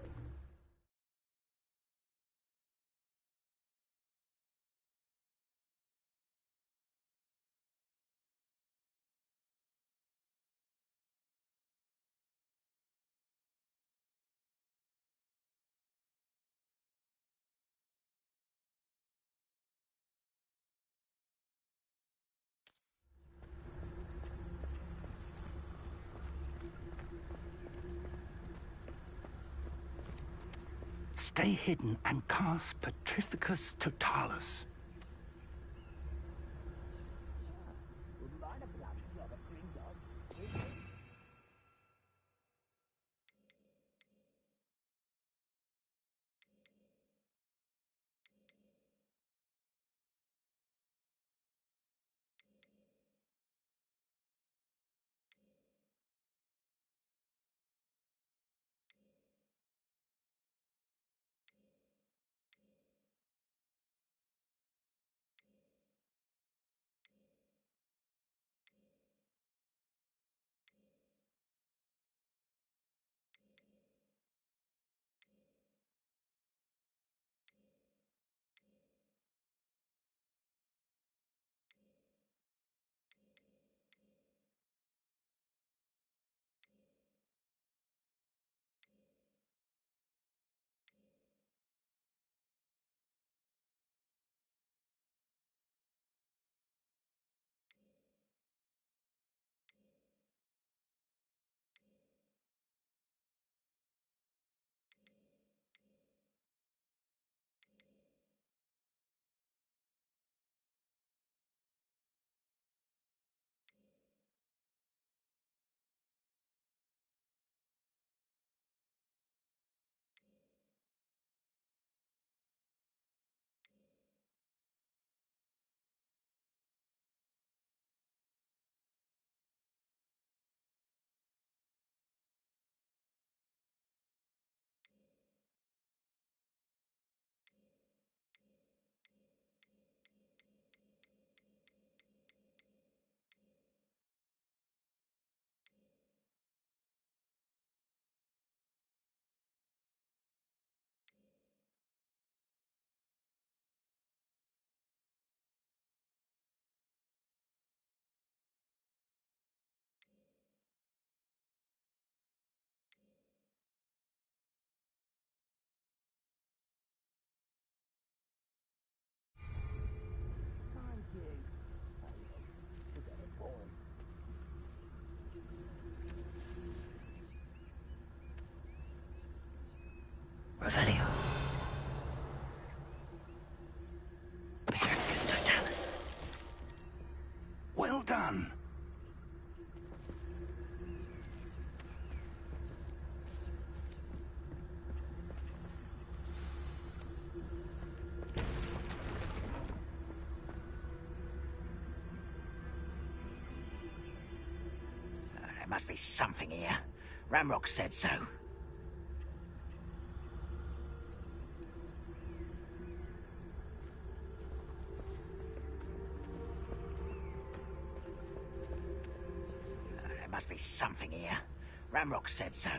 Stay hidden and cast Petrificus Totalis. Revelio. Petricus Totalis. Well done. There must be something here. Ramrock said so. There must be something here. Ramrock said so.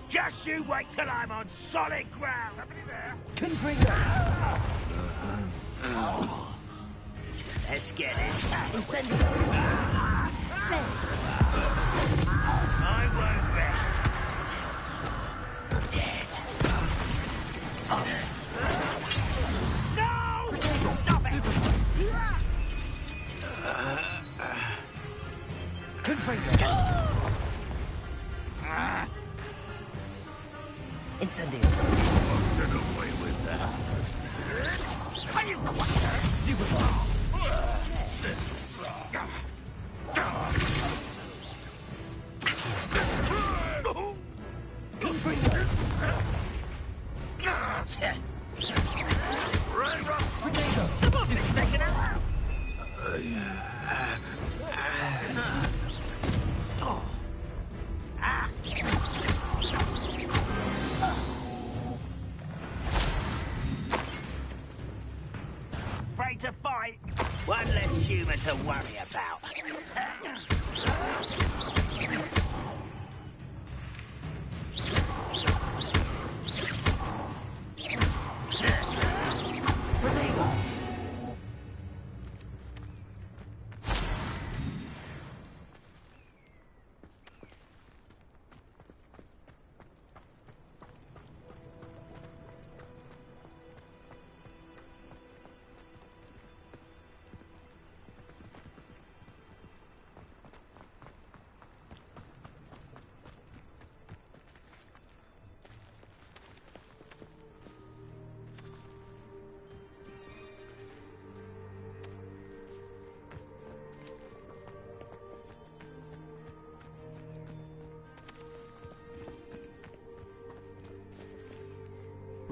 Just you wait till I'm on solid ground. Let's get this. I won't rest. Dead. No! Stop it! Incendio. Get away with that. Are you quite Afraid to fight? One less humour to worry about.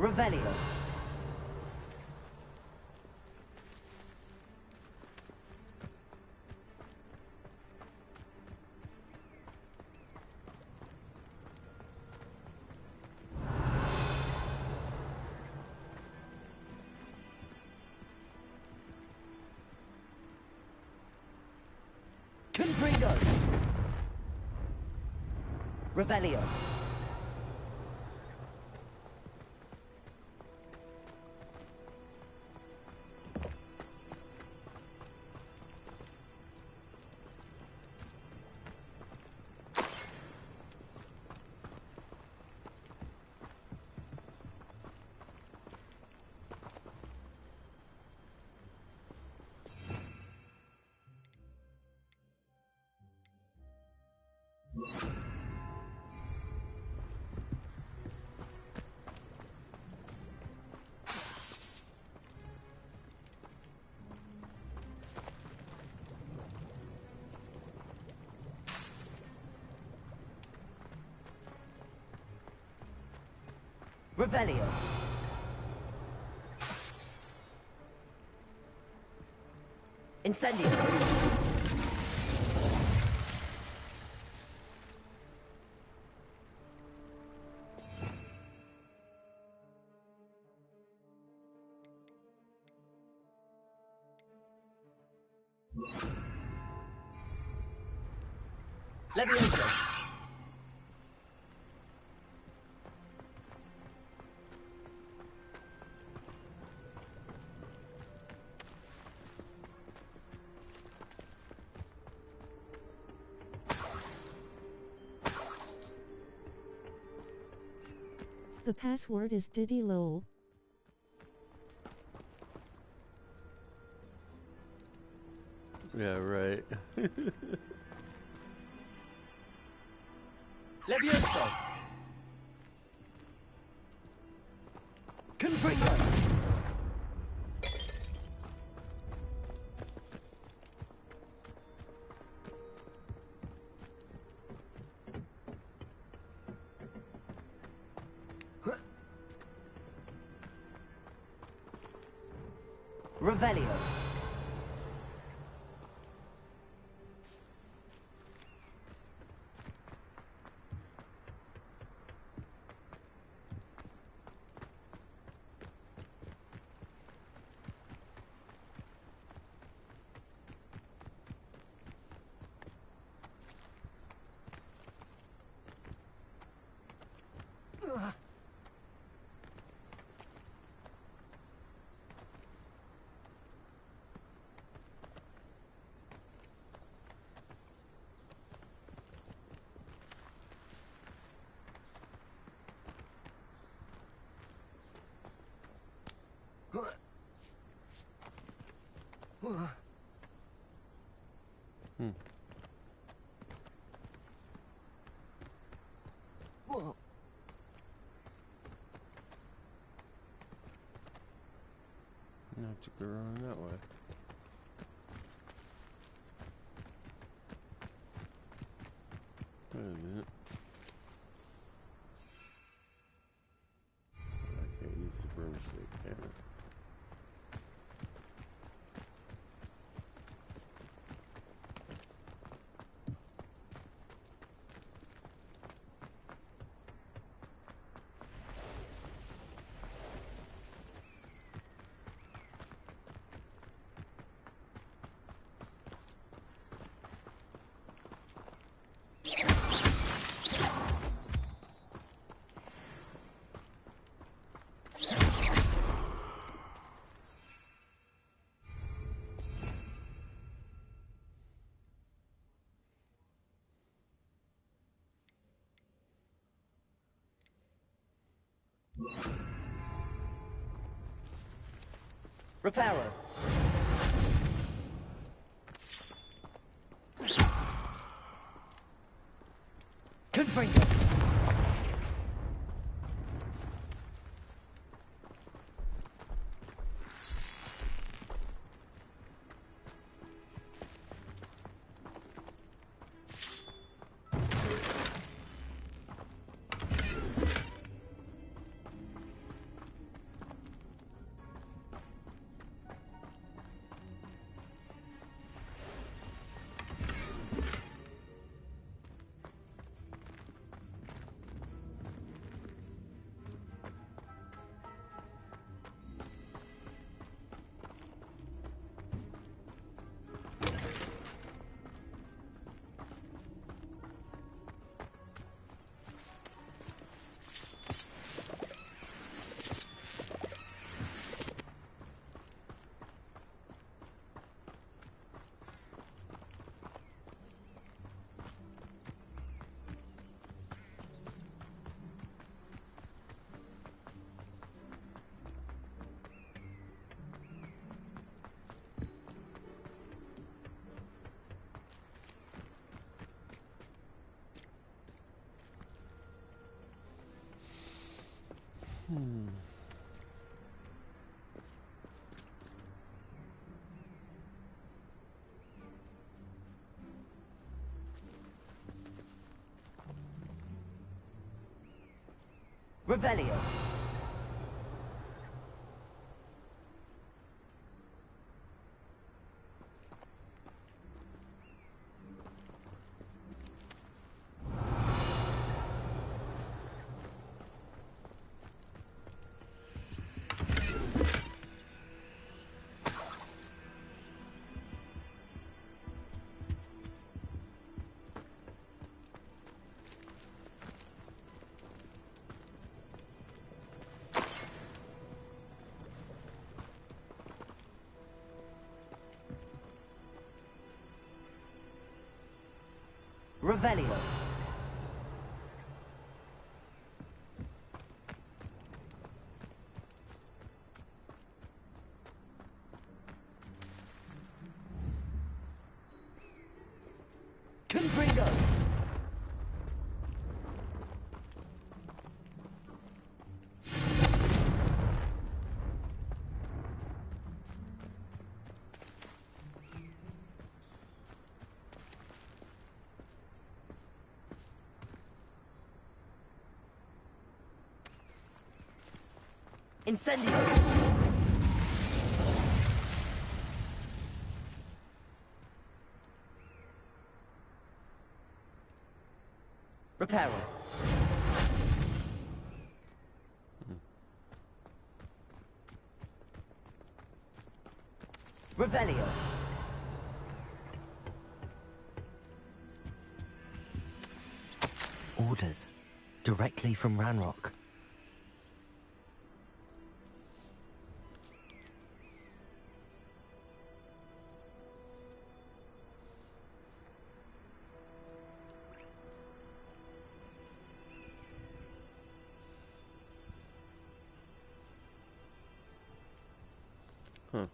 Revelio. Confringo. Revelio. Revelio. Incendio. Levioso. The password is Diddy lol. Yeah, right. Levioso! Confringo! Revelio. Whoa. I have to go around that way. Wait a minute. I can't use the broomstick, can I? Reparo. Confringo. Revelio. Revelio. Incendio! Reparo. Revelio. Orders. Directly from Ranrock. Huh.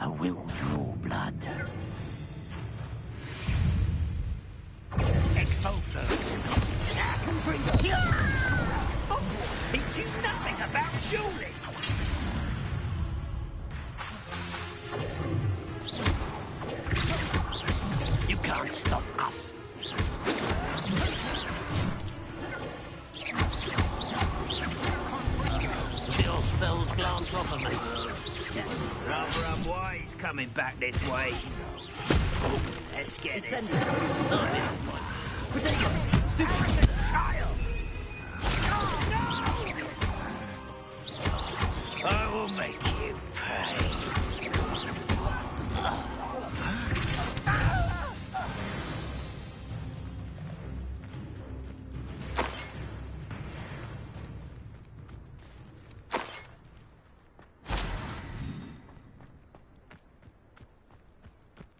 I will draw blood. Expulsor. Teach you nothing about dueling. You can't stop us. Your spells glance off of me. Rather unwise coming back this way. Let's get this. Stupid child! I will make you pay.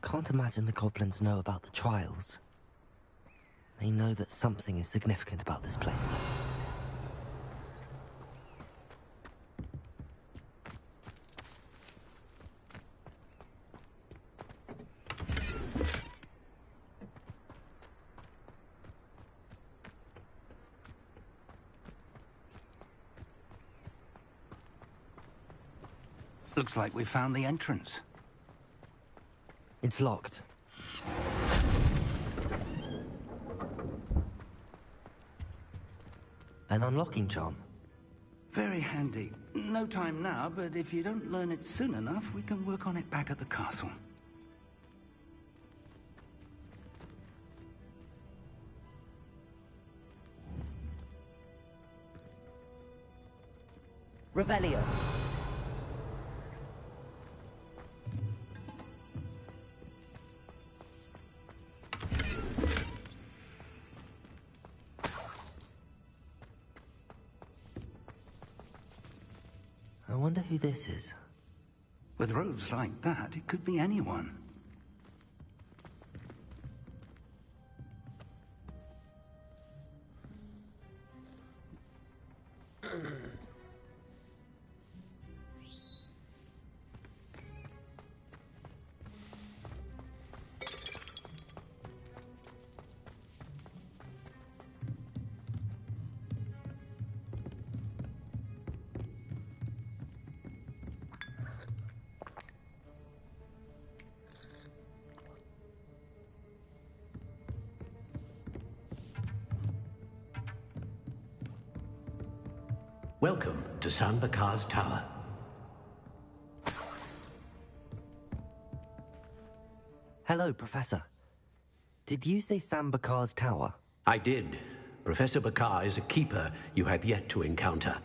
Can't imagine the goblins know about the trials. They know that something is significant about this place, though. Looks like we found the entrance. It's locked. An unlocking charm. Very handy. No time now, but if you don't learn it soon enough, we can work on it back at the castle. Revelio. I wonder who this is. With robes like that, it could be anyone. Welcome to Sambakar's Tower. Hello, Professor. Did you say Sambakar's Tower? I did. Professor Bakar is a keeper you have yet to encounter.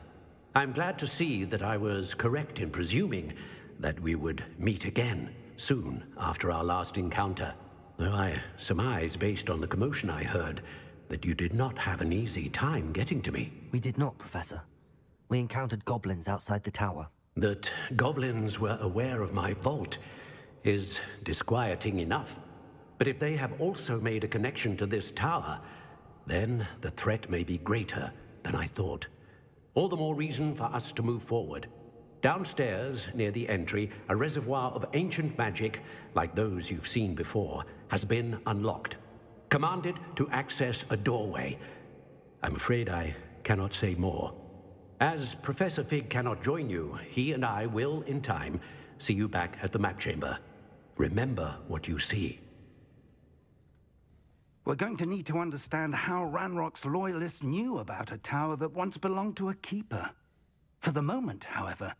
I'm glad to see that I was correct in presuming that we would meet again soon after our last encounter. Though I surmise, based on the commotion I heard, that you did not have an easy time getting to me. We did not, Professor. We encountered goblins outside the tower. That goblins were aware of my vault is disquieting enough. But if they have also made a connection to this tower, then the threat may be greater than I thought. All the more reason for us to move forward. Downstairs, near the entry, a reservoir of ancient magic, like those you've seen before, has been unlocked. Commanded to access a doorway. I'm afraid I cannot say more. As Professor Fig cannot join you, he and I will, in time, see you back at the map chamber. Remember what you see. We're going to need to understand how Ranrock's loyalists knew about a tower that once belonged to a keeper. For the moment, however,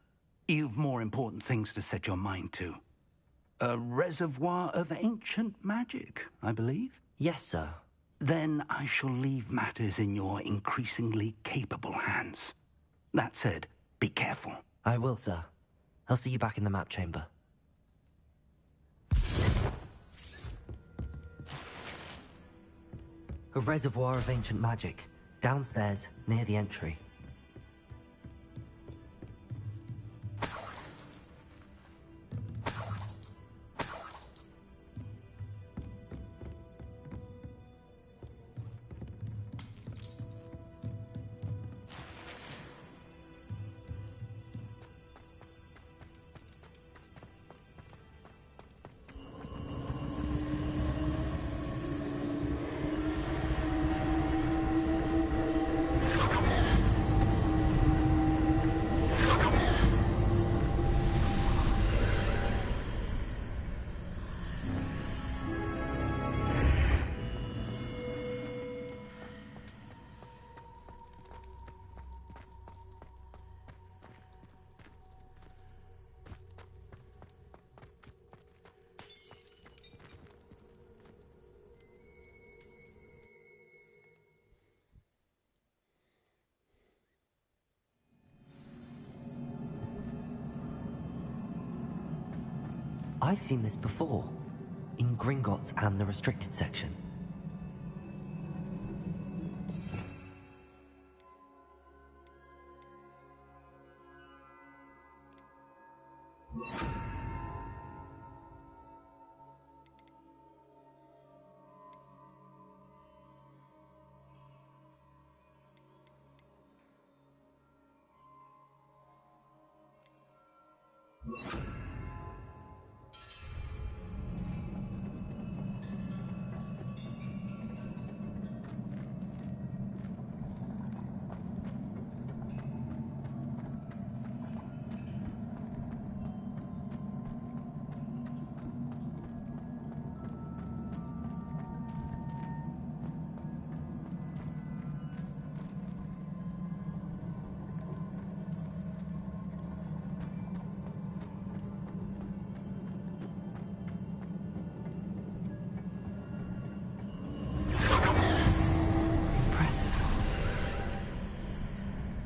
you've more important things to set your mind to. A reservoir of ancient magic, I believe? Yes, sir. Then I shall leave matters in your increasingly capable hands. That said, be careful. I will, sir. I'll see you back in the map chamber. A reservoir of ancient magic, downstairs, near the entry. I've seen this before, in Gringotts and the restricted section.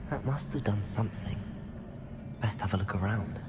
That must have done something. Best have a look around.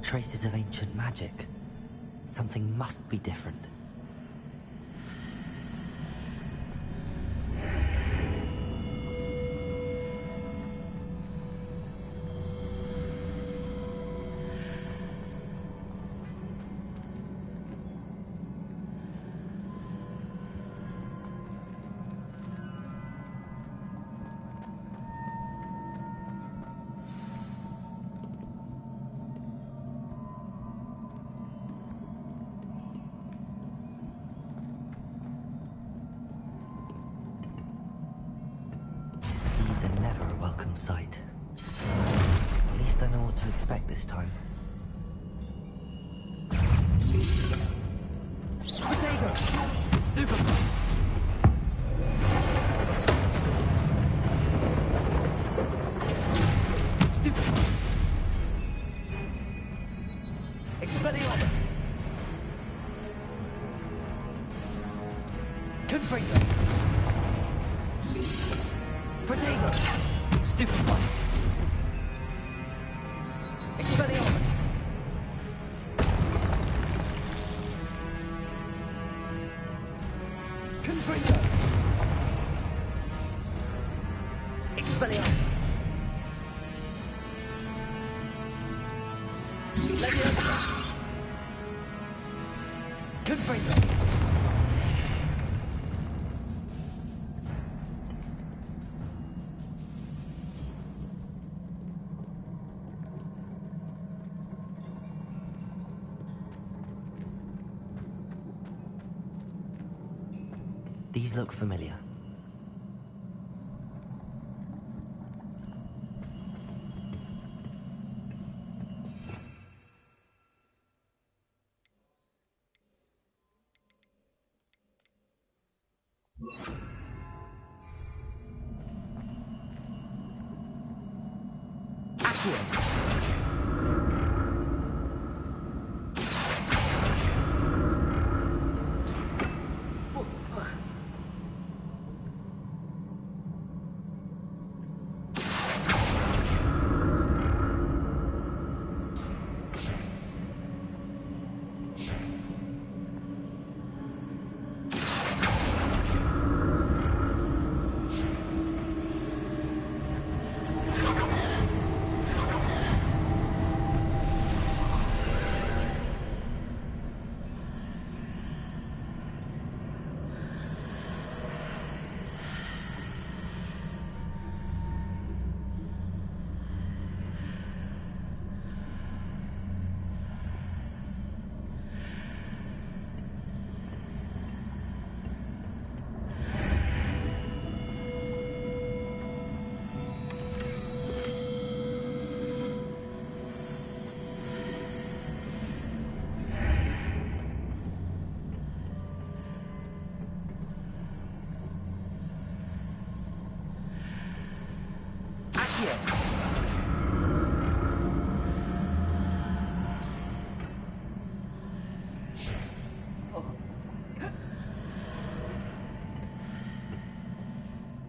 Traces of ancient magic. Something must be different. These are never a welcome sight. At least I know what to expect this time. Stupid! Stupid one. Expelliarmus. Confringo. Expelliarmus. Leviosa. Confringo. These look familiar.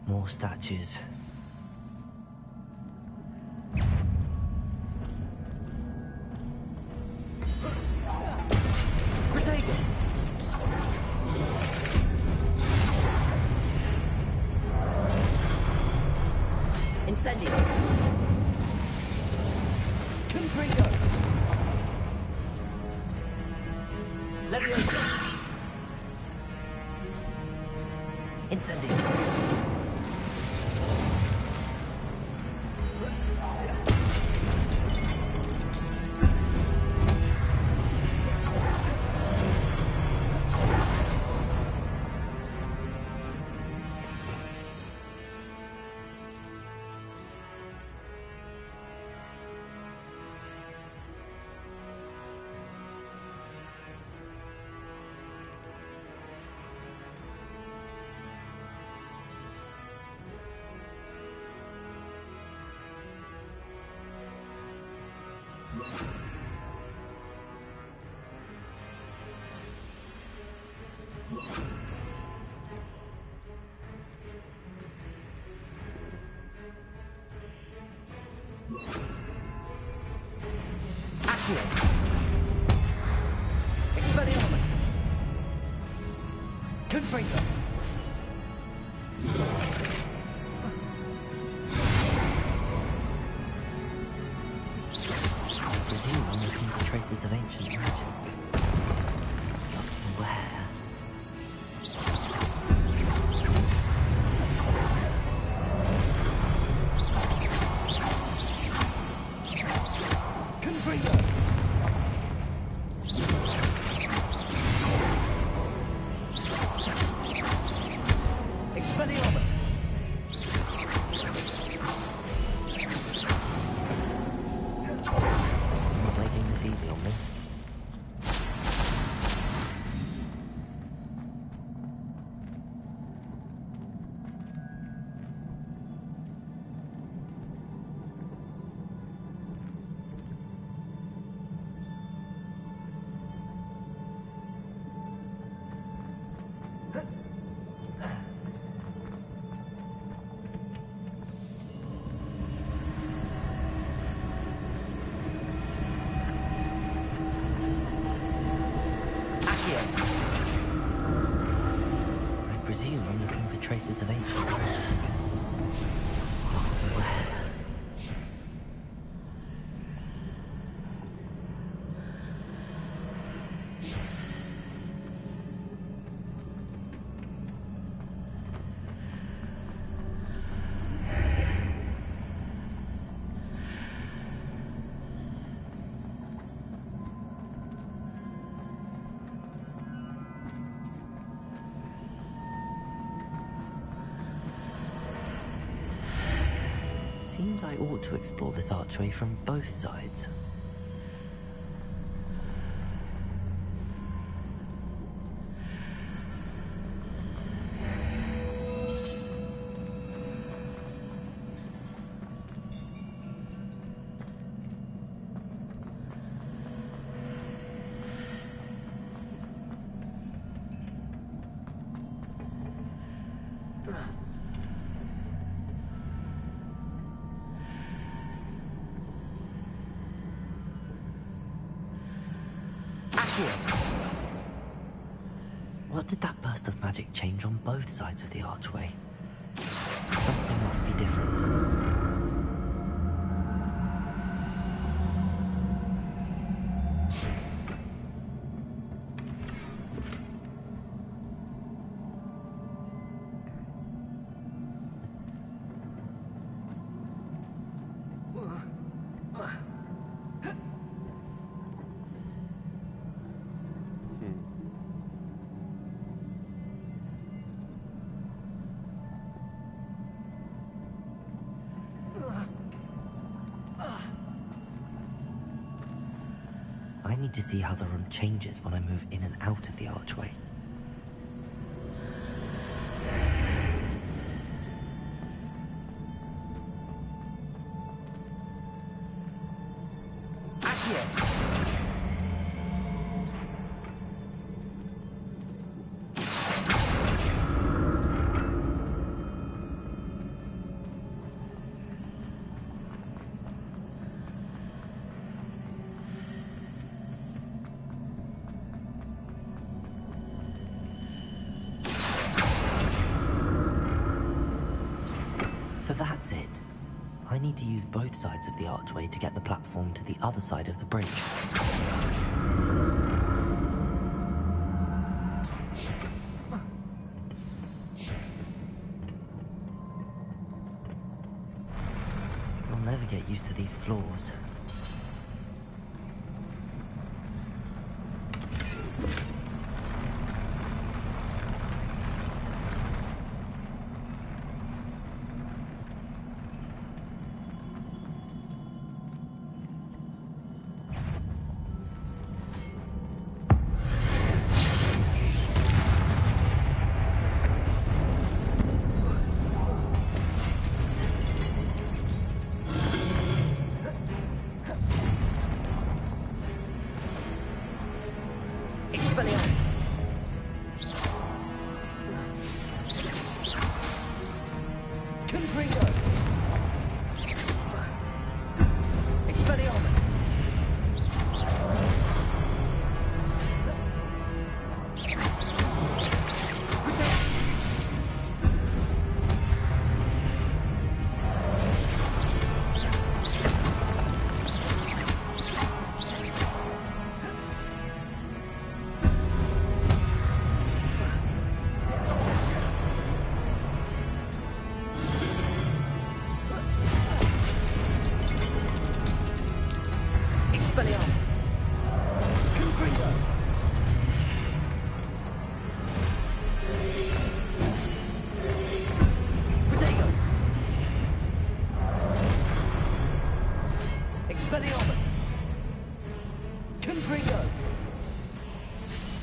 More statues. Incendio. Confringo. Leviosa. Incendio. Expelliarmus. Confringo. Presume I'm looking for traces of ancient magic. But where? Confringo. Expelliarmus. Not making this easy on me. traces of ancient magic. Where? Seems I ought to explore this archway from both sides. What did that burst of magic change on both sides of the archway? Something must be different. I need to see how the room changes when I move in and out of the archway. So that's it. I need to use both sides of the archway to get the platform to the other side of the bridge. I'll never get used to these floors.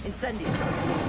Incendio.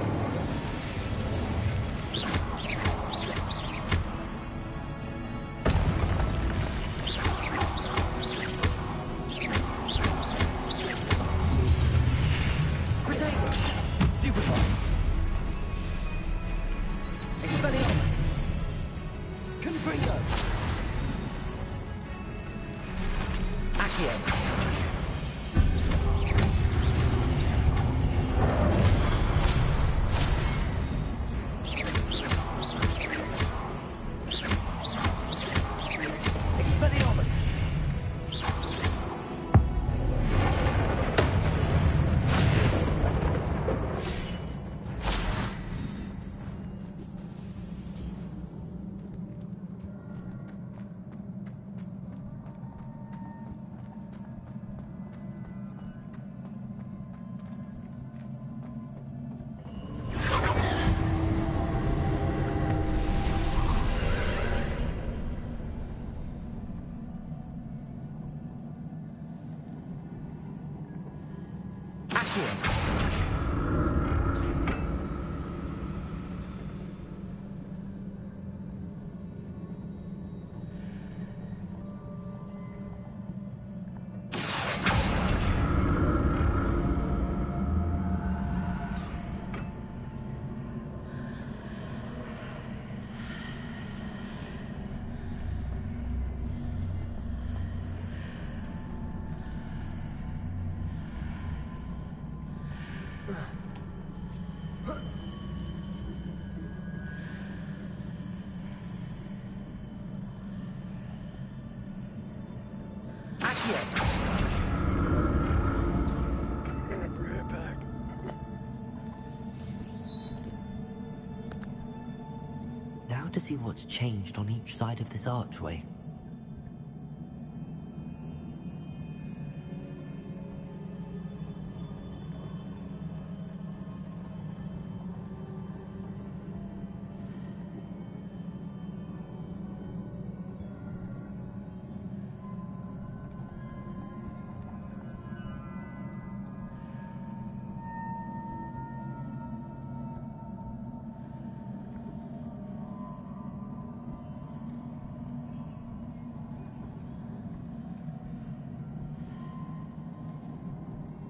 Now to see what's changed on each side of this archway.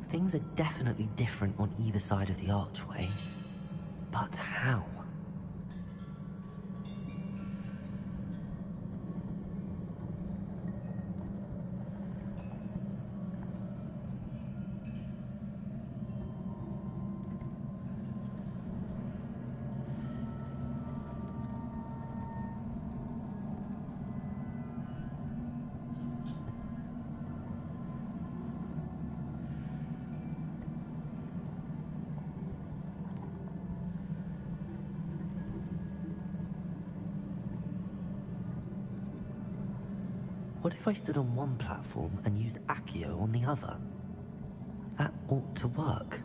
Things are definitely different on either side of the archway. But how? What if I stood on one platform and used Accio on the other? That ought to work.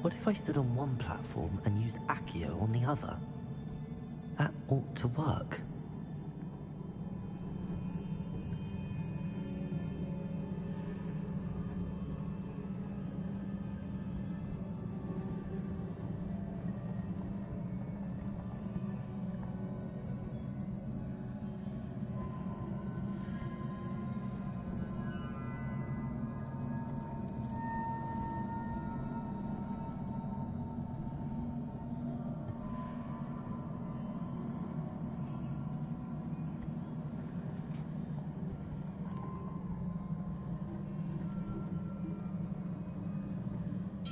What if I stood on one platform and used Accio on the other? That ought to work.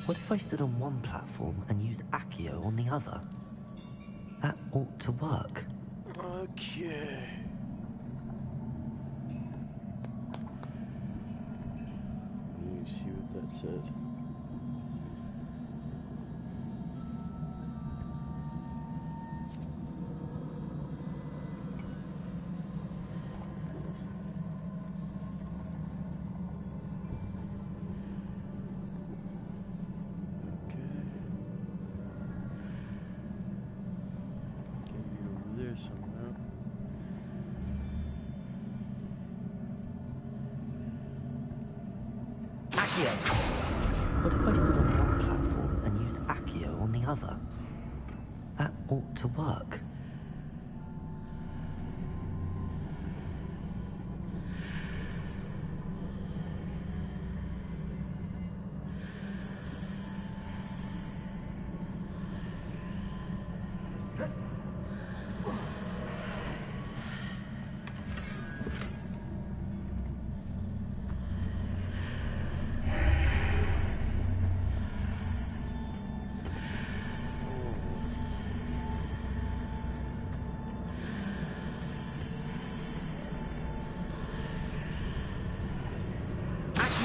What if I stood on one platform and used Accio on the other? That ought to work. Okay. Let me see what that said. What if I stood on one platform and used Accio on the other? That ought to work.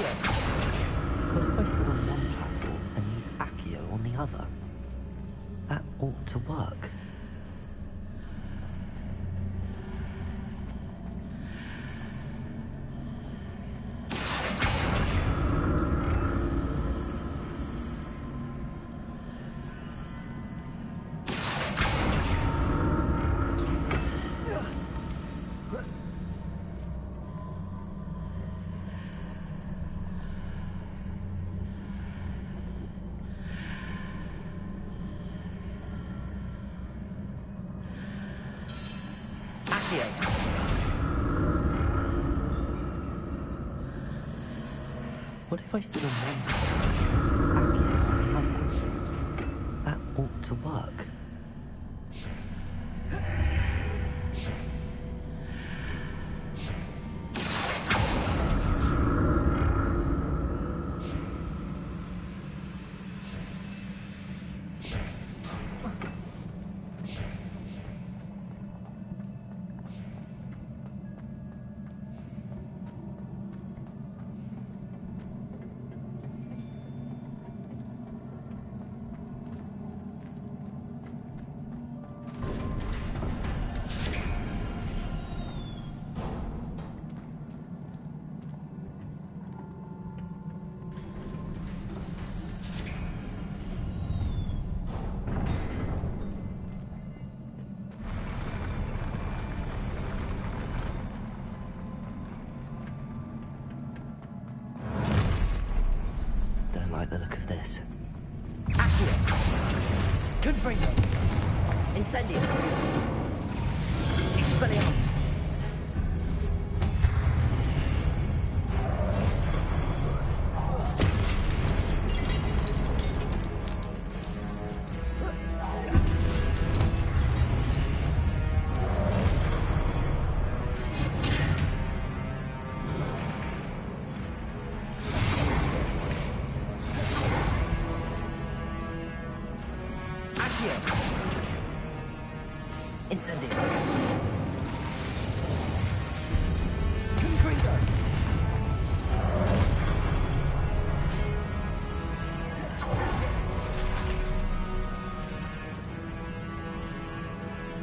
What if I stood on one platform and used Accio on the other? That ought to work. What if I stood on one platform and used Accio on the other? That ought to work. Don't like the look of this. Accio. Confringo. Incendio. Expelliarmus. Incendio. Confringo.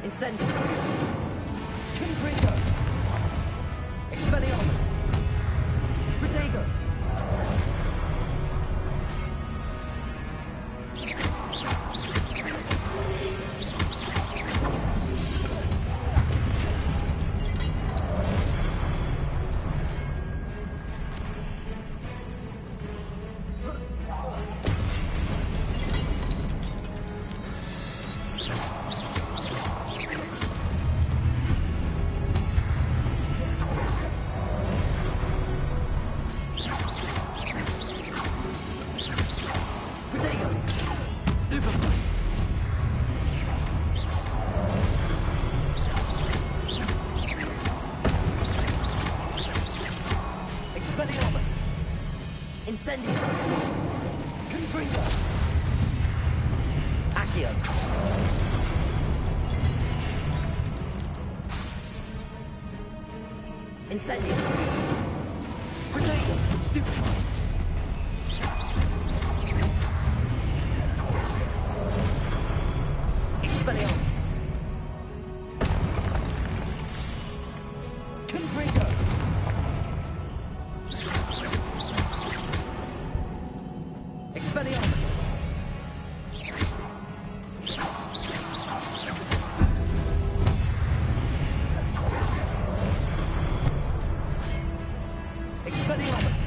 Incendio. Confringo. Expelliarmus. Protego. Expelliarmus. Incendio. Confringo. Accio. Incendio. Protego. Stupefy. Expelliarmus. Confringo. Expelliarmus. Expelliarmus.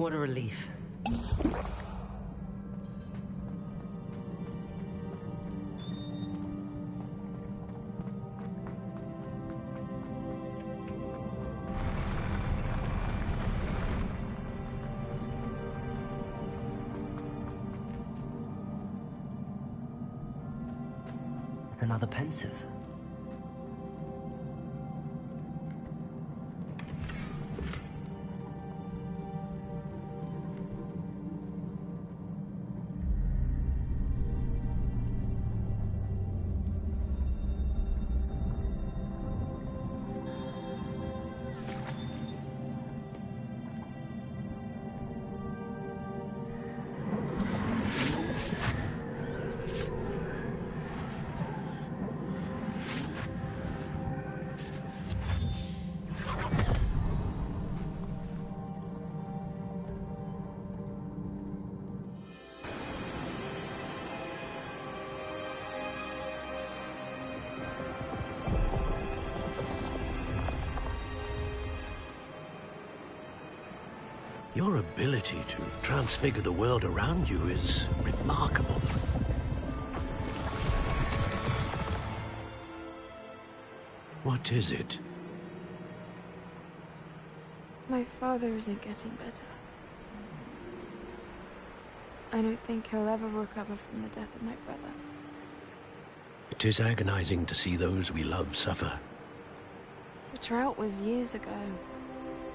What a relief. Another pensive. Your ability to transfigure the world around you is remarkable. What is it? My father isn't getting better. I don't think he'll ever recover from the death of my brother. It is agonizing to see those we love suffer. The drought was years ago,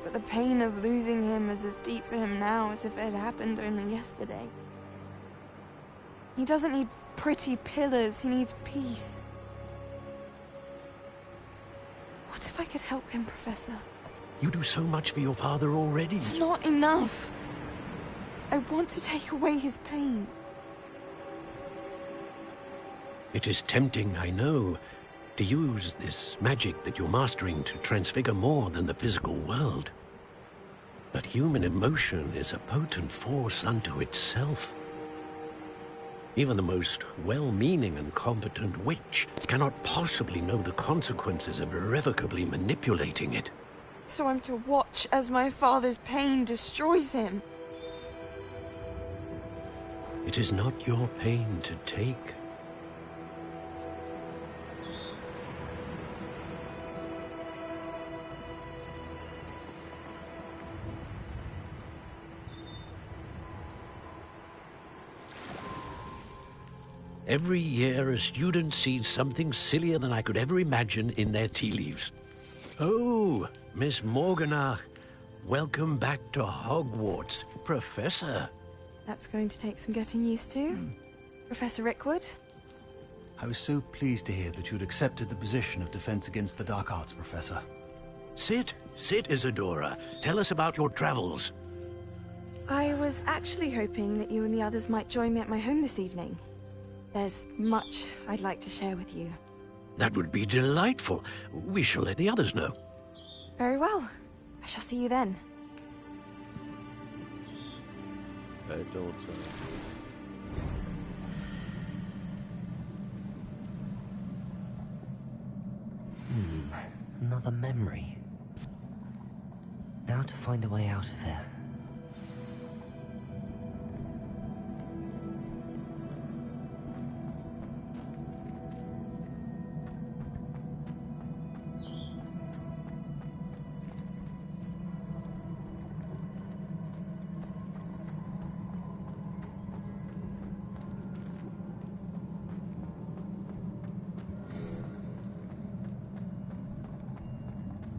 but the pain of losing him is as deep for him now as if it had happened only yesterday. He doesn't need pretty pillars, he needs peace. What if I could help him, Professor? You do so much for your father already. It's not enough. I want to take away his pain. It is tempting, I know, to use this magic that you're mastering to transfigure more than the physical world. But human emotion is a potent force unto itself. Even the most well-meaning and competent witch cannot possibly know the consequences of irrevocably manipulating it. So I'm to watch as my father's pain destroys him. It is not your pain to take. Every year, a student sees something sillier than I could ever imagine in their tea leaves. Oh, Miss Morganach, welcome back to Hogwarts, Professor. That's going to take some getting used to. Professor Rickwood? I was so pleased to hear that you'd accepted the position of Defense Against the Dark Arts, Professor. Sit, Isadora. Tell us about your travels. I was actually hoping that you and the others might join me at my home this evening. There's much I'd like to share with you. That would be delightful. We shall let the others know. Very well. I shall see you then. Daughter. Another memory. Now to find a way out of here.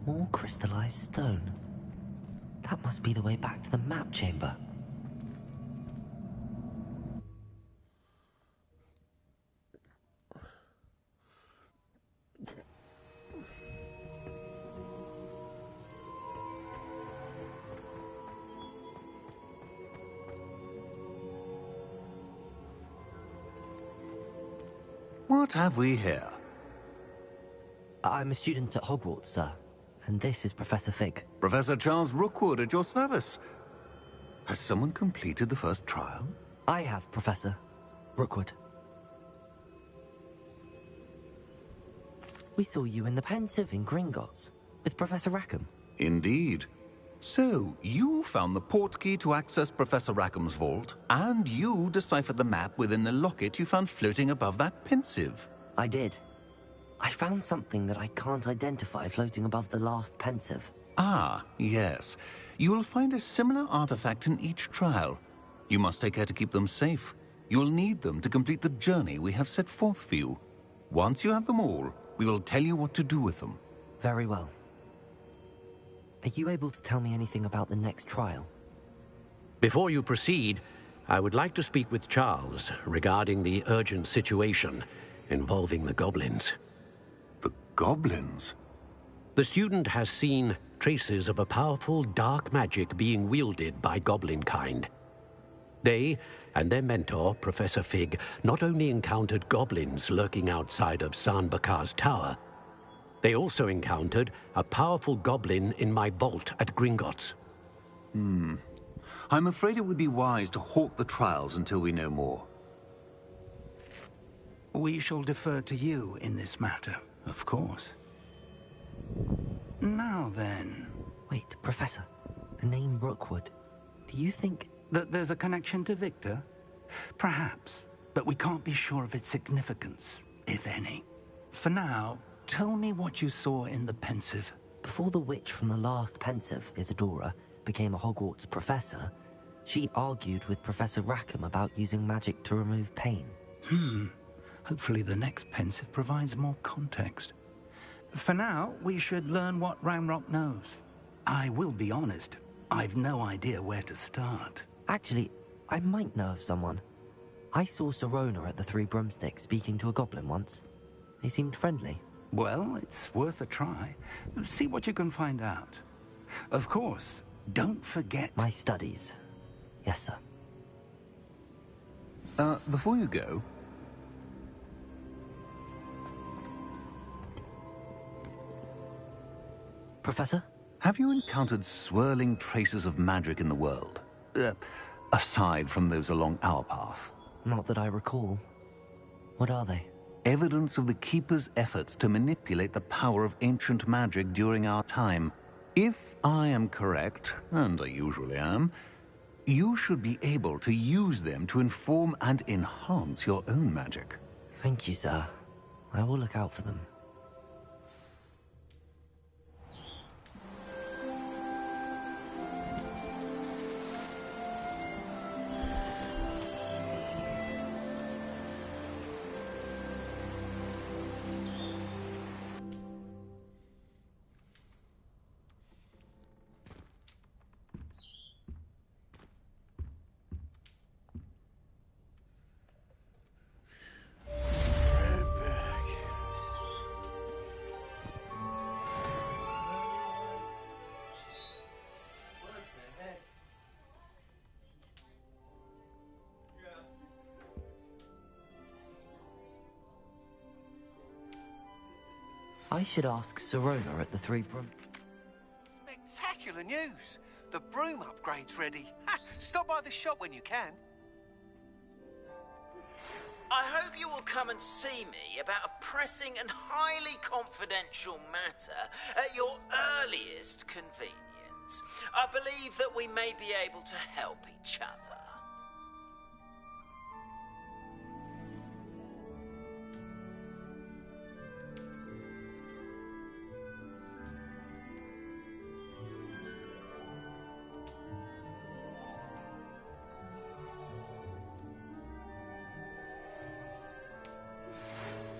More crystallized stone. That must be the way back to the map chamber. What have we here? I'm a student at Hogwarts, sir. And this is Professor Fig. Professor Charles Rookwood at your service. Has someone completed the first trial? I have, Professor Rookwood. We saw you in the Pensive in Gringotts with Professor Rackham. Indeed. So, you found the portkey to access Professor Rackham's vault, and you deciphered the map within the locket you found floating above that Pensive. I did. I found something that I can't identify floating above the last Pensive. Ah, yes. You will find a similar artifact in each trial. You must take care to keep them safe. You will need them to complete the journey we have set forth for you. Once you have them all, we will tell you what to do with them. Very well. Are you able to tell me anything about the next trial? Before you proceed, I would like to speak with Charles regarding the urgent situation involving the goblins. The goblins? The student has seen traces of a powerful dark magic being wielded by goblin kind. They and their mentor, Professor Fig, not only encountered goblins lurking outside of San Bakar's tower, they also encountered a powerful goblin in my vault at Gringotts. I'm afraid it would be wise to halt the trials until we know more. We shall defer to you in this matter, of course. Now then... Wait, Professor. The name Rookwood. Do you think... That there's a connection to Victor? Perhaps, but we can't be sure of its significance, if any. For now, tell me what you saw in the pensive. Before the witch from the last pensive, Isadora, became a Hogwarts professor, she argued with Professor Rackham about using magic to remove pain. Hopefully the next pensive provides more context. For now, we should learn what Ramrock knows. I will be honest, I've no idea where to start. Actually, I might know of someone. I saw Sirona at the Three Broomsticks speaking to a goblin once. They seemed friendly. Well, it's worth a try. See what you can find out. Of course, don't forget... My studies. Yes, sir. Before you go... Professor? Have you encountered swirling traces of magic in the world? Aside from those along our path? Not that I recall. What are they? Evidence of the Keeper's efforts to manipulate the power of ancient magic during our time. If I am correct, and I usually am, you should be able to use them to inform and enhance your own magic. Thank you, sir. I will look out for them. I should ask Sirona at the Three Broom... Spectacular news! The broom upgrade's ready. Ha! Stop by the shop when you can. I hope you will come and see me about a pressing and highly confidential matter at your earliest convenience. I believe that we may be able to help each other.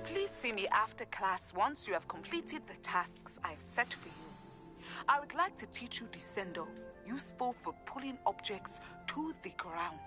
Please see me after class once you have completed the tasks I've set for you. I would like to teach you Descendo, useful for pulling objects to the ground.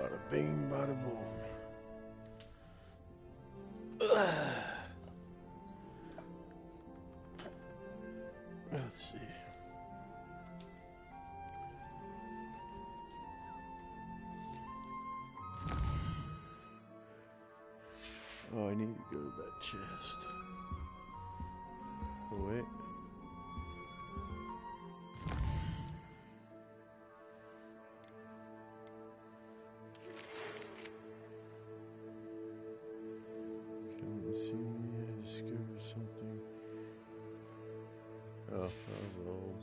Bada bing, bada boom. Let's see. Oh, I need to go to that chest. Oh, wait. Come and see me, I discovered something. Oh, that was old.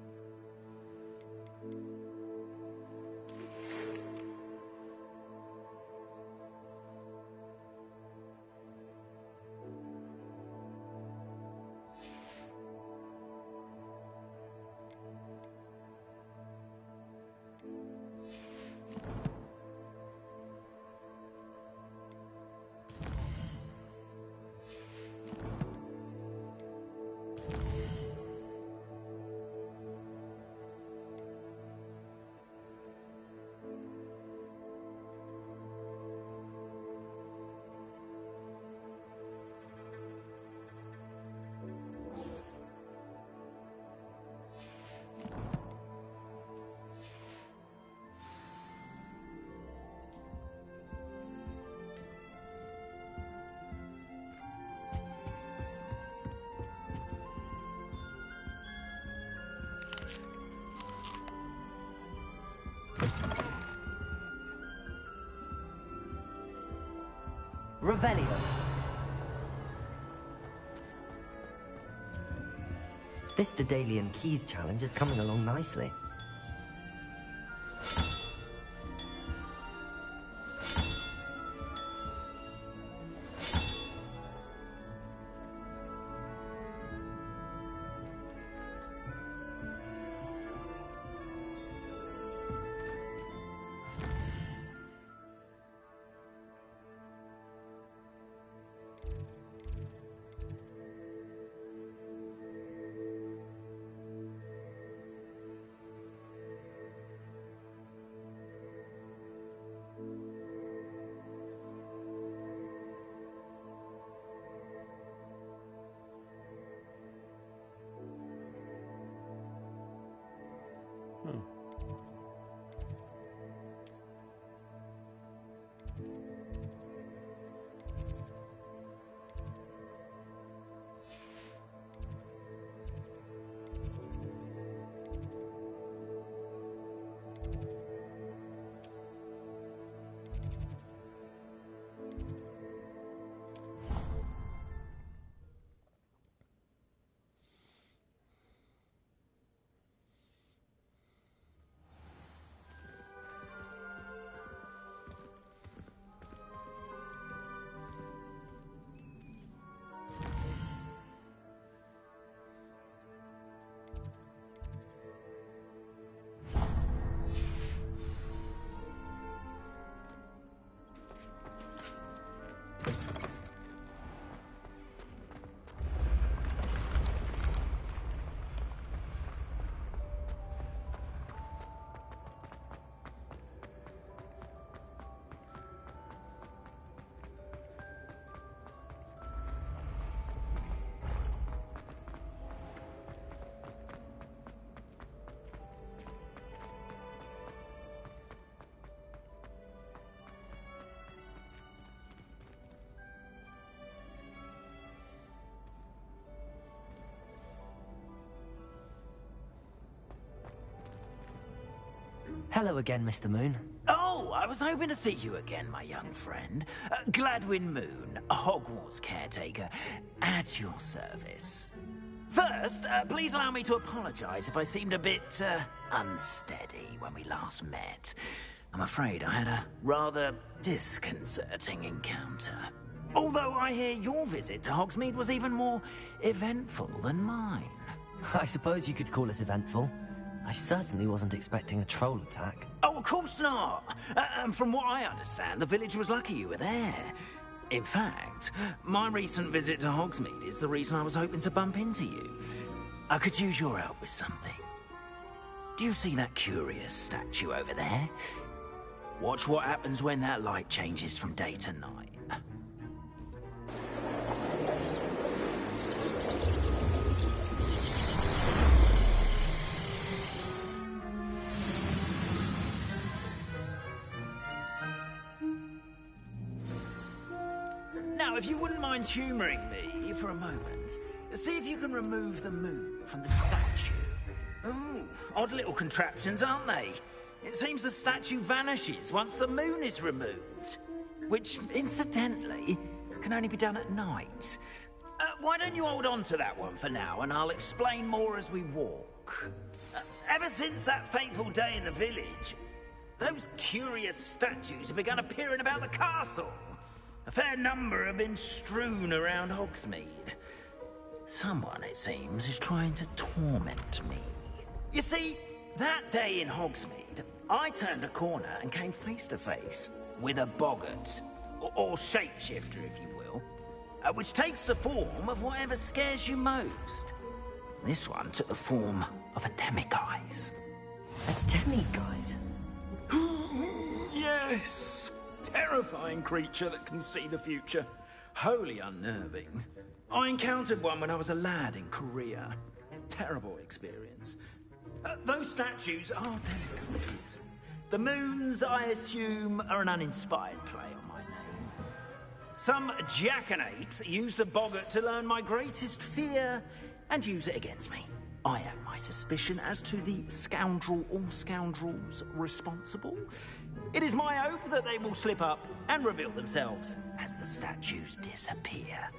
Revelio. This Daedalian Keys challenge is coming along nicely. Hello again, Mr. Moon. Oh, I was hoping to see you again, my young friend. Gladwin Moon, Hogwarts caretaker, at your service. First, please allow me to apologize if I seemed a bit, unsteady when we last met. I'm afraid I had a rather disconcerting encounter. Although I hear your visit to Hogsmeade was even more eventful than mine. I suppose you could call it eventful. I certainly wasn't expecting a troll attack. Oh, of course not! And from what I understand, the village was lucky you were there. In fact, my recent visit to Hogsmeade is the reason I was hoping to bump into you. I could use your help with something. Do you see that curious statue over there? Watch what happens when that light changes from day to night. Now, if you wouldn't mind humouring me for a moment, see if you can remove the moon from the statue. Ooh, odd little contraptions, aren't they? It seems the statue vanishes once the moon is removed. Which, incidentally, can only be done at night. Why don't you hold on to that one for now, and I'll explain more as we walk. Ever since that fateful day in the village, those curious statues have begun appearing about the castle. A fair number have been strewn around Hogsmeade. Someone, it seems, is trying to torment me. You see, that day in Hogsmeade, I turned a corner and came face to face with a boggart, or shapeshifter, if you will, which takes the form of whatever scares you most. This one took the form of a demiguise. A demiguise? Yes! Terrifying creature that can see the future. Wholly unnerving. I encountered one when I was a lad in Korea. Terrible experience. Those statues are demiguises. The moons, I assume, are an uninspired play on my name. Some jackanapes used a boggart to learn my greatest fear and use it against me. I have my suspicion as to the scoundrel or scoundrels responsible. It is my hope that they will slip up and reveal themselves as the statues disappear.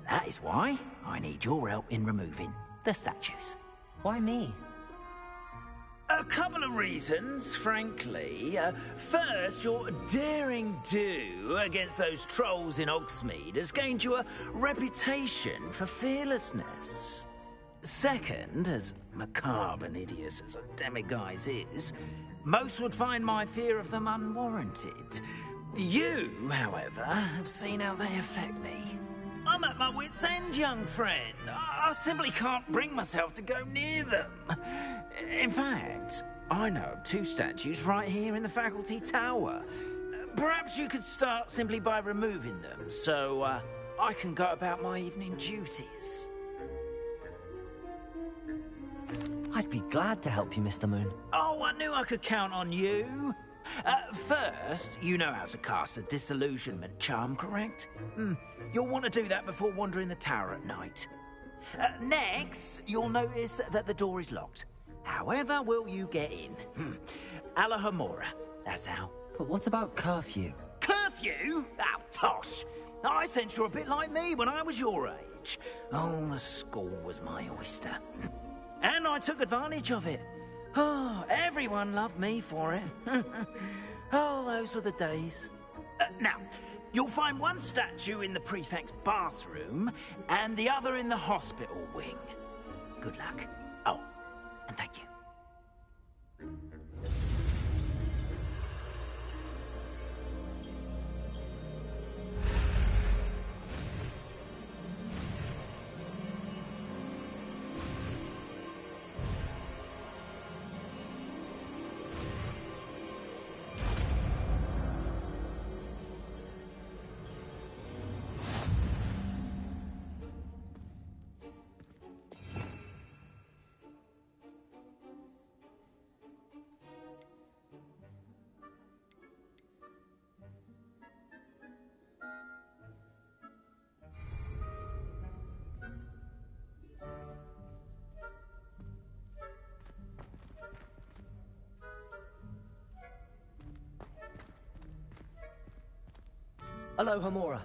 That is why I need your help in removing the statues. Why me? A couple of reasons, frankly. First, your daring do against those trolls in Hogsmeade has gained you a reputation for fearlessness. Second, as macabre and hideous as a demiguise is, most would find my fear of them unwarranted. You, however, have seen how they affect me. I'm at my wit's end, young friend. I simply can't bring myself to go near them. In fact, I know of two statues right here in the faculty tower. Perhaps you could start simply by removing them, so I can go about my evening duties. I'd be glad to help you, Mr. Moon. Oh, I knew I could count on you. First, you know how to cast a disillusionment charm, correct? You'll want to do that before wandering the tower at night. Next, you'll notice that the door is locked. However will you get in? Alahomora, that's how. But what about curfew? Curfew? Oh, tosh. I sense you're a bit like me when I was your age. Oh, the school was my oyster. And I took advantage of it. Oh, everyone loved me for it. Oh, those were the days. Now, you'll find one statue in the prefect's bathroom and the other in the hospital wing. Good luck. Oh, and thank you. Alohomora.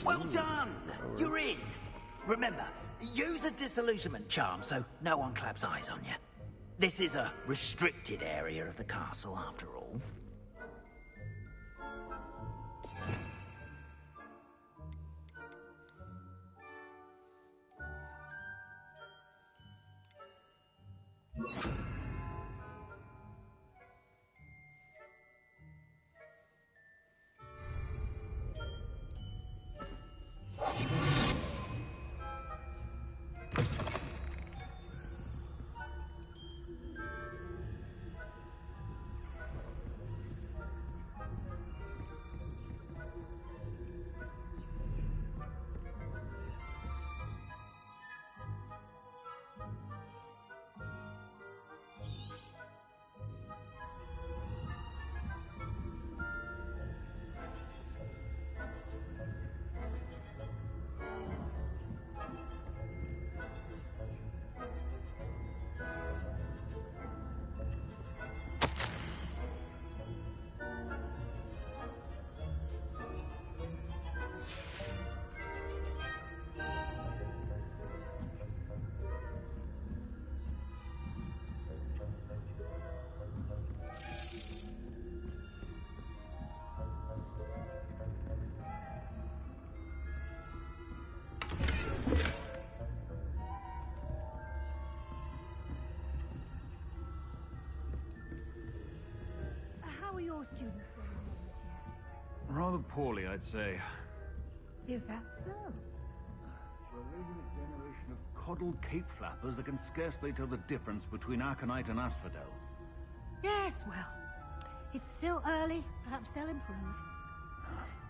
Well done! You're in. Remember, use a disillusionment charm so no one claps eyes on you. This is a restricted area of the castle, after all. How are your students getting on this year? Rather poorly, I'd say. Is that so? We're raising a generation of coddled cape flappers that can scarcely tell the difference between Aconite and Asphodel. Yes, well, it's still early. Perhaps they'll improve.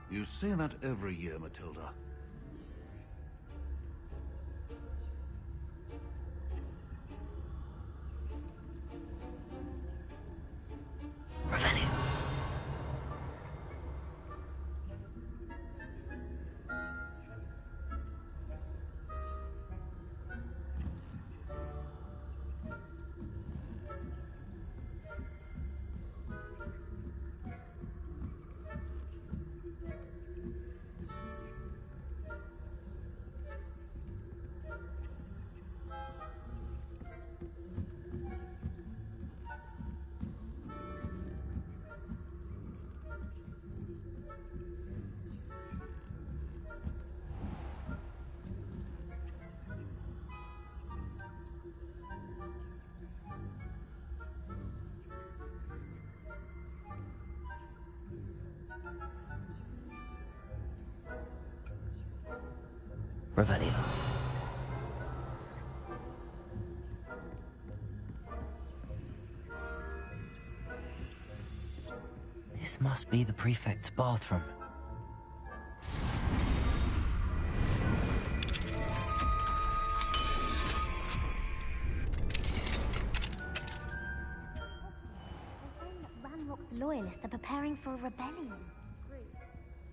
You say that every year, Matilda. Revelio. This must be the prefect's bathroom. Ranrock's loyalists are preparing for a rebellion.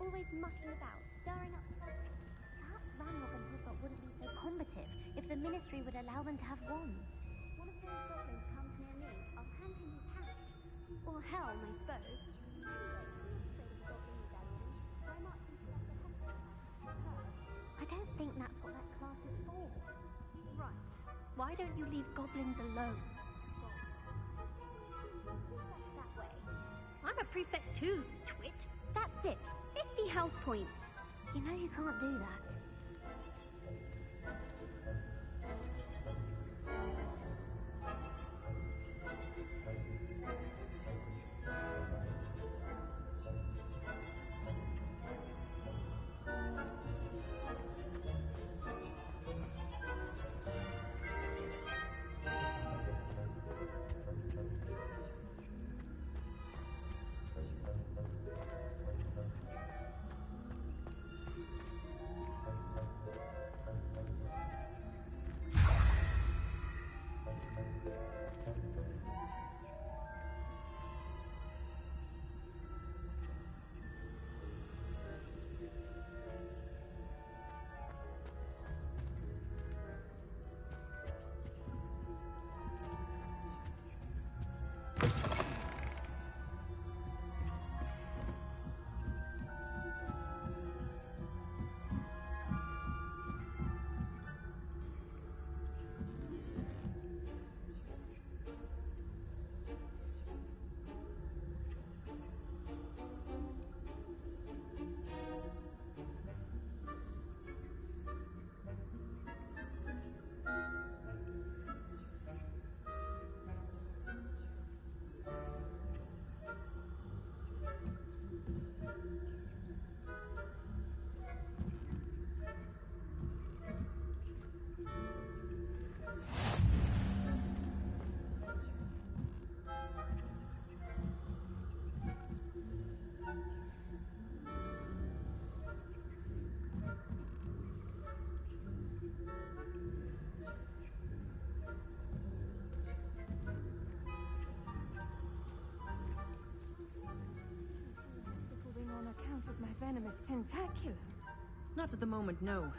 Always mucking about, stirring up trouble. Perhaps Ranrock and Hilltop wouldn't be so combative if the Ministry would allow them to have wands. One of those goblins comes near me, I'll hand him his hat. Or helm, I suppose. Anyway, I'm not afraid of the Goblin Rebellion. My marching Professor Hogwarts. I don't think that's what that class is for. Right. Why don't you leave goblins alone? That way. I'm a prefect too, you twit. That's it. 50 house points. You know you can't do that. tentaculum. Not at the moment, no.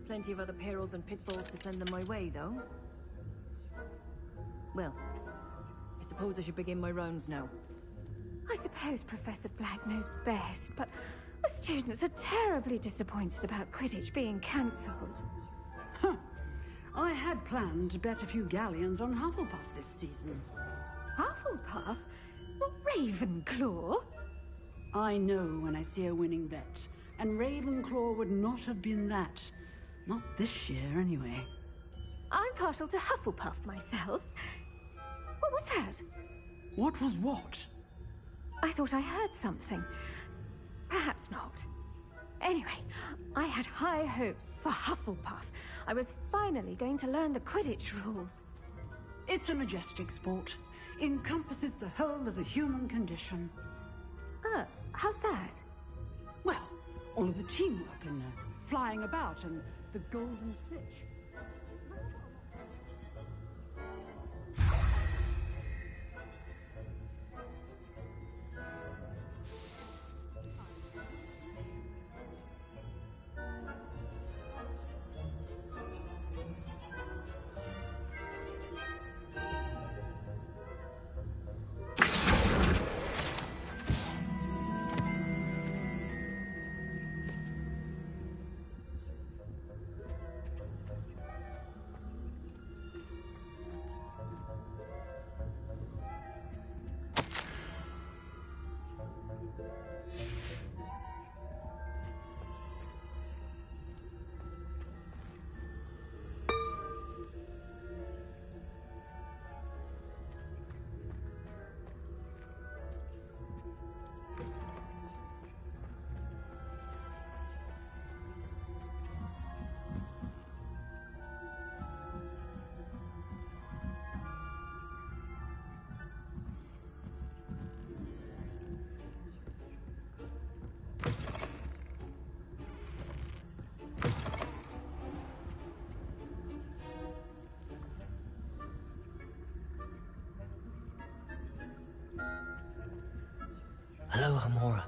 Plenty of other perils and pitfalls to send them my way, though. Well, I suppose I should begin my rounds now. I suppose Professor Black knows best, but the students are terribly disappointed about Quidditch being cancelled. Huh. I had planned to bet a few galleons on Hufflepuff this season. Hufflepuff? Not Ravenclaw? I know when I see a winning bet, and Ravenclaw would not have been that. Not this year, anyway. I'm partial to Hufflepuff myself. What was that? What was what? I thought I heard something. Perhaps not. Anyway, I had high hopes for Hufflepuff. I was finally going to learn the Quidditch rules. It's a majestic sport. Encompasses the whole of the human condition. How's that? Well, all of the teamwork and flying about and the golden snitch. Hello, Hamora.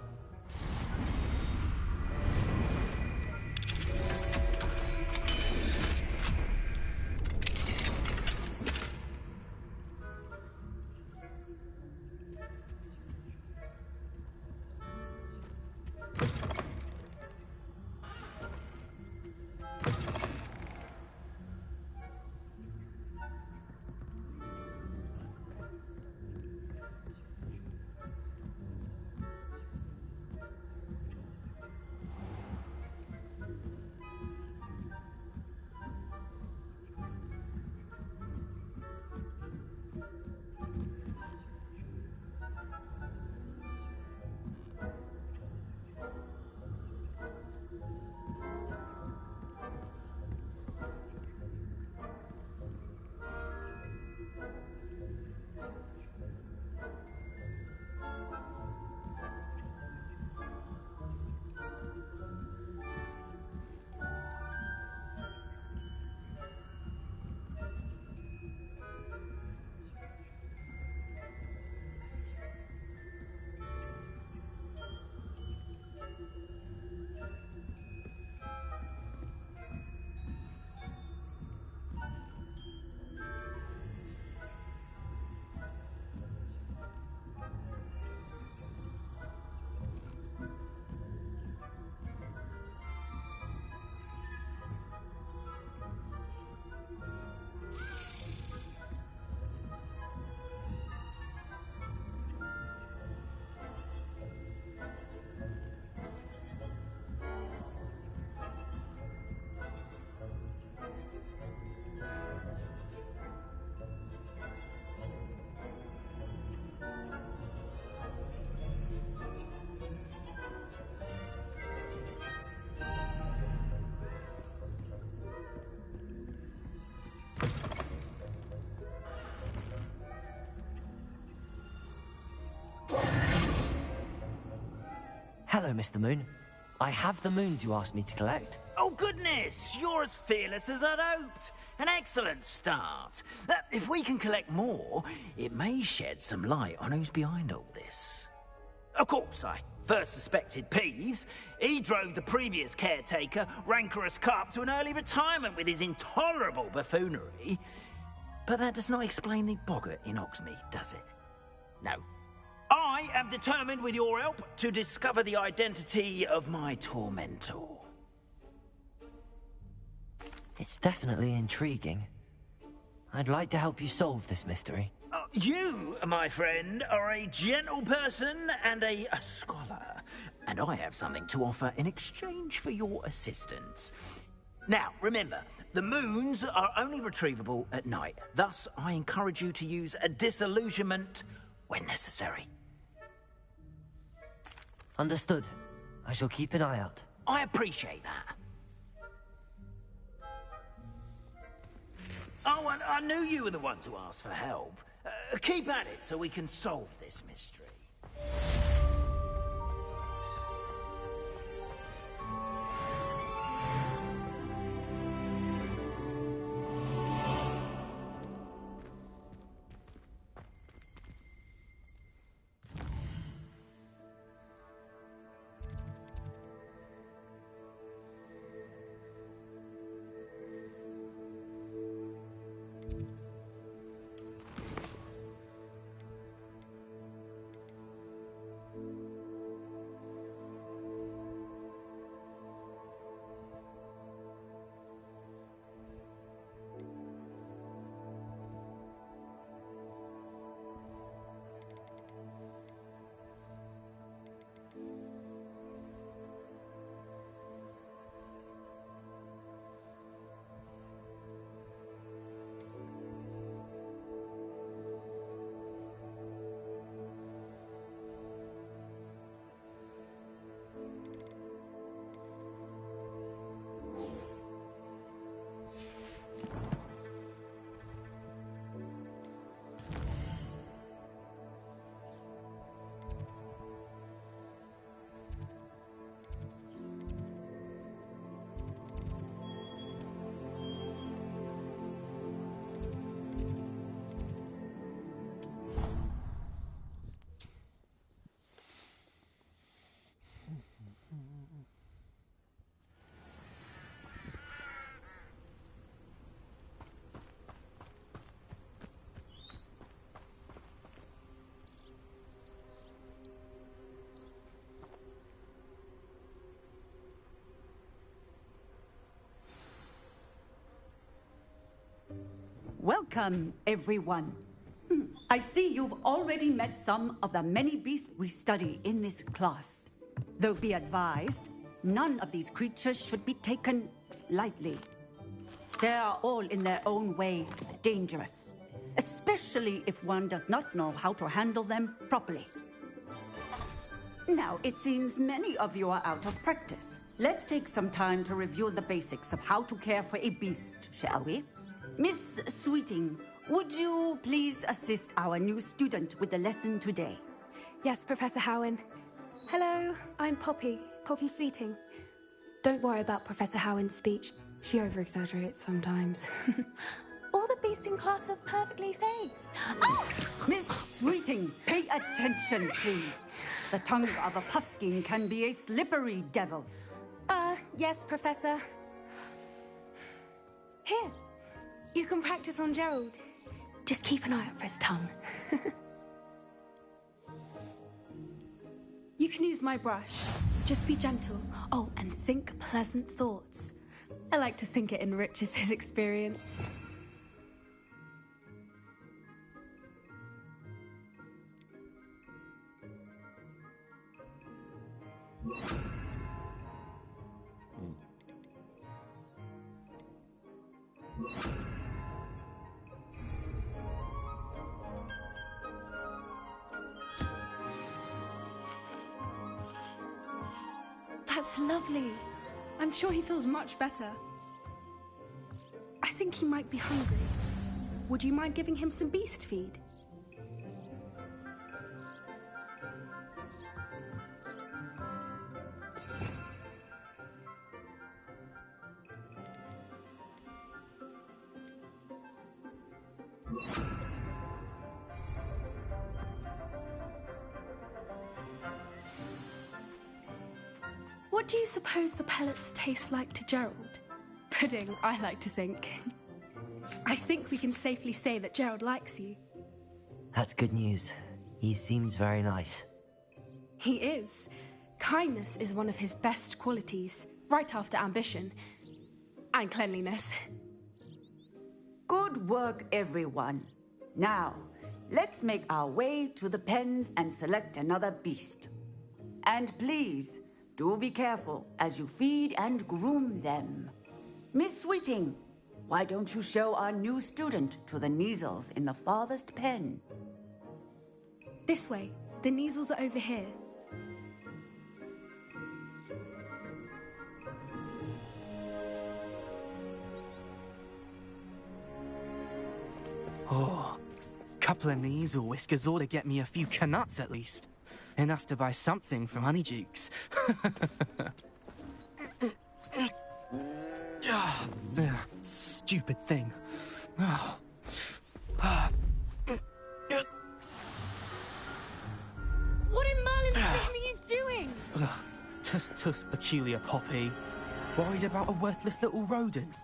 Hello, Mr. Moon. I have the moons you asked me to collect. Oh, goodness! You're as fearless as I'd hoped. An excellent start. If we can collect more, it may shed some light on who's behind all this. Of course, I first suspected Peeves, he drove the previous caretaker, rancorous Carp, to an early retirement with his intolerable buffoonery. But that does not explain the boggart in Oxmead, does it? No. I am determined, with your help, to discover the identity of my tormentor. It's definitely intriguing. I'd like to help you solve this mystery. You, my friend, are a gentle person and a scholar, and I have something to offer in exchange for your assistance. Now, remember, the moons are only retrievable at night. Thus, I encourage you to use a disillusionment when necessary. Understood. I shall keep an eye out. I appreciate that. Oh, and I knew you were the one to ask for help. Keep at it so we can solve this mystery. Welcome, everyone. I see you've already met some of the many beasts we study in this class. Though be advised, none of these creatures should be taken lightly. They are all in their own way dangerous, especially if one does not know how to handle them properly. Now, it seems many of you are out of practice. Let's take some time to review the basics of how to care for a beast, shall we? Miss Sweeting, would you please assist our new student with the lesson today? Yes, Professor Howen. Hello, I'm Poppy Sweeting. Don't worry about Professor Howen's speech. She over-exaggerates sometimes. All the beasts in class are perfectly safe. Oh! Miss Sweeting, pay attention, please. The tongue of a puffskein can be a slippery devil. Yes, Professor. Here, you can practice on Gerald. Just keep an eye out for his tongue. You can use my brush. Just be gentle. Oh, and think pleasant thoughts. I like to think it enriches his experience. That's lovely. I'm sure he feels much better. I think he might be hungry. Would you mind giving him some beast feed? What do you suppose the pellets taste like to Gerald? Pudding, I like to think. I think we can safely say that Gerald likes you. That's good news. He seems very nice. He is. Kindness is one of his best qualities, right after ambition. And cleanliness. Good work, everyone. Now, let's make our way to the pens and select another beast. And please, do be careful as you feed and groom them. Miss Sweeting, why don't you show our new student to the Kneazles in the farthest pen? This way. The Kneazles are over here. Oh, couple of Kneazle whiskers ought to get me a few canuts at least. Enough to buy something from Honeydukes. Stupid thing. What in Merlin's name are you doing? Tuss, peculiar Poppy. Worried about a worthless little rodent?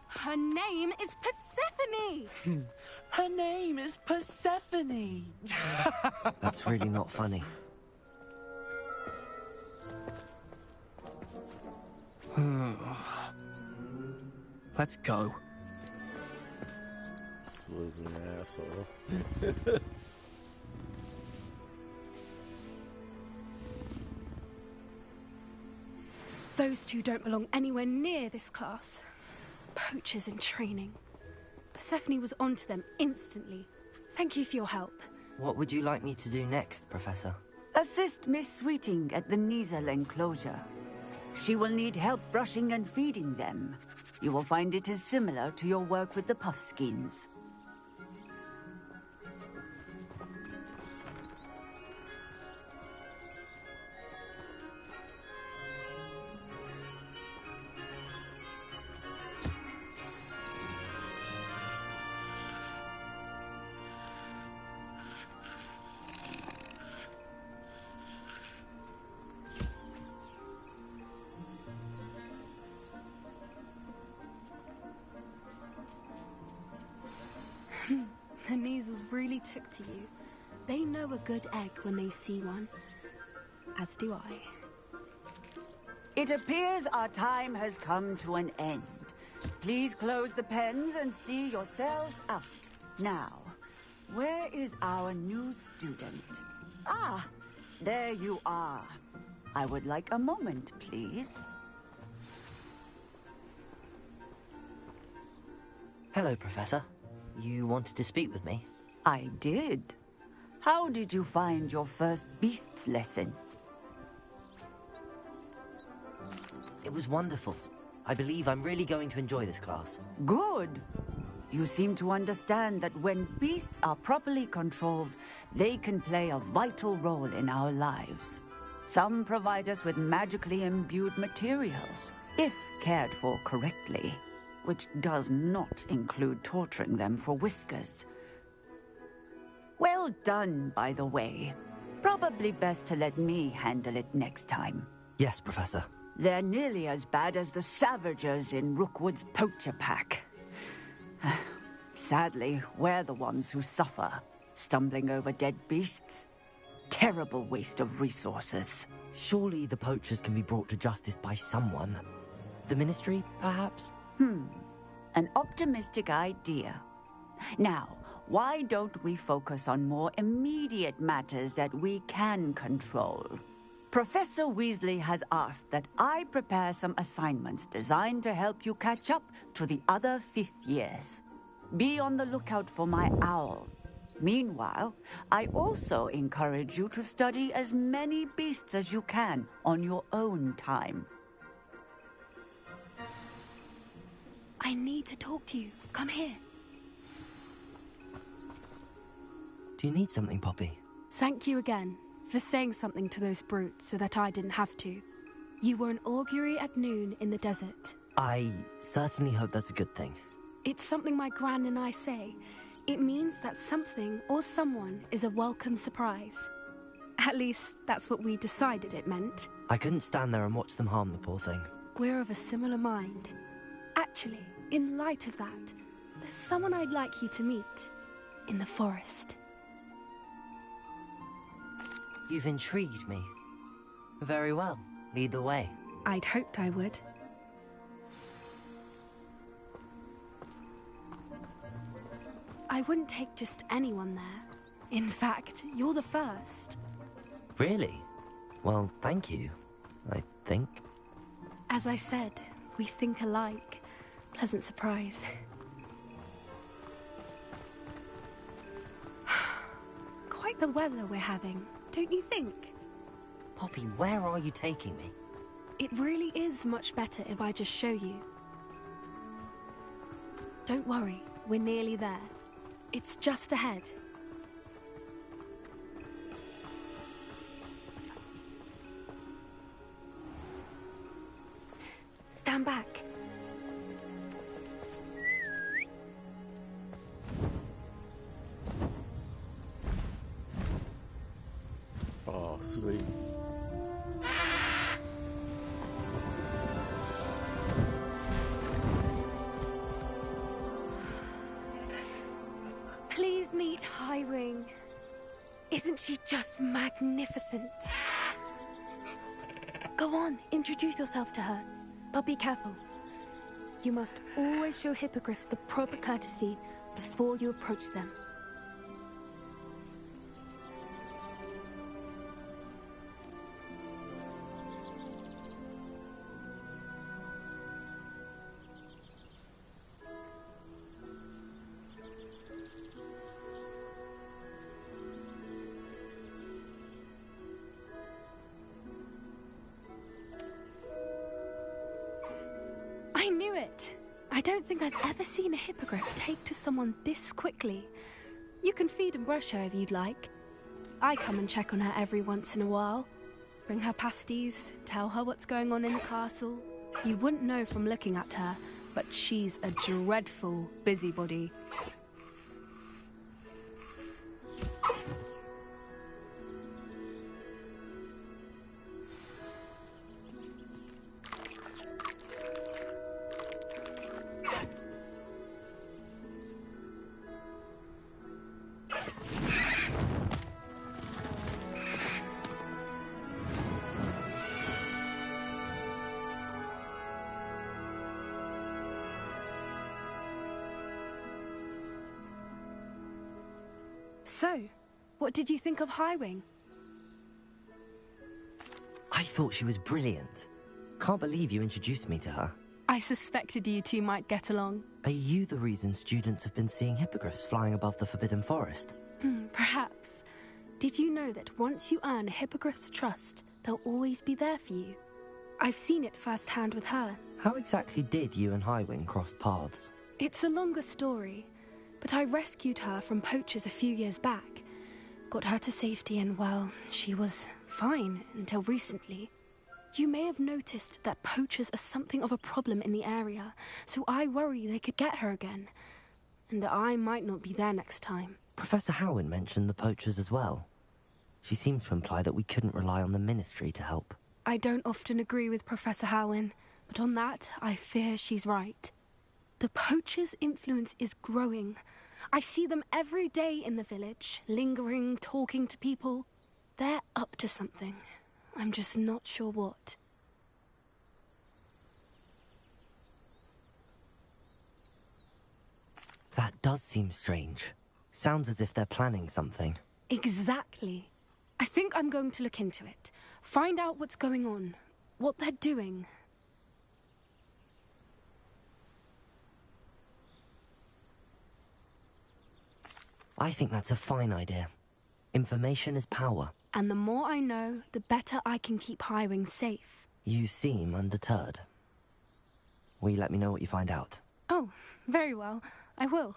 Her name is Persephone! Her name is Persephone! That's really not funny. Let's go. Sleuthing asshole. Those two don't belong anywhere near this class. Poachers in training. Persephone was onto them instantly. Thank you for your help. What would you like me to do next, Professor? Assist Miss Sweeting at the Kneazle enclosure. She will need help brushing and feeding them. You will find it is similar to your work with the Puffskins. The Kneazles really took to you. They know a good egg when they see one. As do I. It appears our time has come to an end. Please close the pens and see yourselves out. Now, where is our new student? Ah, there you are. I would like a moment, please. Hello, Professor. You wanted to speak with me? I did. How did you find your first beasts lesson? It was wonderful. I believe I'm really going to enjoy this class. Good. You seem to understand that when beasts are properly controlled, they can play a vital role in our lives. Some provide us with magically imbued materials, if cared for correctly, which does not include torturing them for whiskers. Well done, by the way. Probably best to let me handle it next time. Yes, Professor. They're nearly as bad as the Savagers in Rookwood's poacher pack. Sadly, we're the ones who suffer, stumbling over dead beasts. Terrible waste of resources. Surely the poachers can be brought to justice by someone. The Ministry, perhaps? An optimistic idea. Now, why don't we focus on more immediate matters that we can control? Professor Weasley has asked that I prepare some assignments designed to help you catch up to the other 5th years. Be on the lookout for my owl. Meanwhile, I also encourage you to study as many beasts as you can on your own time. I need to talk to you. Come here. Do you need something, Poppy? Thank you again for saying something to those brutes so that I didn't have to. You were an augury at noon in the desert. I certainly hope that's a good thing. It's something my gran and I say. It means that something or someone is a welcome surprise. At least, that's what we decided it meant. I couldn't stand there and watch them harm the poor thing. We're of a similar mind. Actually, in light of that, there's someone I'd like you to meet. In the forest. You've intrigued me. Very well. Lead the way. I'd hoped I would. I wouldn't take just anyone there. In fact, you're the first. Really? Well, thank you, I think. As I said, we think alike. Pleasant surprise. Quite the weather we're having, don't you think? Poppy, where are you taking me? It really is much better if I just show you. Don't worry, we're nearly there. It's just ahead. Stand back. Oh, sweet. Please meet Highwing. Isn't she just magnificent? Go on, introduce yourself to her. But be careful. You must always show hippogriffs the proper courtesy before you approach them. I knew it! I don't think I've ever seen a hippogriff take to someone this quickly. You can feed and brush her if you'd like. I come and check on her every once in a while. Bring her pasties, tell her what's going on in the castle. You wouldn't know from looking at her, but she's a dreadful busybody. So, what did you think of Highwing? I thought she was brilliant. Can't believe you introduced me to her. I suspected you two might get along. Are you the reason students have been seeing hippogriffs flying above the Forbidden Forest? Perhaps. Did you know that once you earn a hippogriff's trust, they'll always be there for you? I've seen it firsthand with her. How exactly did you and Highwing cross paths? It's a longer story, but I rescued her from poachers a few years back. Got her to safety and, well, she was fine until recently. You may have noticed that poachers are something of a problem in the area, so I worry they could get her again. And I might not be there next time. Professor Howin mentioned the poachers as well. She seemed to imply that we couldn't rely on the Ministry to help. I don't often agree with Professor Howin, but on that, I fear she's right. The poachers' influence is growing. I see them every day in the village, lingering, talking to people. They're up to something. I'm just not sure what. That does seem strange. Sounds as if they're planning something. Exactly. I think I'm going to look into it. Find out what's going on, what they're doing. I think that's a fine idea. Information is power. And the more I know, the better I can keep Highwing safe. You seem undeterred. Will you let me know what you find out? Oh, very well. I will.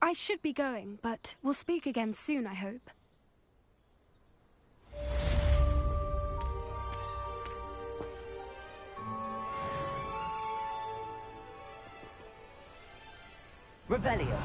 I should be going, but we'll speak again soon, I hope. Revelio.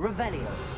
Revelio.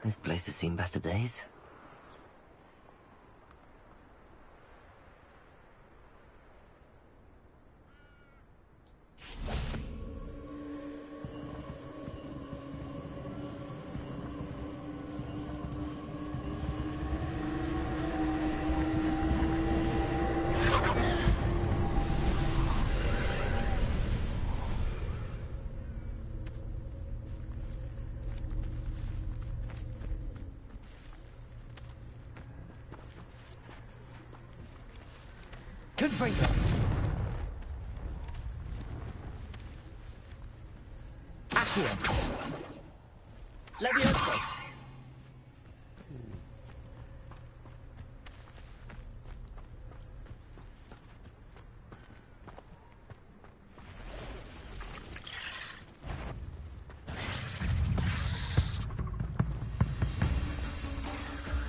This place has seen better days. Confringo. Accio. Levioso.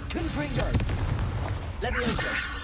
Confringo. Levioso.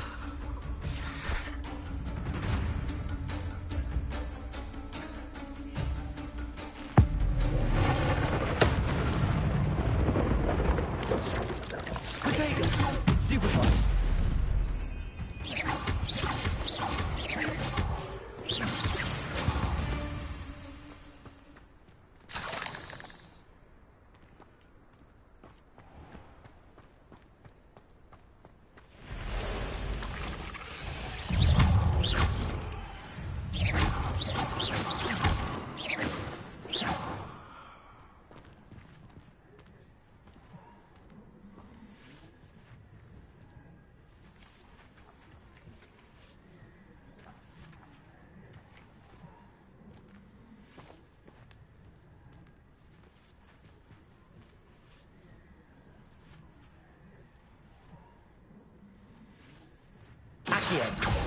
Accio.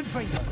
Confringo!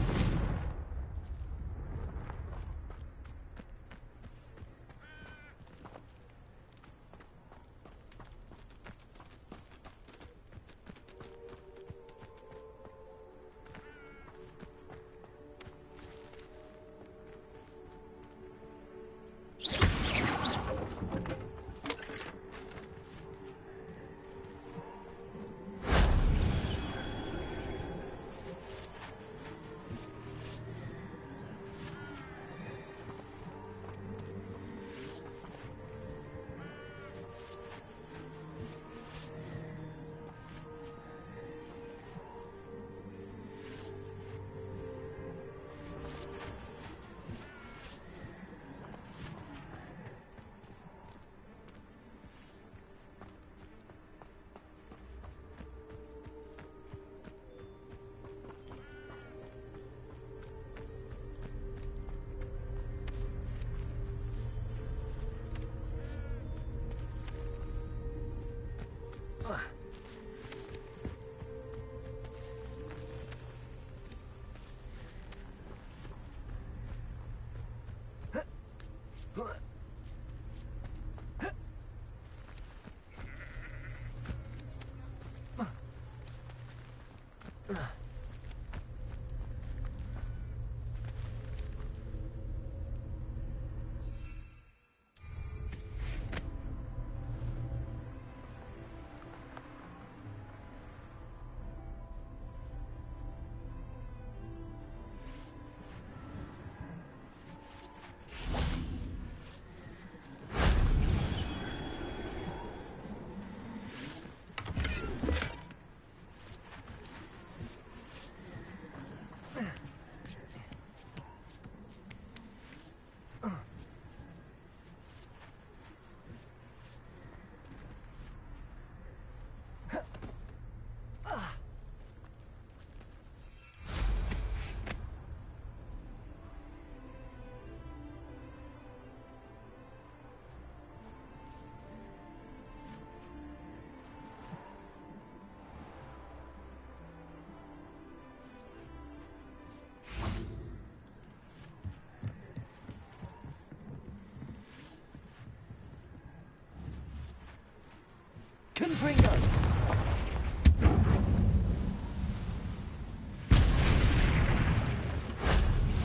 Confringo!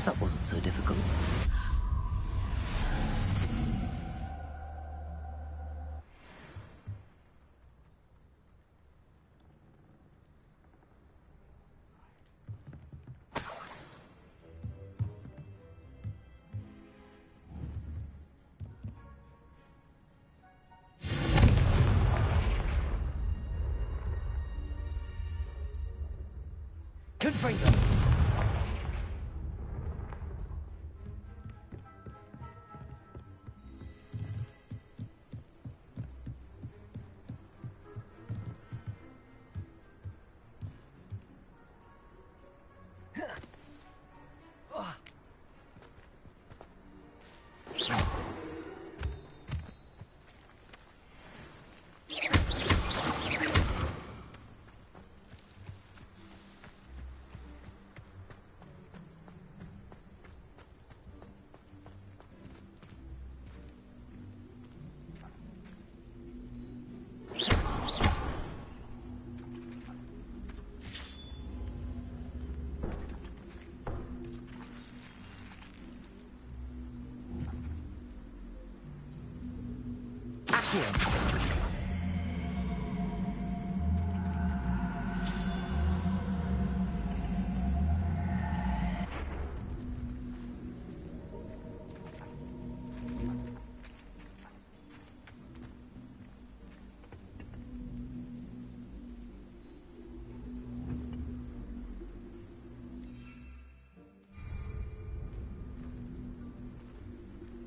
That wasn't so difficult. Confringo!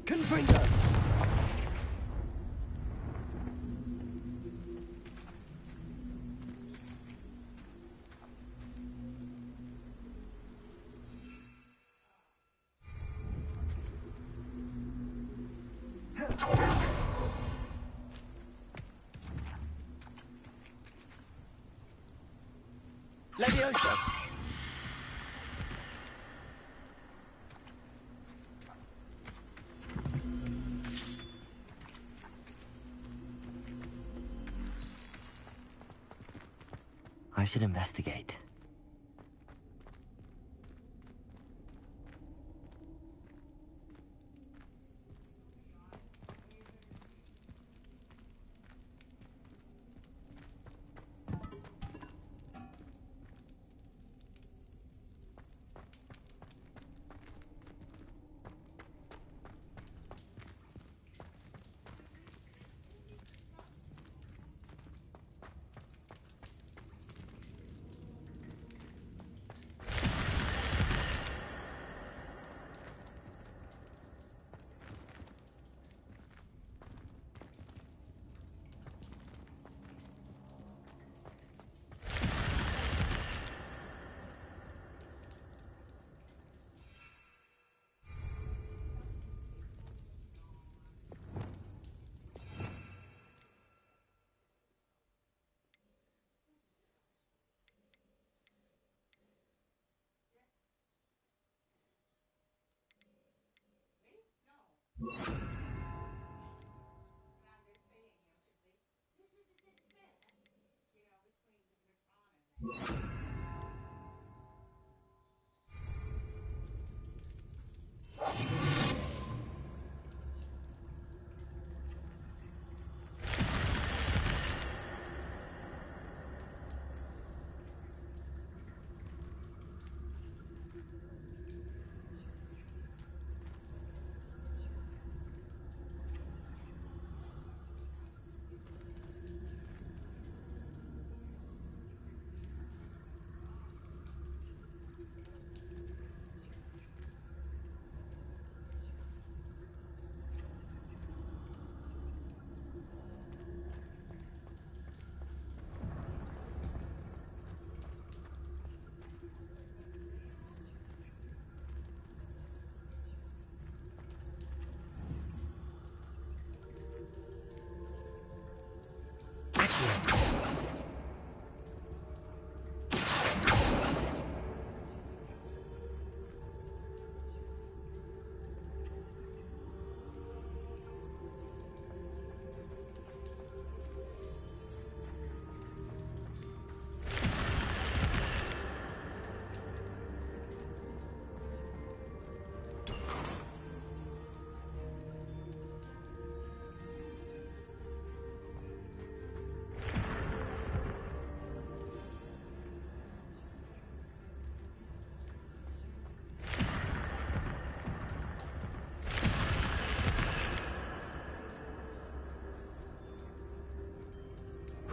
Confringo! Leviosa! I should investigate.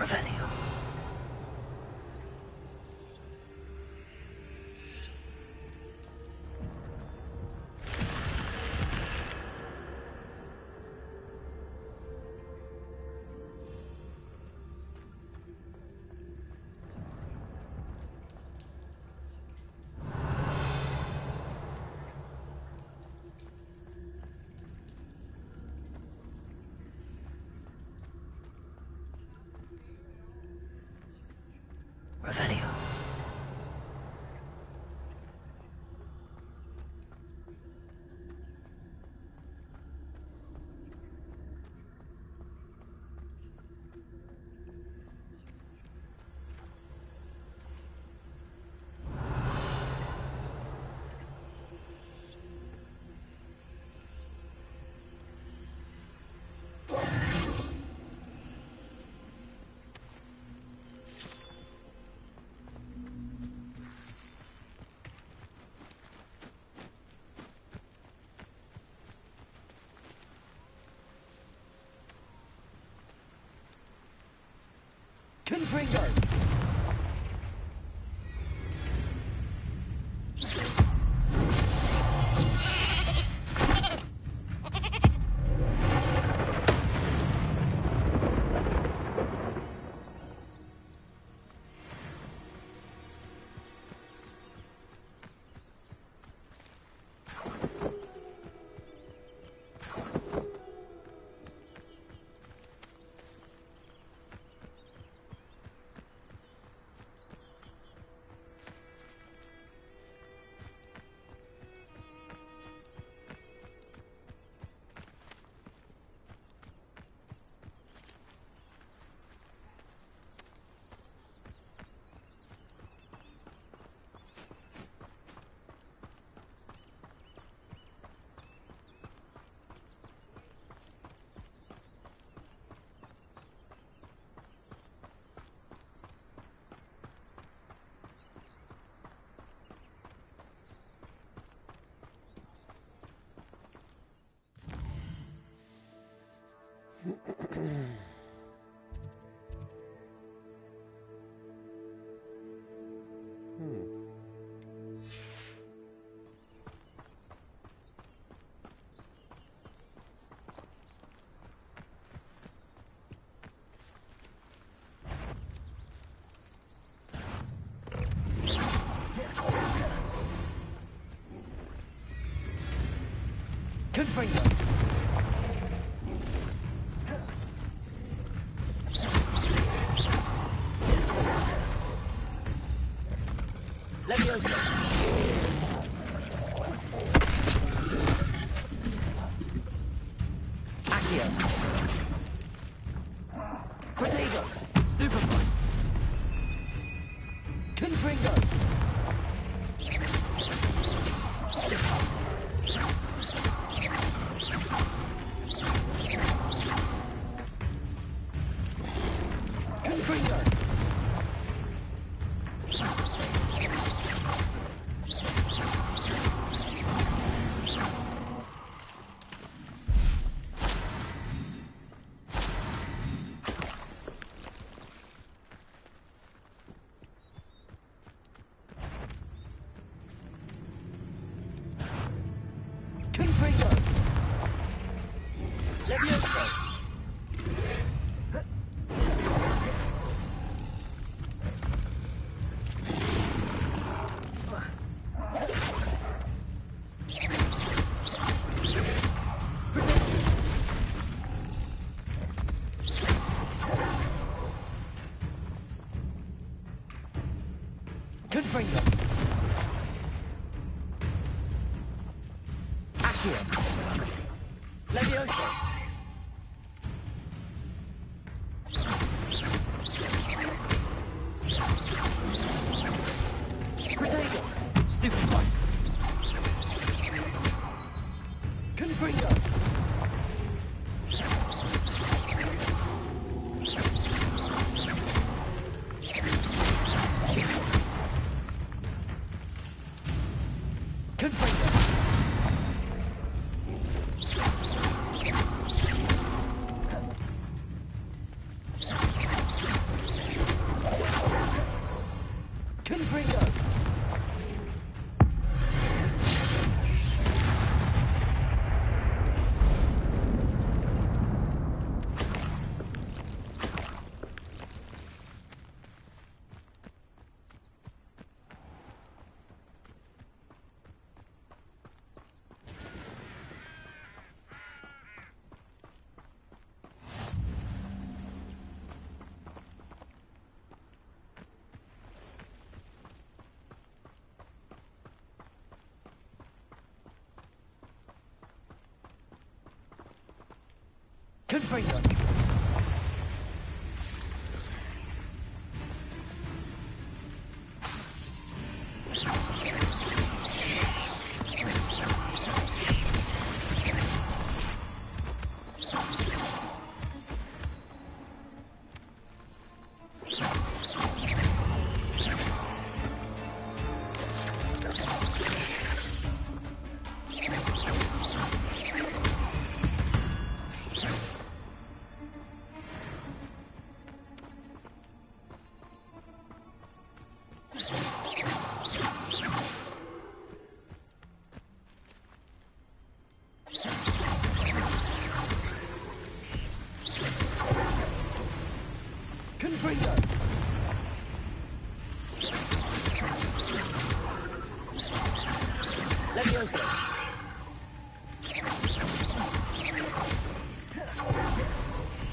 Revelio. Revelio. Confringo! Confringo. Leviosa. Accio. Protego. Stupefy. Confringo. Confringo. Accio. Leviosa. Protego. Stupefy. Confringo. Confringo.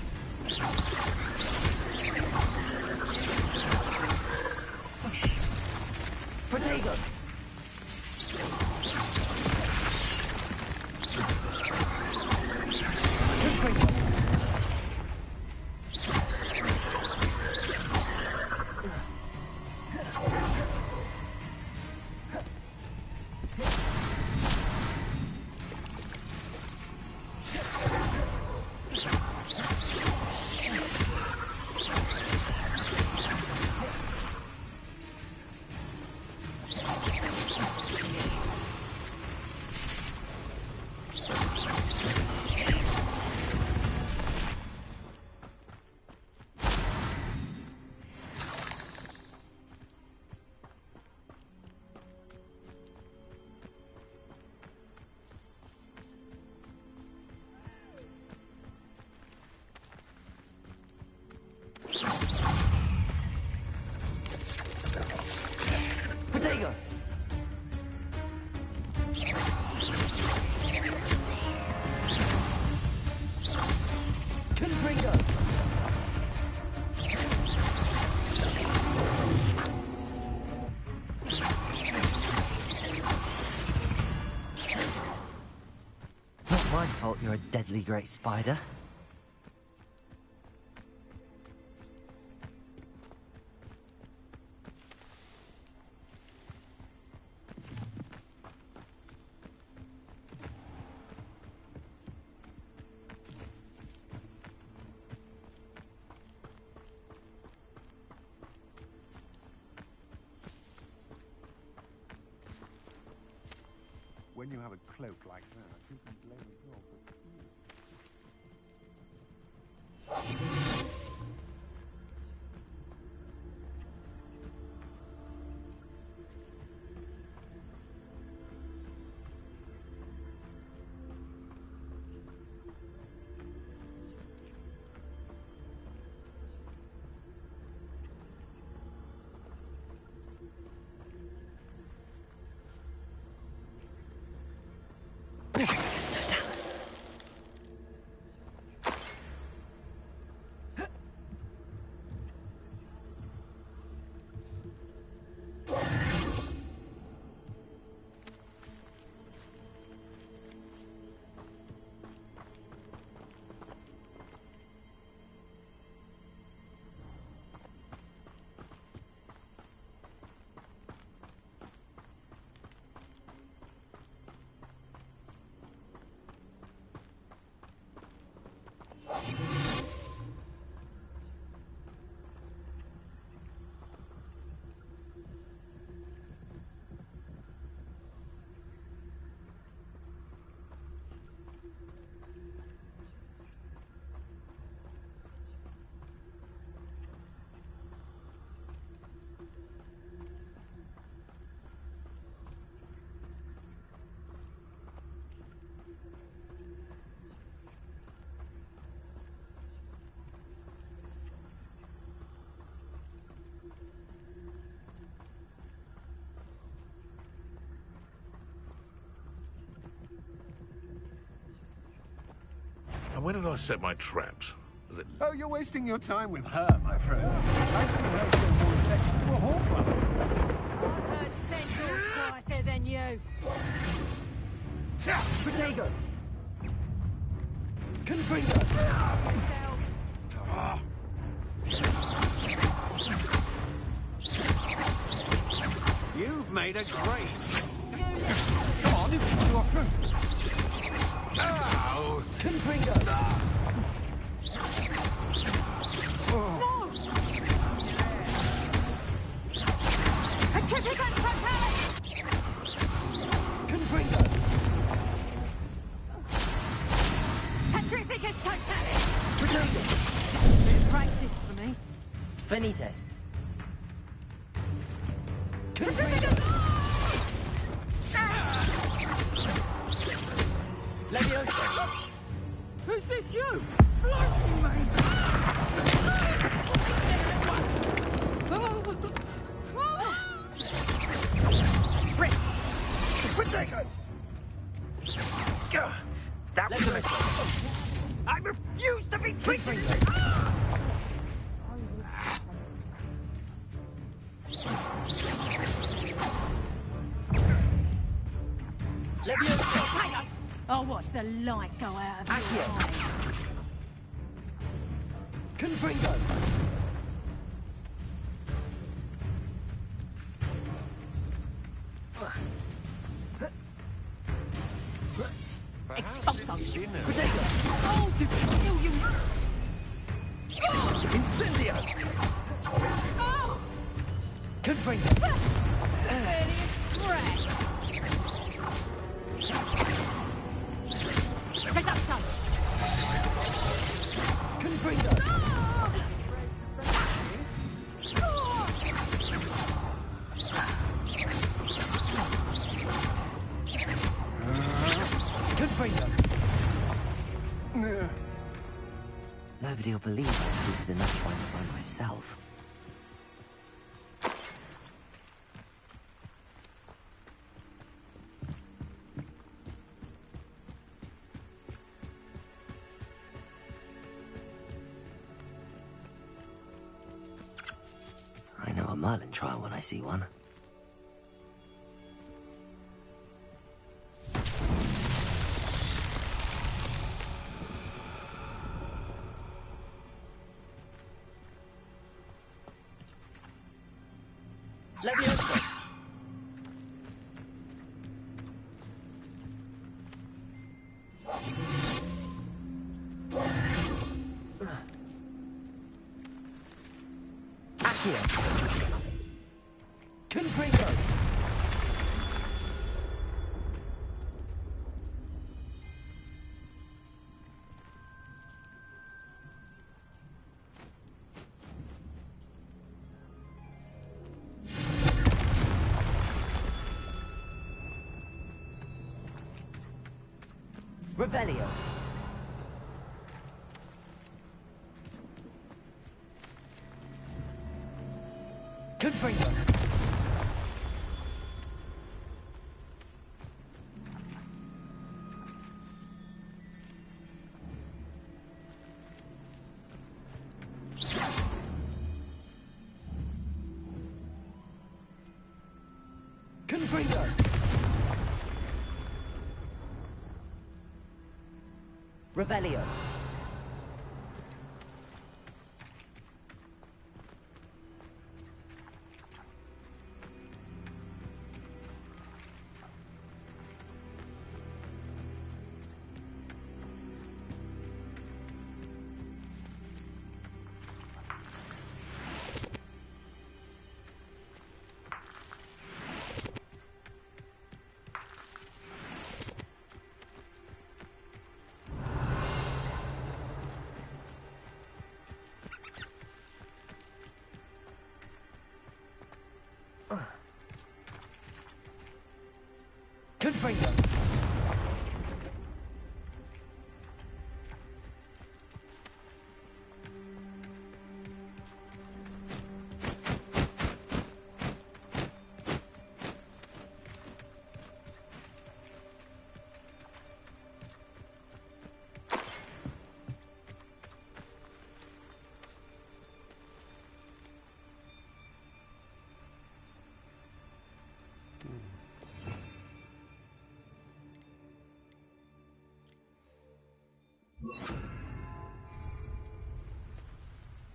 You're a deadly great spider. When you have a cloak like that, you can blame it all for And when did I set my traps? Was it... Oh, you're wasting your time with her, my friend. I see her show more affection to a hawk. I've heard Centaur's quieter than you. Potato! Confringo! You've made a great. Come on, you are through. Ow! Confringo! No! Petrificus totalis! Confringo! Petrificus totalis! Potato! Bit of practice for me. Finite. Leviosa! Who's this you? Blinding me! Frick! Potato! That was a mistake. I refuse to be treated! Leviosa! I'll watch the light go out of your eyes. Confringo! Expulso! Potato! Oh, to kill you! Incendio! Oh! Confringo! Ready to scratch! Reducto! Confringo! Confringo! Nobody will believe I've used enough one by myself. I know a Merlin trial when I see one. Leviosa! Accio! Confringo! Revelio. Confringo. Confringo. Revelio. Confringo.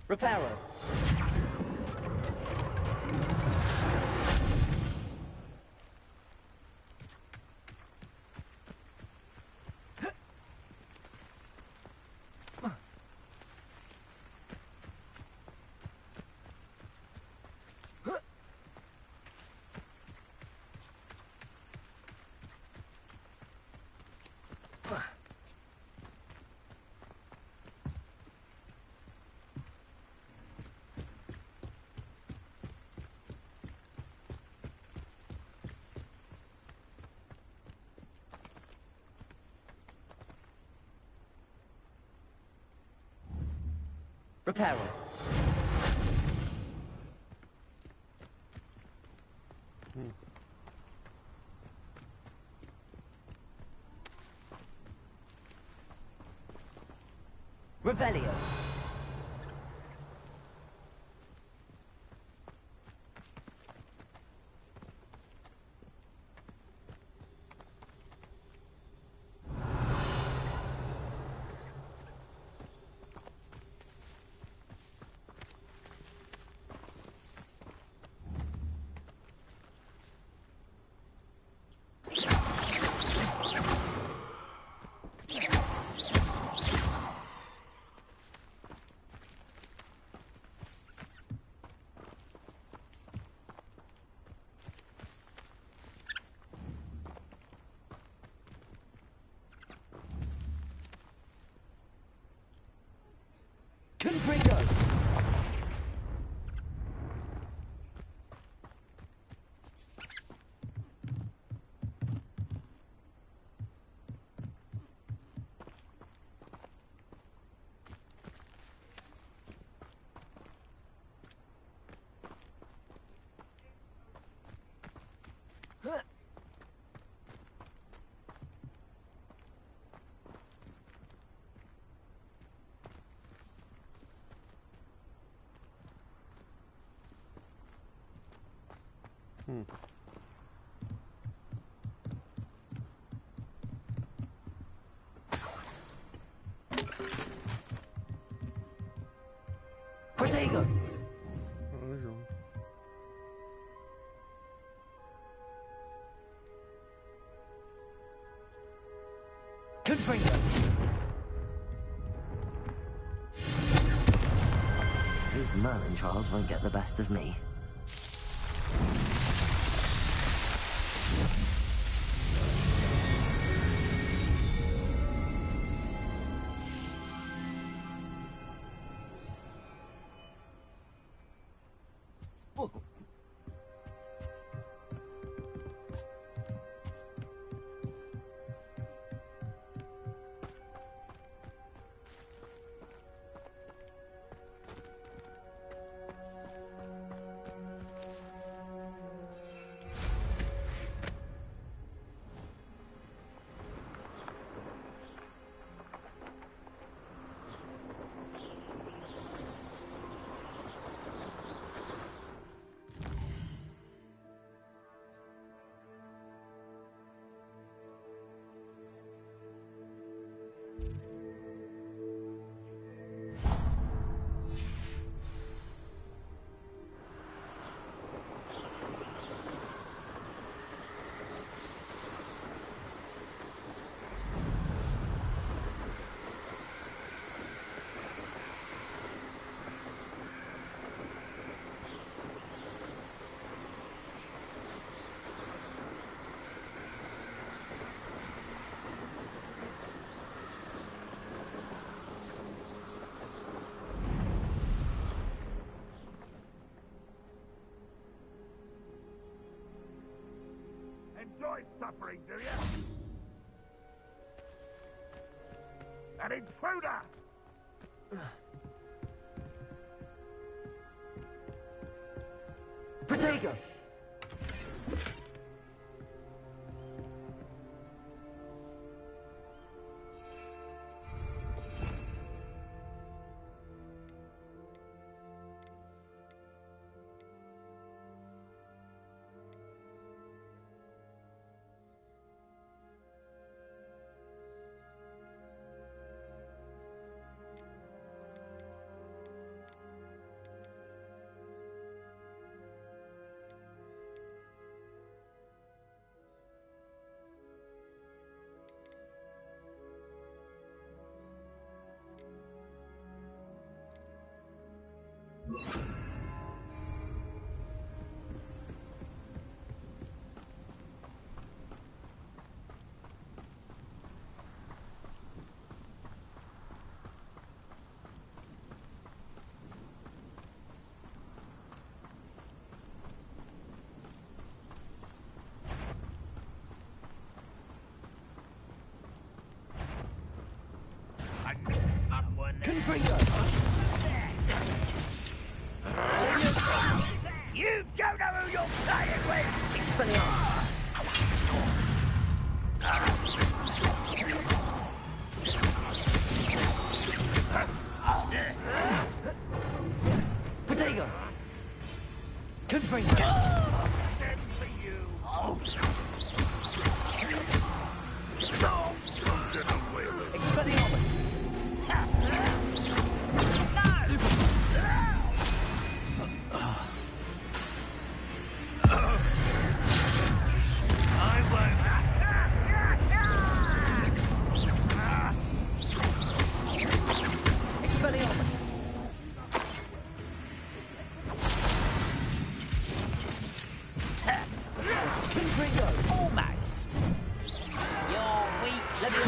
Reparo. Reparo. Revelio. Confringo. Protego. Confringo! These Merlin trials won't get the best of me. Enjoy suffering, do you? An intruder! Protego! You don't know who you're playing with! Protego! Confringo! Dead for you! Oh! Get away with it! Expelliarmus! Almost. You're weak. Let me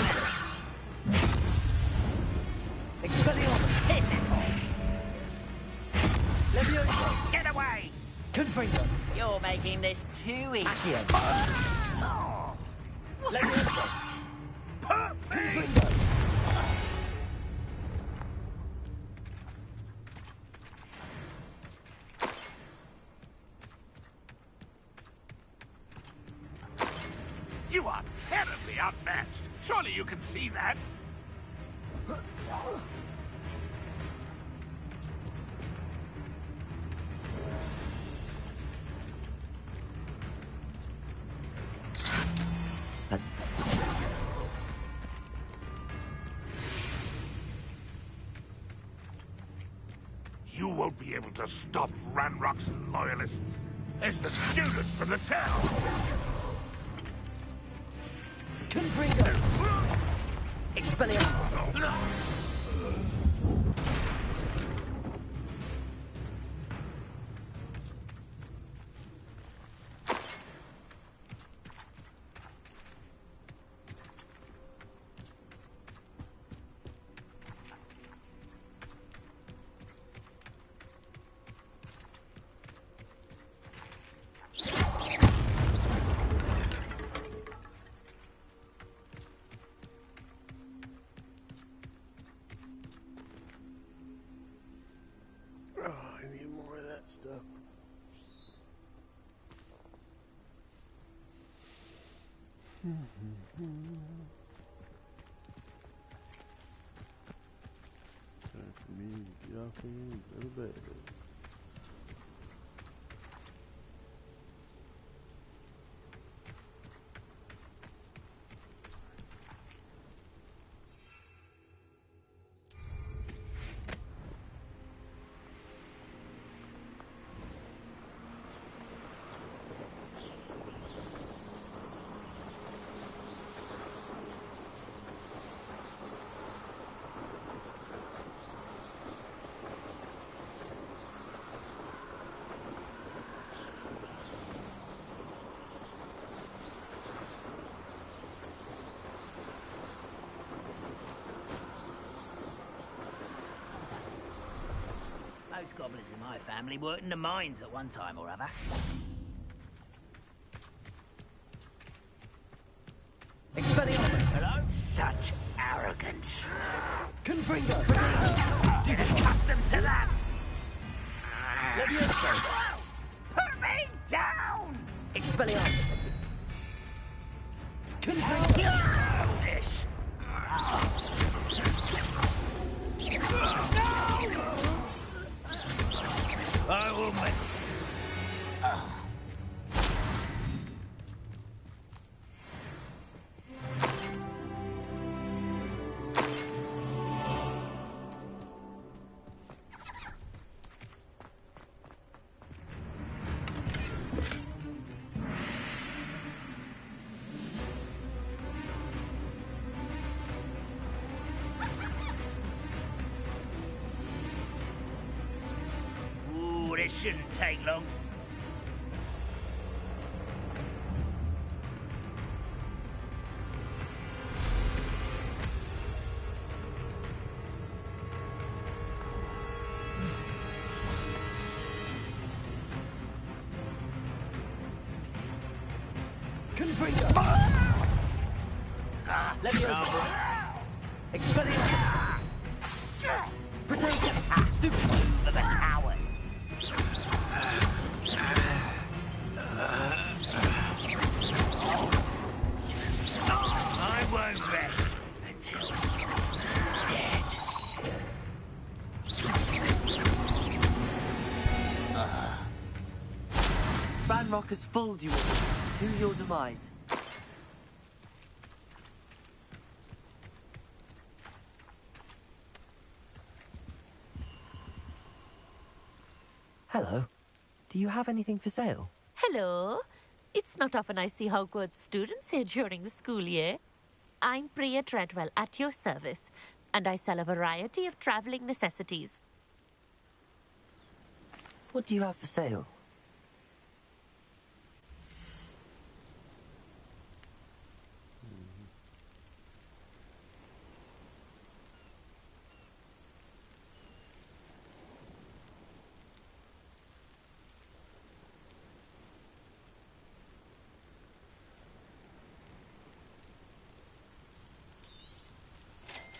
Expelliarmus! pitiful. Levioso! Get away! Confringo! You're making this too easy. Accio! Oh. Levioso! Put me! Confringo! You are terribly outmatched. Surely you can see that. That's... You won't be able to stop Ranrock's loyalists. There's the student from the town. Confringo! Expelliarmus! Stuff. Time for me to get off and go to bed. Most goblins in my family worked in the mines at one time or other. Expelliarmus! Hello? Such arrogance. Confringo! Get accustomed to that! Levioso! Put me down! Expelliarmus! Childish! I will make... Ooh, this shouldn't take long. Confringo! Levioso! Expelliarmus! Protego! Stupid! For the coward. I won't rest until you're dead. Ranrock has fooled you all to your demise. Hello. Do you have anything for sale? Hello. It's not often I see Hogwarts students here during the school year. I'm Priya Treadwell, at your service, and I sell a variety of travelling necessities. What do you have for sale?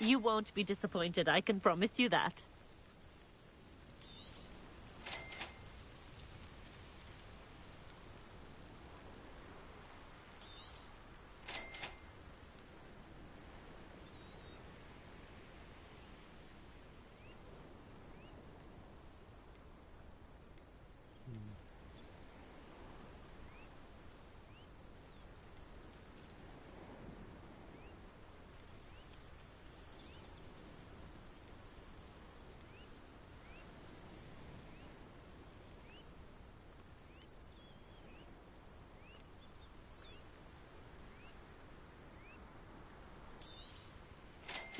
You won't be disappointed, I can promise you that.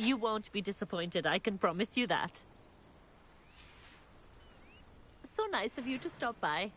You won't be disappointed, I can promise you that. So nice of you to stop by.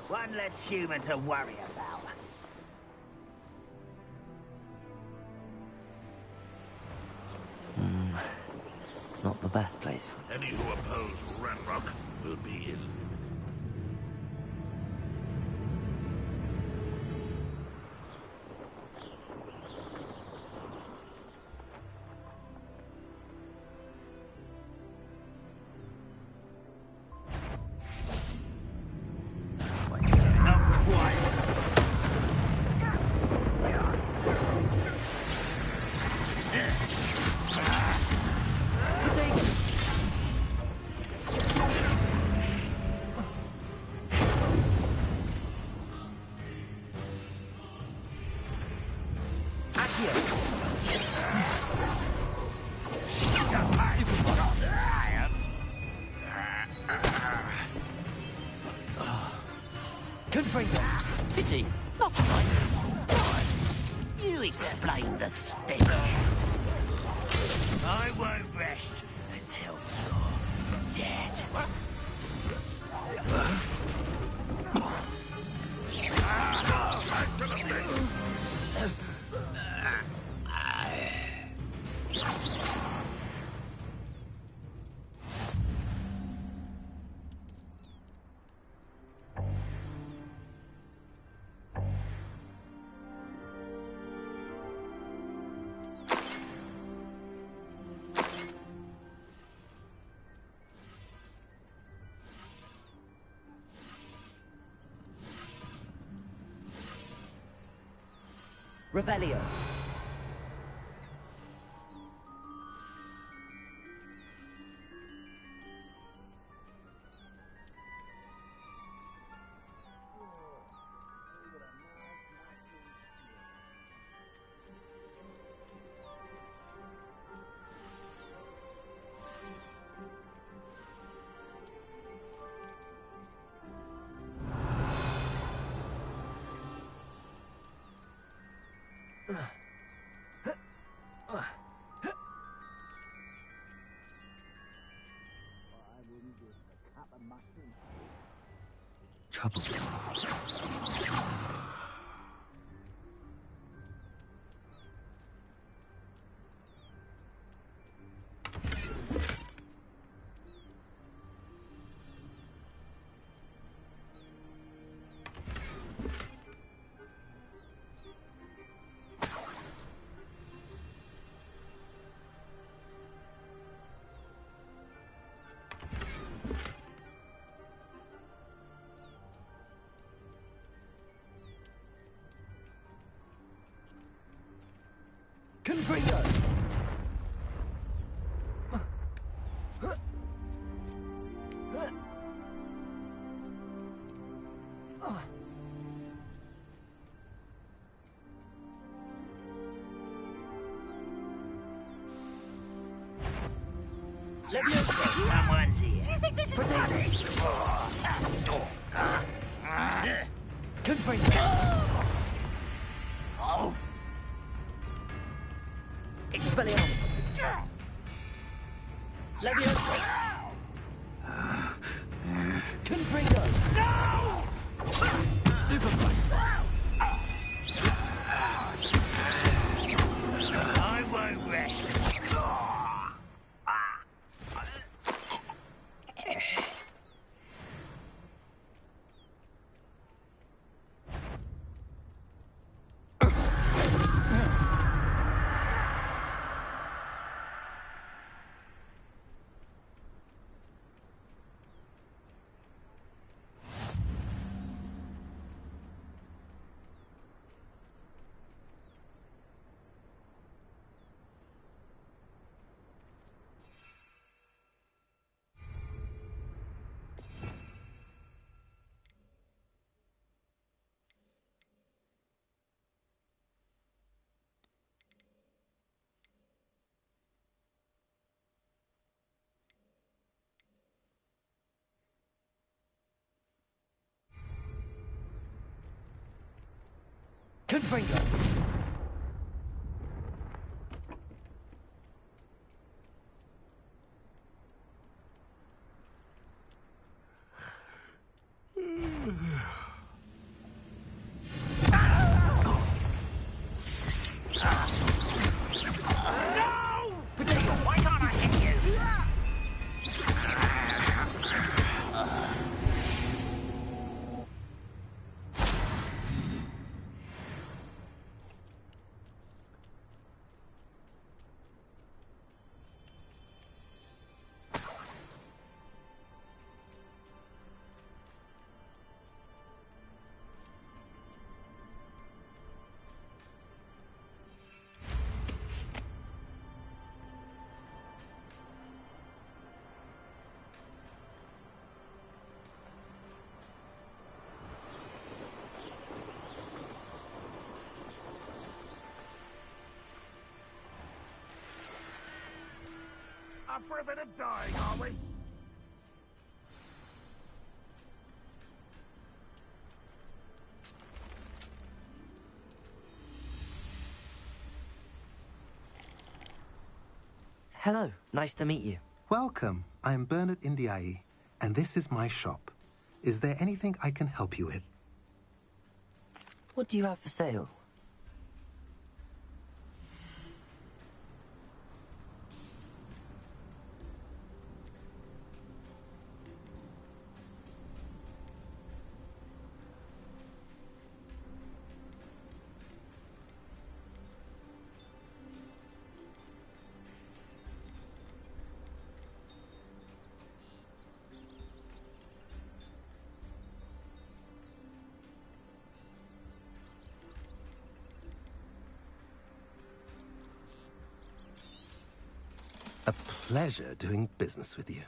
One less human to worry about. Not the best place for... Any who oppose Ranrock will be in. Pity, not mine. You explain the stench. I won't rest until you're dead. Revelio. Trouble. Confringo! Someone's here. Do you think this is funny? Confringo! Oh! Expelliarmus! Leviosa! Confringo! No! Stupefy! I won't rest. Confringo! Why can't I hit you? Up for a bit of dying, are we? Hello, nice to meet you. Welcome. I am Bernard Indiai, and this is my shop. Is there anything I can help you with? What do you have for sale? A pleasure doing business with you.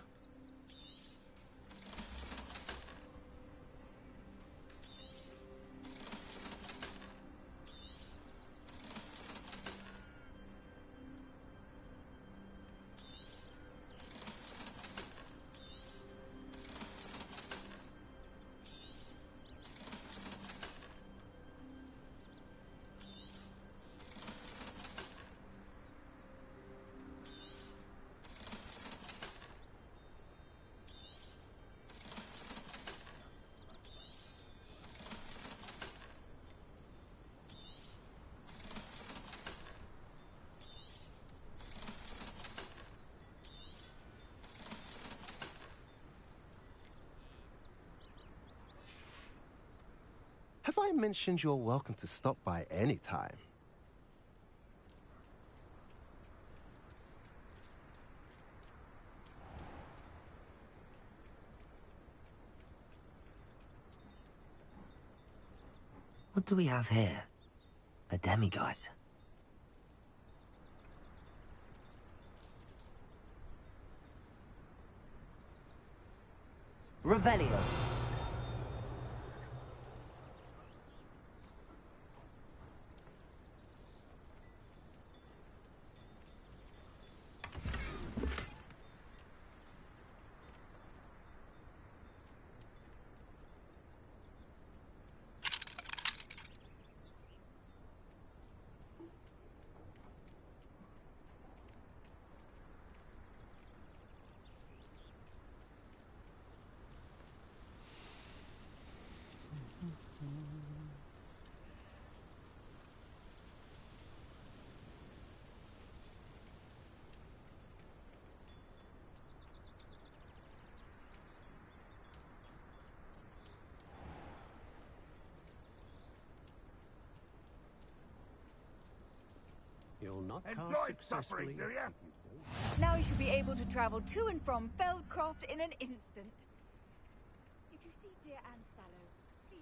I mentioned you're welcome to stop by any time. What do we have here? A demiguise. Revelio. You'll not Enjoyed cast suffering, successfully. do you? Now you should be able to travel to and from Feldcroft in an instant. If you see dear Aunt Sallow, please.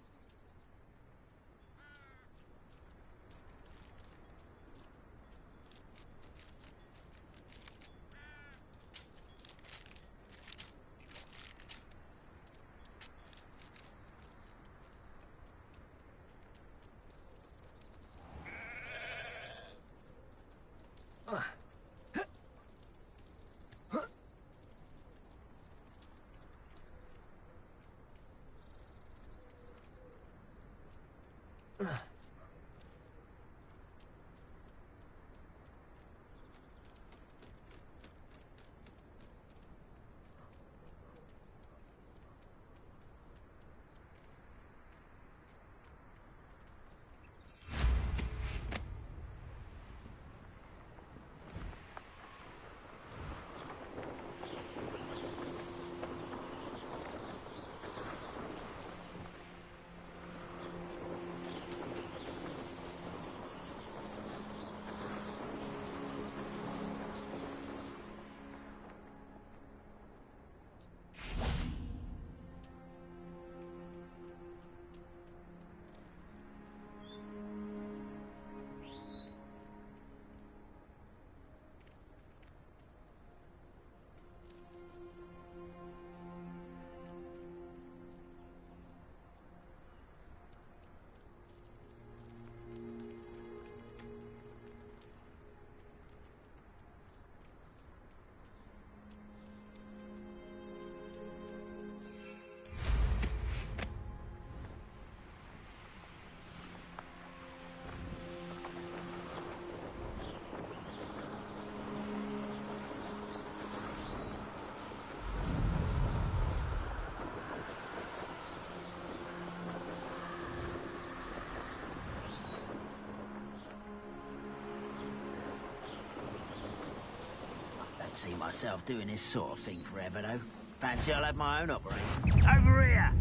Don't see myself doing this sort of thing forever, though. Fancy I'll have my own operation. Over here!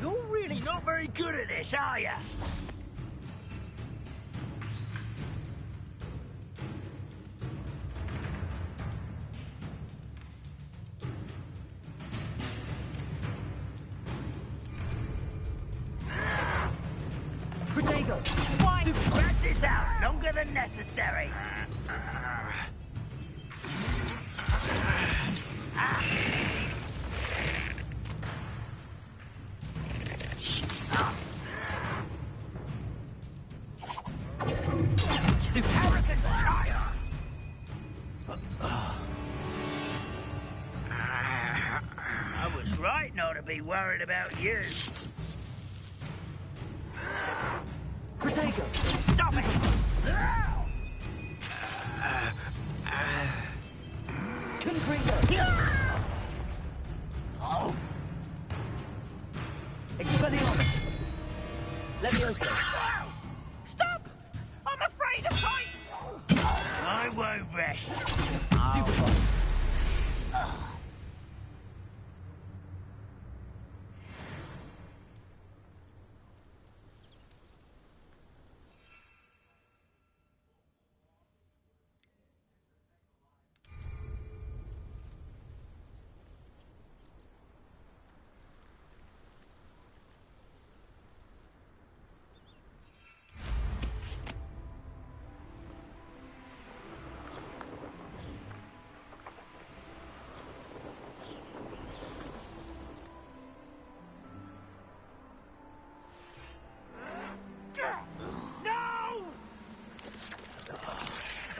You're really not very good at this, are you? Why spread this out longer than necessary? Stupid arrogant child! I was right not to be worried about you. Protego! Stop it! Confringo! Oh! Expelliarmus! Levioso! Stop! I'm afraid of heights! I won't rest. I'll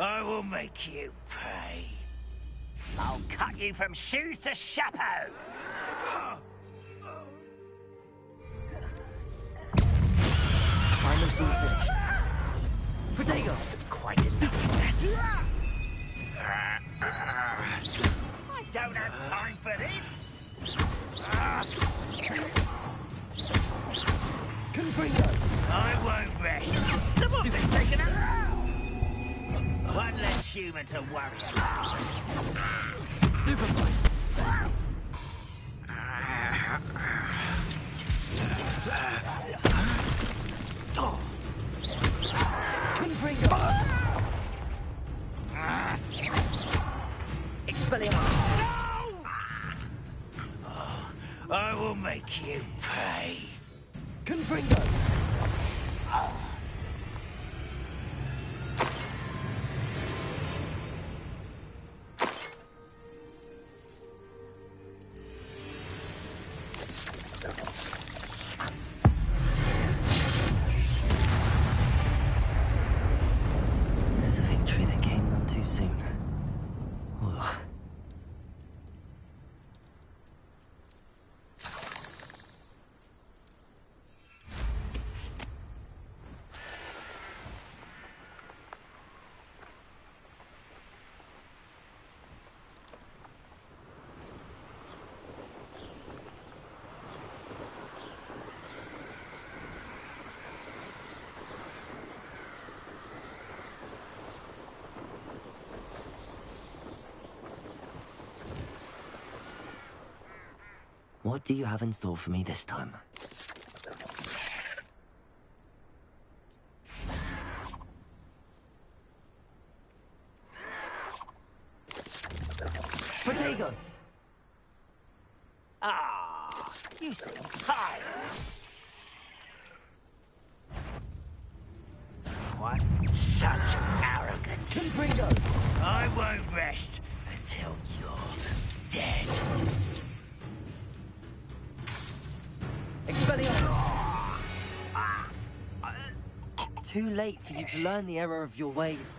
I will make you pay. I'll cut you from shoes to chapeau. Assignment's all finished. Protego! It's quite enough. I don't have time for this. Confringo! I won't rest. Someone's been taken out. One less human to worry about. Stupefy! Confringo! Expelliarmus! I will make you pay. Confringo! There's a victory that came none too soon. Ugh. What do you have in store for me this time? Protego! Ah, you seem tired. What? Such arrogance. Confringo! I won't rest until you're dead. Expelliarmus! Too late for you to learn the error of your ways.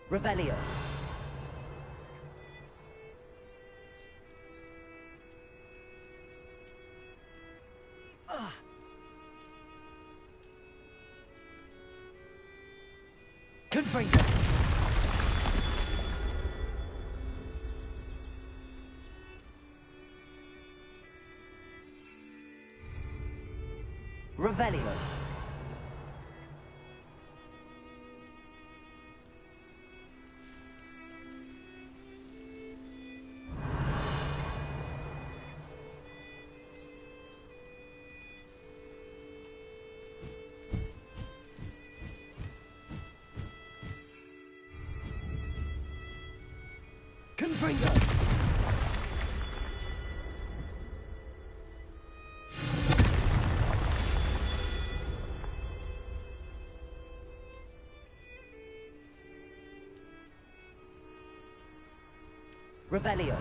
Revelio. Confringo! Revelio. Confringo! Revelio.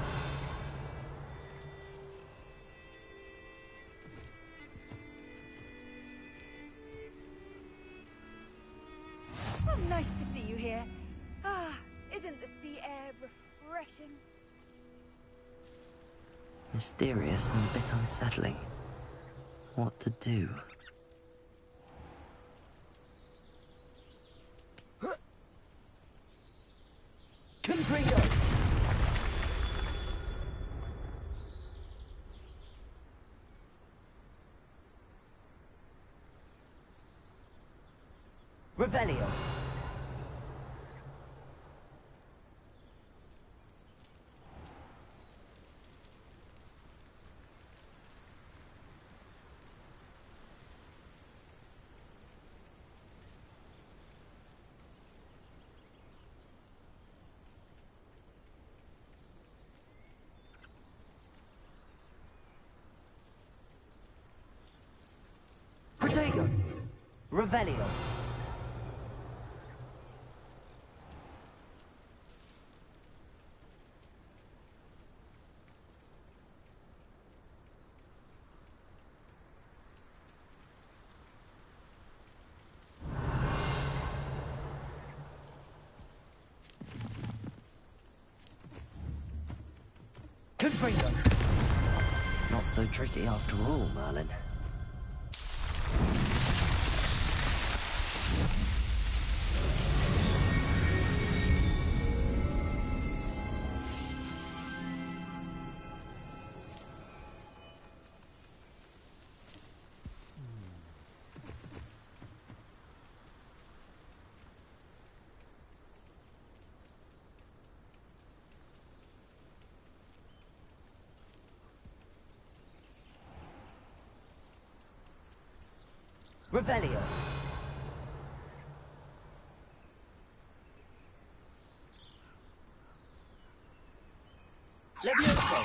Oh, nice to see you here. Ah, isn't the sea air refreshing? Mysterious and a bit unsettling. What to do? Confringo! Revelio. Protego! Revelio. Confringo. Not so tricky after all, Merlin. Revelio. Levioso.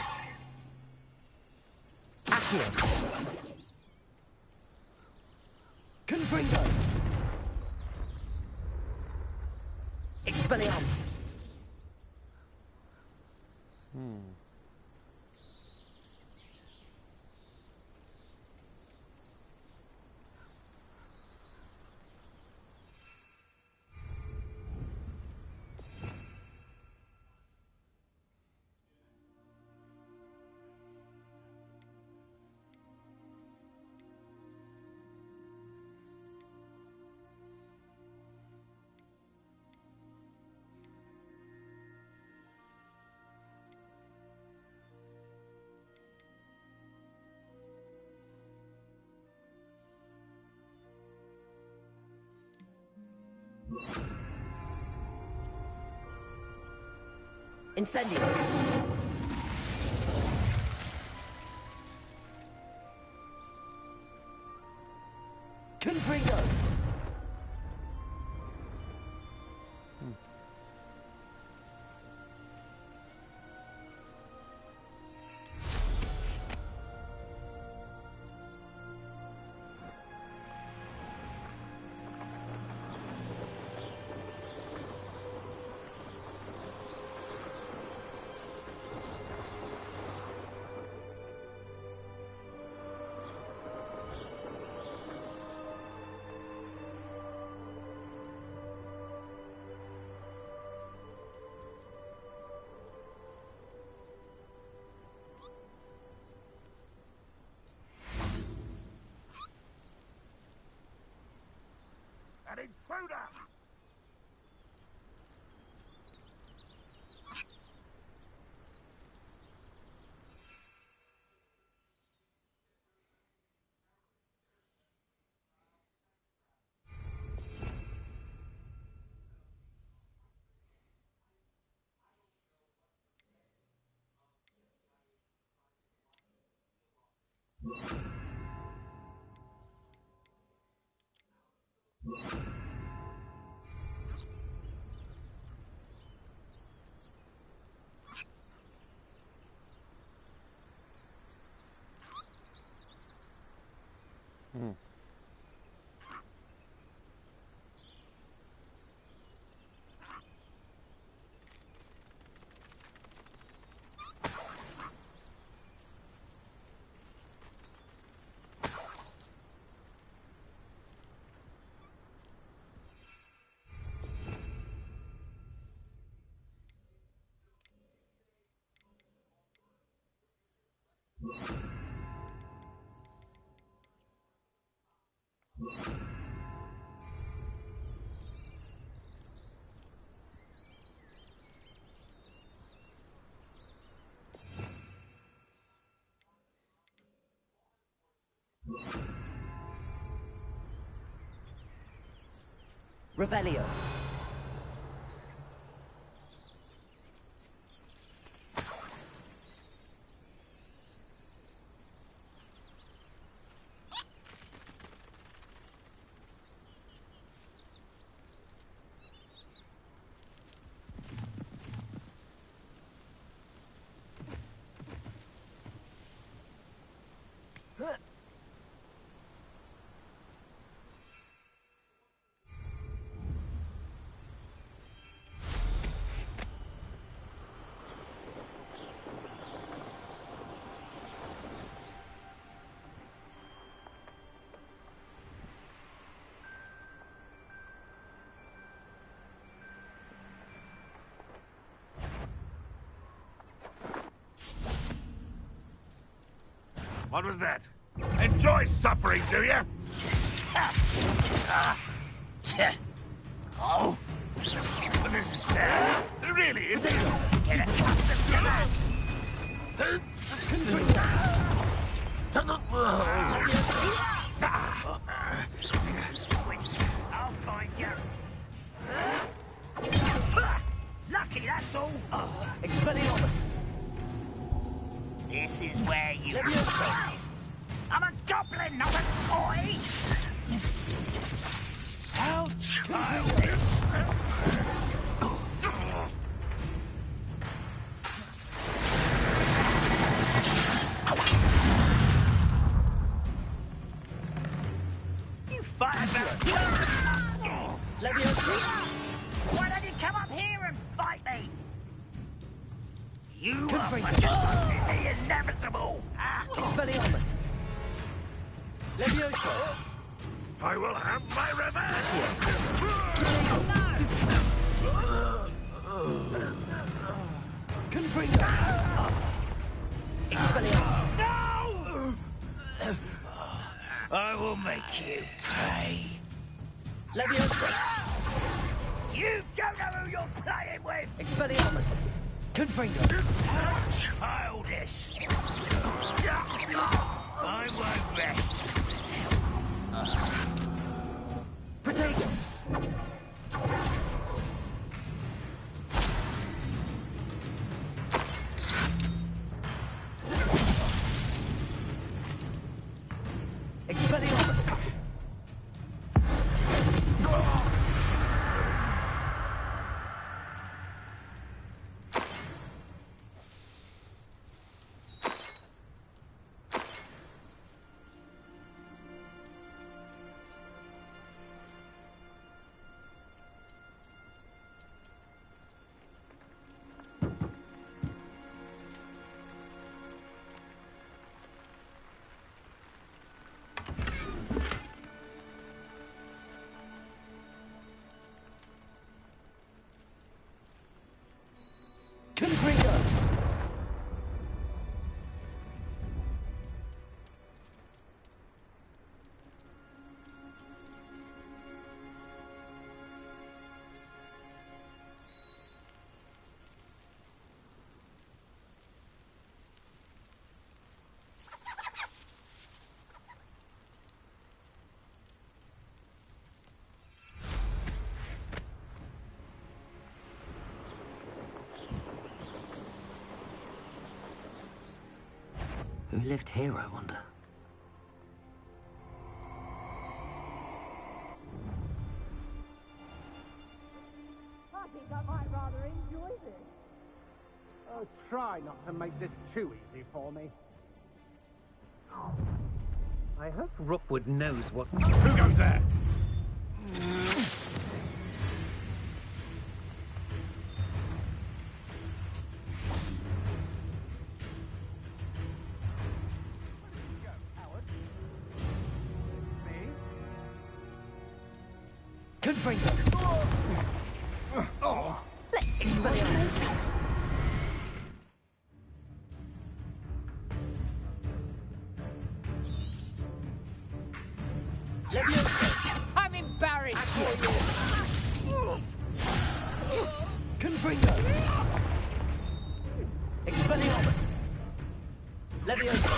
Accio. Confringo. Expelliarmus. Incendio. Confringo. An intruder! Revelio. What was that? Enjoy suffering, do you? Oh, but this is sad. Really, it's get accustomed to that. I'll find you. Lucky, that's all. Expelliarmus. This is where you belong. I'm a goblin, not a toy. How childish. You fight about... Why don't you come up here and fight me? You are the inevitable. Expelliarmus. Levioso. I will have my revenge. Confringo. Expelliarmus. No! I will make you pay. Levioso. You don't know who you're playing with. Expelliarmus. Confringo. How childish. I won't rest. Protego. Expelliarmus. Confringo. Who lived here, I wonder? I think I might rather enjoy this. Oh, try not to make this too easy for me. I hope Rookwood knows what... Who goes there? Confringo. Oh. Let's Expelliarmus. Levioso. I'm embarrassed for you. Confringo. Expelliarmus. Levioso.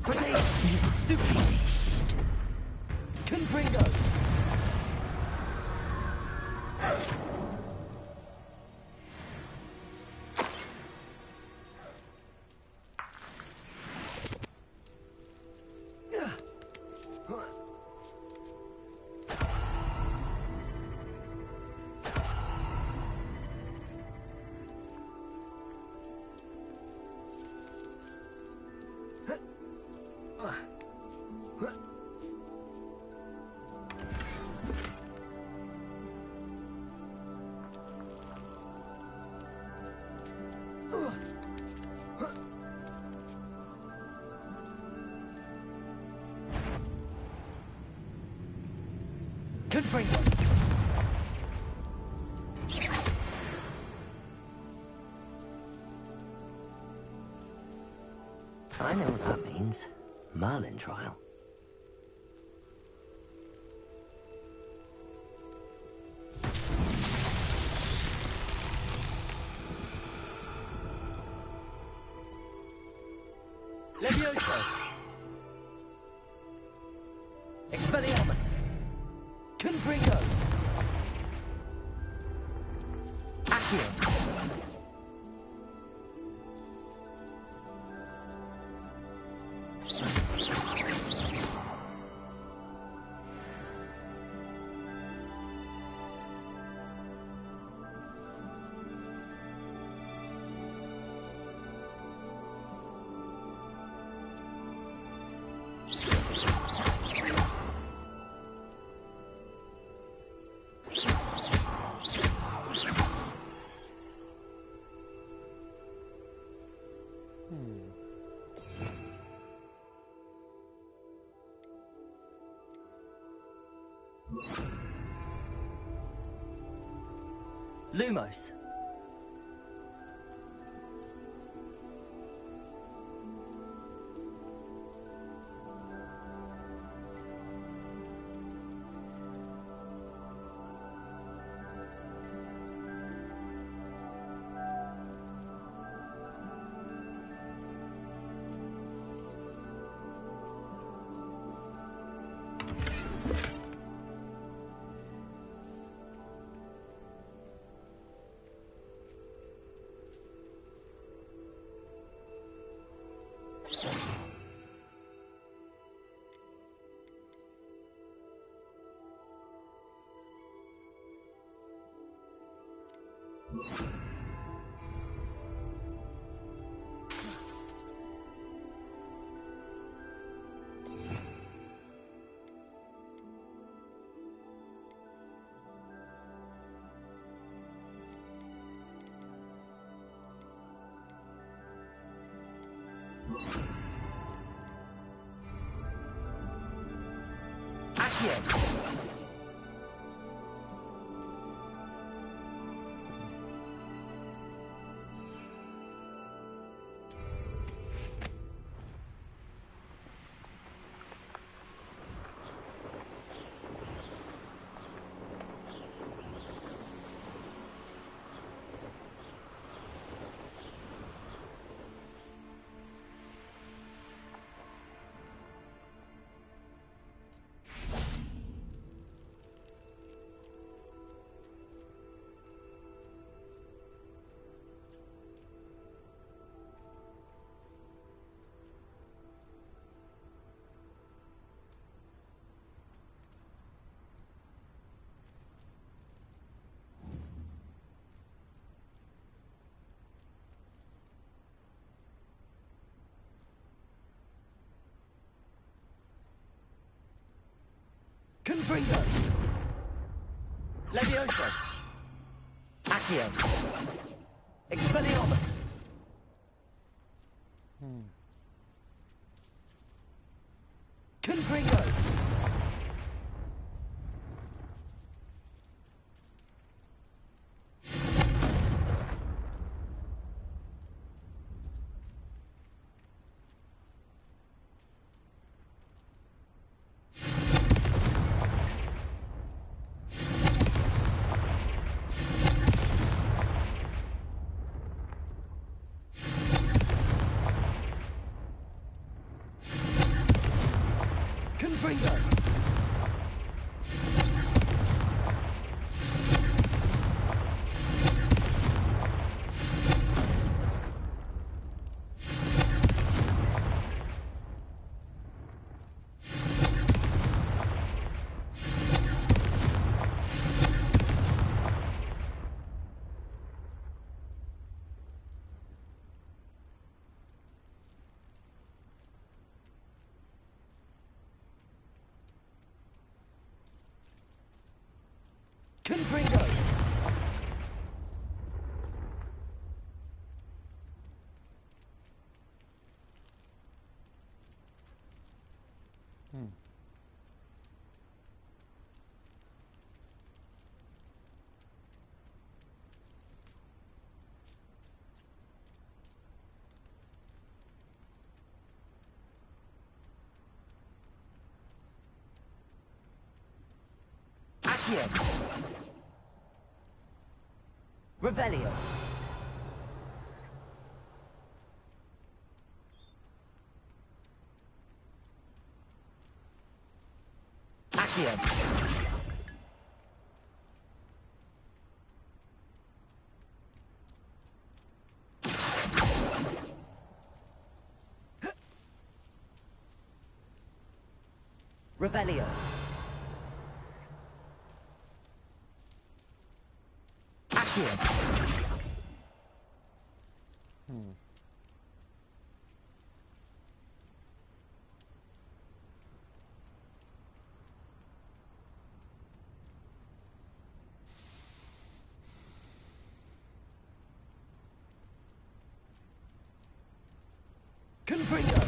Protego. Stupid. Confringo. Confringo. I know what that means. Merlin trial. Levioso! Expelliarmus! Confringo! Accio! Lumos. Accio! Confringo! Levioso! Accio! Expelliarmus! Confringo! Accio. Revelio. Accio. Revelio. Accio. Confringo.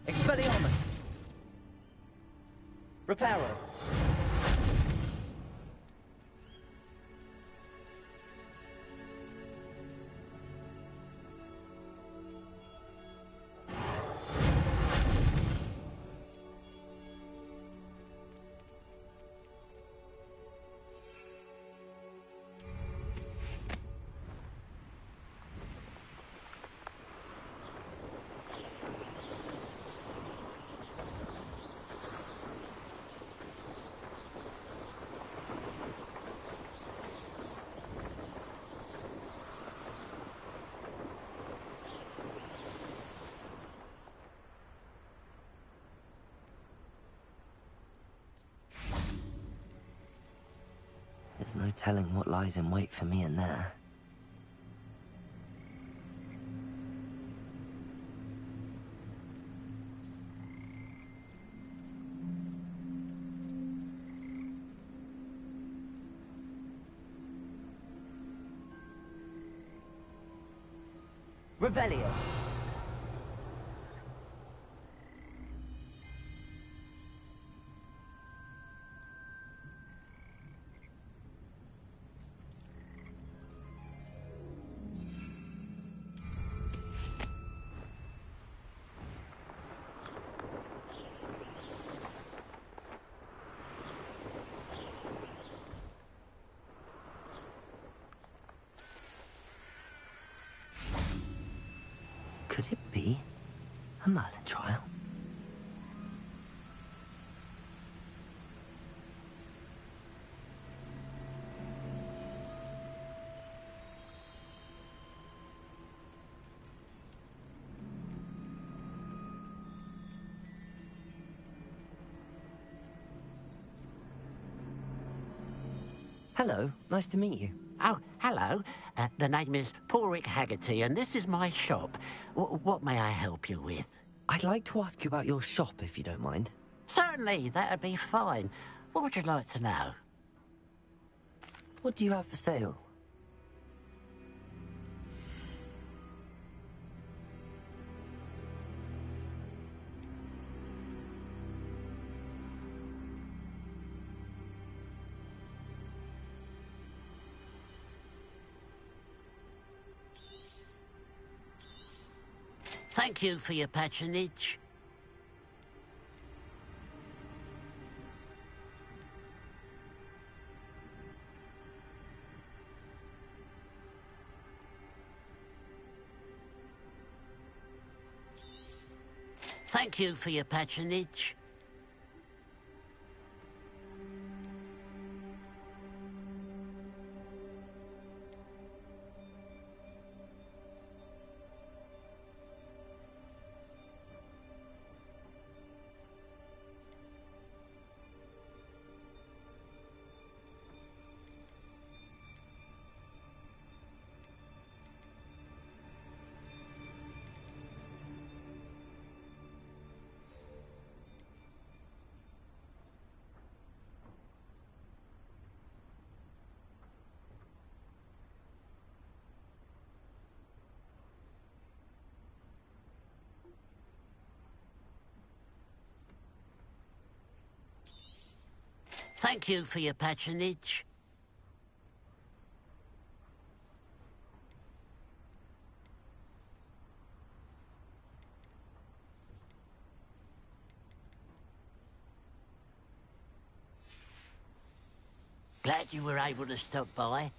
Expelliarmus. Reparo. There's no telling what lies in wait for me in there. Revelio. Could it be a Merlin trial? Hello, nice to meet you. Oh, hello. The name is Porrick Haggerty, and this is my shop. What may I help you with? I'd like to ask you about your shop, if you don't mind. Certainly, that'd be fine. What would you like to know? What do you have for sale? Thank you for your patronage. Thank you for your patronage. Thank you for your patronage. Glad you were able to stop by.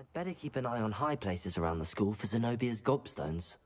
I'd better keep an eye on high places around the school for Zenobia's gobstones.